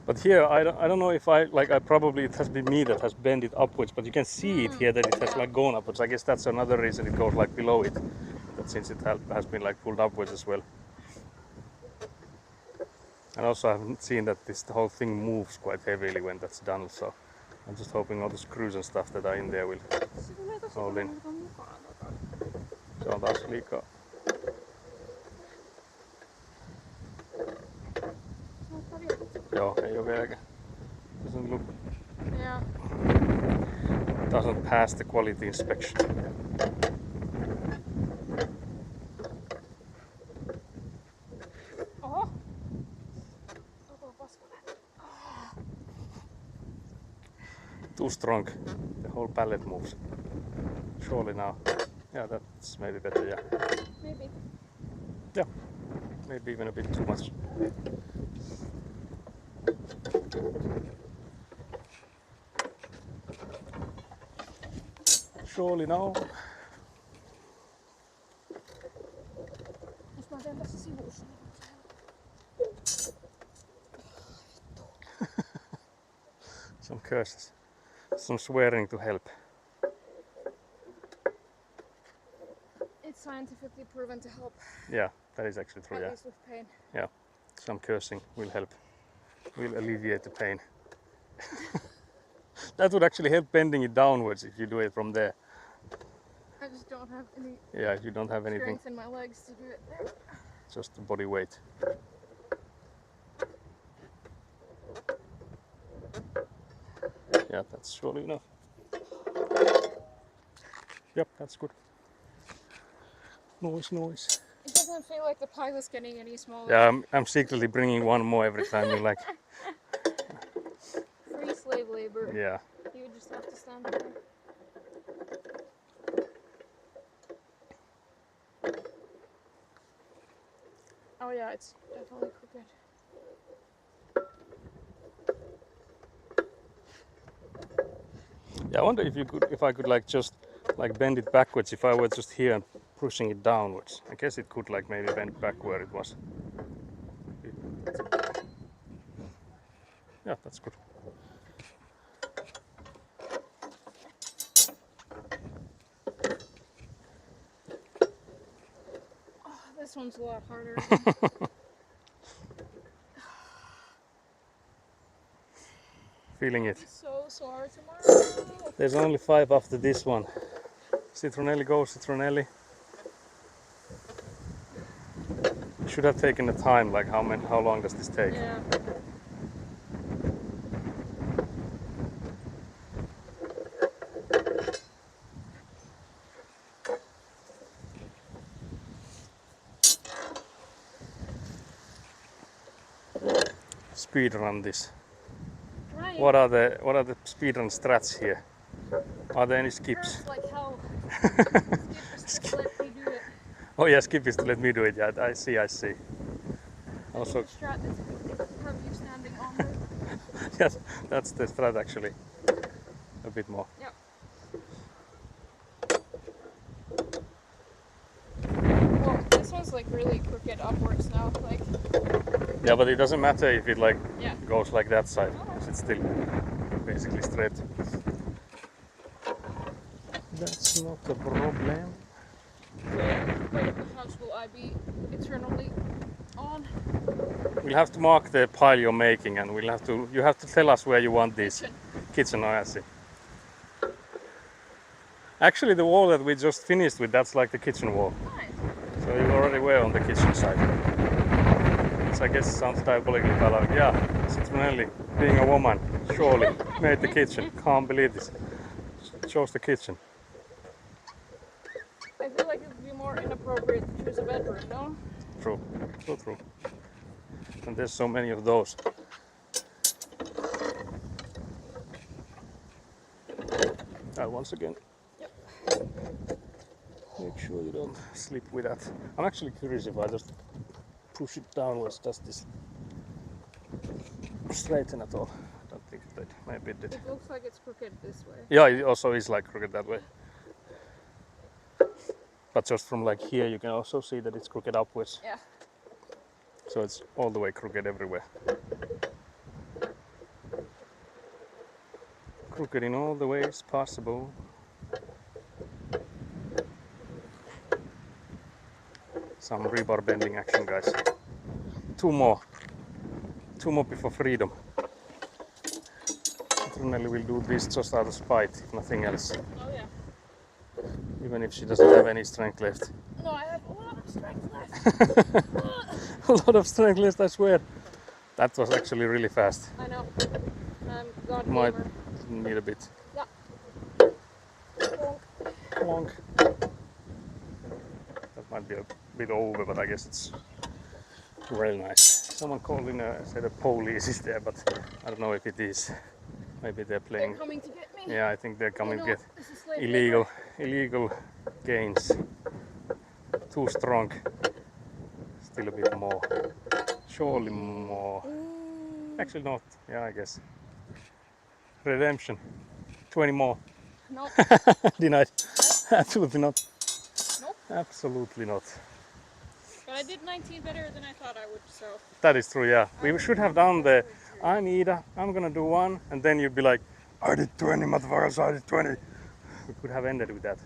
But here, I don't know if I probably it has been me that has bent it upwards, but you can see it here that it has like gone upwards. I guess that's another reason it goes like below it, that since it has been like pulled upwards as well. And also I've seen that the whole thing moves quite heavily when that's done, so I'm just hoping all the screws and stuff that are in there will hold in. Se on taas liikaa. Joo, ei oo vieläkään. Doesn't look, Yeah. doesn't pass the quality inspection. Oho. Koko paskana. Too strong. The whole pallet moves. Surely now. Yeah, that's maybe better, yeah. Maybe. Yeah. Maybe even a bit too much. Surely now. curses. Some swearing to help. It's scientifically proven to help, Yeah, that is actually true. at Yeah, least with pain. some cursing will help. Will alleviate the pain. That would actually help bending it downwards if you do it from there. I just don't have any Yeah, if you don't have anything, strength in my legs to do it there. just the body weight. Yeah, that's surely enough. Yep, that's good. Noise. It doesn't feel like the pile is getting any smaller. Yeah, I'm secretly bringing one more every time you like. Free slave labor. Yeah. You would just have to stand there. Oh yeah, it's definitely crooked. Yeah, I wonder if I could like just like bend it backwards if I were just here and pushing it downwards. I guess it could like maybe bend back where it was. Yeah, that's good. Oh, this one's a lot harder. Feeling it. I'll be so sore tomorrow. There's only 5 after this one. Citronelli, go Citronelli. Should have taken the time, like how long does this take? Yeah. Speed run this. Right. What are the speed run strats here? Are there any skips? Hurts like hell. Skip let me do it. Oh yeah, skip is to let me do it. Yeah, I see. Also, The strat is have you standing on the. yes, that's the strat actually. A bit more. Yep. Well, this one's like really crooked upwards now. Like, Yeah, but it doesn't matter if it like yeah. goes like that side. It's still basically straight. That's not a problem. Wait, how will I be eternally on? We'll have to mark the pile you're making, and you have to tell us where you want this kitchen. Oh, I see. Actually, the wall that we just finished with, that's like the kitchen wall. Nice. So you already were on the kitchen side. Which I guess sounds diabolically, but like, yeah, Citronelli, being a woman, surely made the kitchen. Can't believe this. Chose the kitchen. I feel like it would be more inappropriate to choose a bedroom, no? True, so true. And there's so many of those. Once again. Yep. Make sure you don't slip with that. I'm actually curious if I just push it downwards, does this straighten at all? I don't think it did. Maybe it did. It looks like it's crooked this way. Yeah, it also is like crooked that way. But just from like here you can also see that it's crooked upwards. Yeah. So it's all the way crooked everywhere. Crooked in all the ways possible. Some rebar bending action, guys. Two more before freedom. Citronelli will do this just out of spite, if nothing else. Oh yeah. Even if she doesn't have any strength left. No, I have a lot of strength left. A lot of strength left, I swear. That was actually really fast. I know. God Might gamer. need a bit. Yeah. Plonk. That might be a bit over, but I guess it's really nice. Someone called in said the police is there, but I don't know if it is. Maybe they're playing. They're coming to get me. Yeah, I think they're coming Oh, to no, get this is slave illegal gains. Too strong. Still a bit more. Surely more. Actually not. Yeah, I guess. Redemption. 20 more. Nope. Denied. Absolutely not. Nope. Absolutely not. But I did 19 better than I thought I would, so. That is true, yeah. We should have done the, I'm Ida, I'm gonna do one, and then you'd be like, I did 20, motherfuckers, I did 20. We could have ended with that.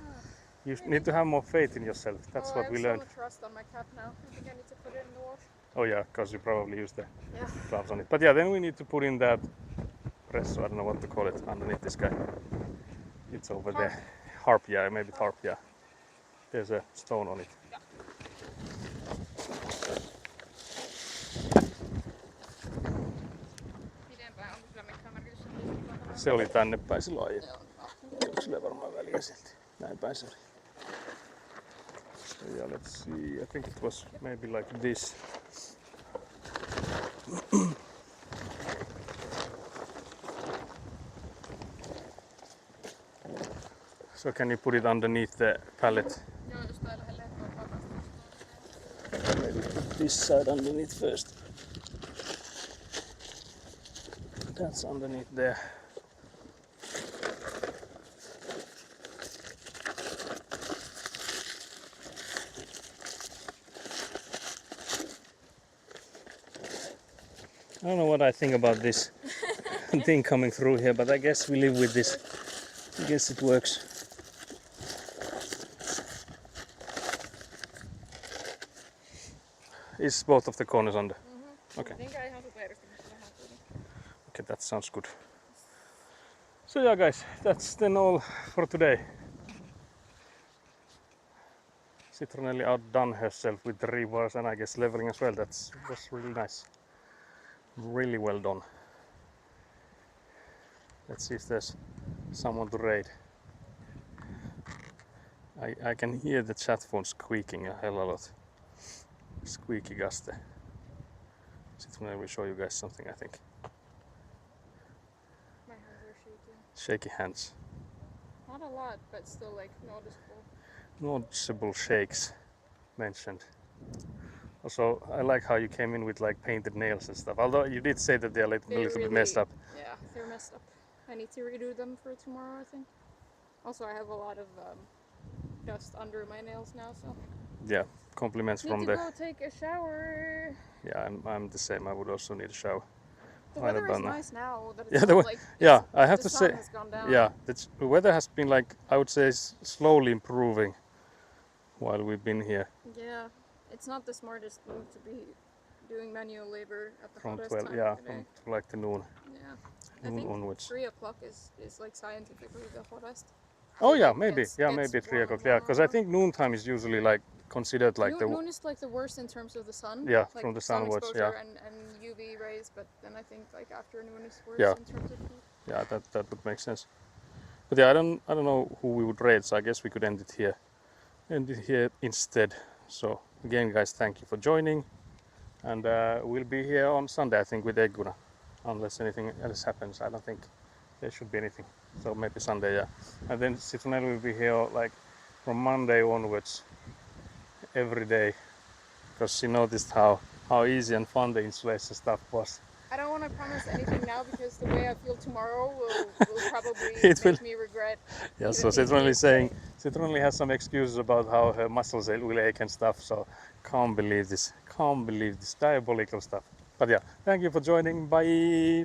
You need to have more faith in yourself. That's what we learned. I have so much rust on my cap now. I think I need to put it in the wash. Oh yeah, because you probably used the Yeah. gloves on it. But yeah, then we need to put in that press, I don't know what to call it, underneath this guy. It's over there. Harp, yeah, maybe it's harp, yeah. There's a stone on it. Yeah. Pidempään on kyllä me kamerissa. Se oli tänne päin silloin aiemmin. Onko sille varmaan väliä silti? Näin päin se oli. So yeah, let's see. I think it was maybe like this. So can you put it underneath the pallet? Joo, jos tää lähelle pakasta. Maybe put this side underneath first. That's underneath there. I don't know what I think about this thing coming through here, but I guess we live with this. I guess it works. Is both of the corners under? Okay. Enkä ihan superisesti, mutta vähän kuitenkin. Okay, that sounds good. So yeah, guys, that's then all for today. Citronelli outdone herself with the reverse and I guess leveling as well. That was really nice. Really well done. Let's see if there's someone to raid. I can hear the chat phone squeaking a hell of a lot. Squeaky guste. Citronelli will show you guys something, I think. My hands are shaking. Shaky hands. Not a lot, but still like noticeable. Noticeable shakes mentioned. Also, I like how you came in with like painted nails and stuff. Although you did say that they're a little bit messed up. Yeah, they're messed up. I need to redo them for tomorrow, I think. Also, I have a lot of dust under my nails now, so. Yeah, compliments from Need the. to go take a shower. Yeah, I'm the same. I would also need a shower. The Right weather is about now. nice now. That it's Yeah, not the like Yeah, I have the to sun say. has gone down. Yeah, the weather has been like I would say slowly improving while we've been here Yeah, it's not the smartest move to be doing manual labor at the from hottest 12. time Yeah, of the day. from like the noon Yeah, I think onwards. 3 o'clock is like scientifically the hottest. Oh It yeah, maybe. gets- Yeah, gets maybe 3 warmer o'clock. and Yeah, warmer because I and think noontime is usually like considered like warmer. Noon is like the worst in terms of the sun. Yeah, like from the sun sunwards, exposure yeah. and UV rays, but then I think like afternoon is worse Yeah. in terms of heat. Yeah, that would make sense. But yeah, I don't know who we would raid, so I guess we could end it here. End it here instead. So again, guys, thank you for joining, and we'll be here on Sunday, I think, with Egguna, unless anything else happens. I don't think there should be anything. So maybe Sunday, yeah. And then Citronelli will be here like from Monday onwards, every day, because she noticed how easy and fun the installation stuff was. I don't want to promise anything now because the way I feel tomorrow will probably It will- make me regret. Yeah, so even being Citronelli late saying today. Citronelli has some excuses about how her muscles will ache and stuff. So can't believe this diabolical stuff. But yeah, thank you for joining. Bye.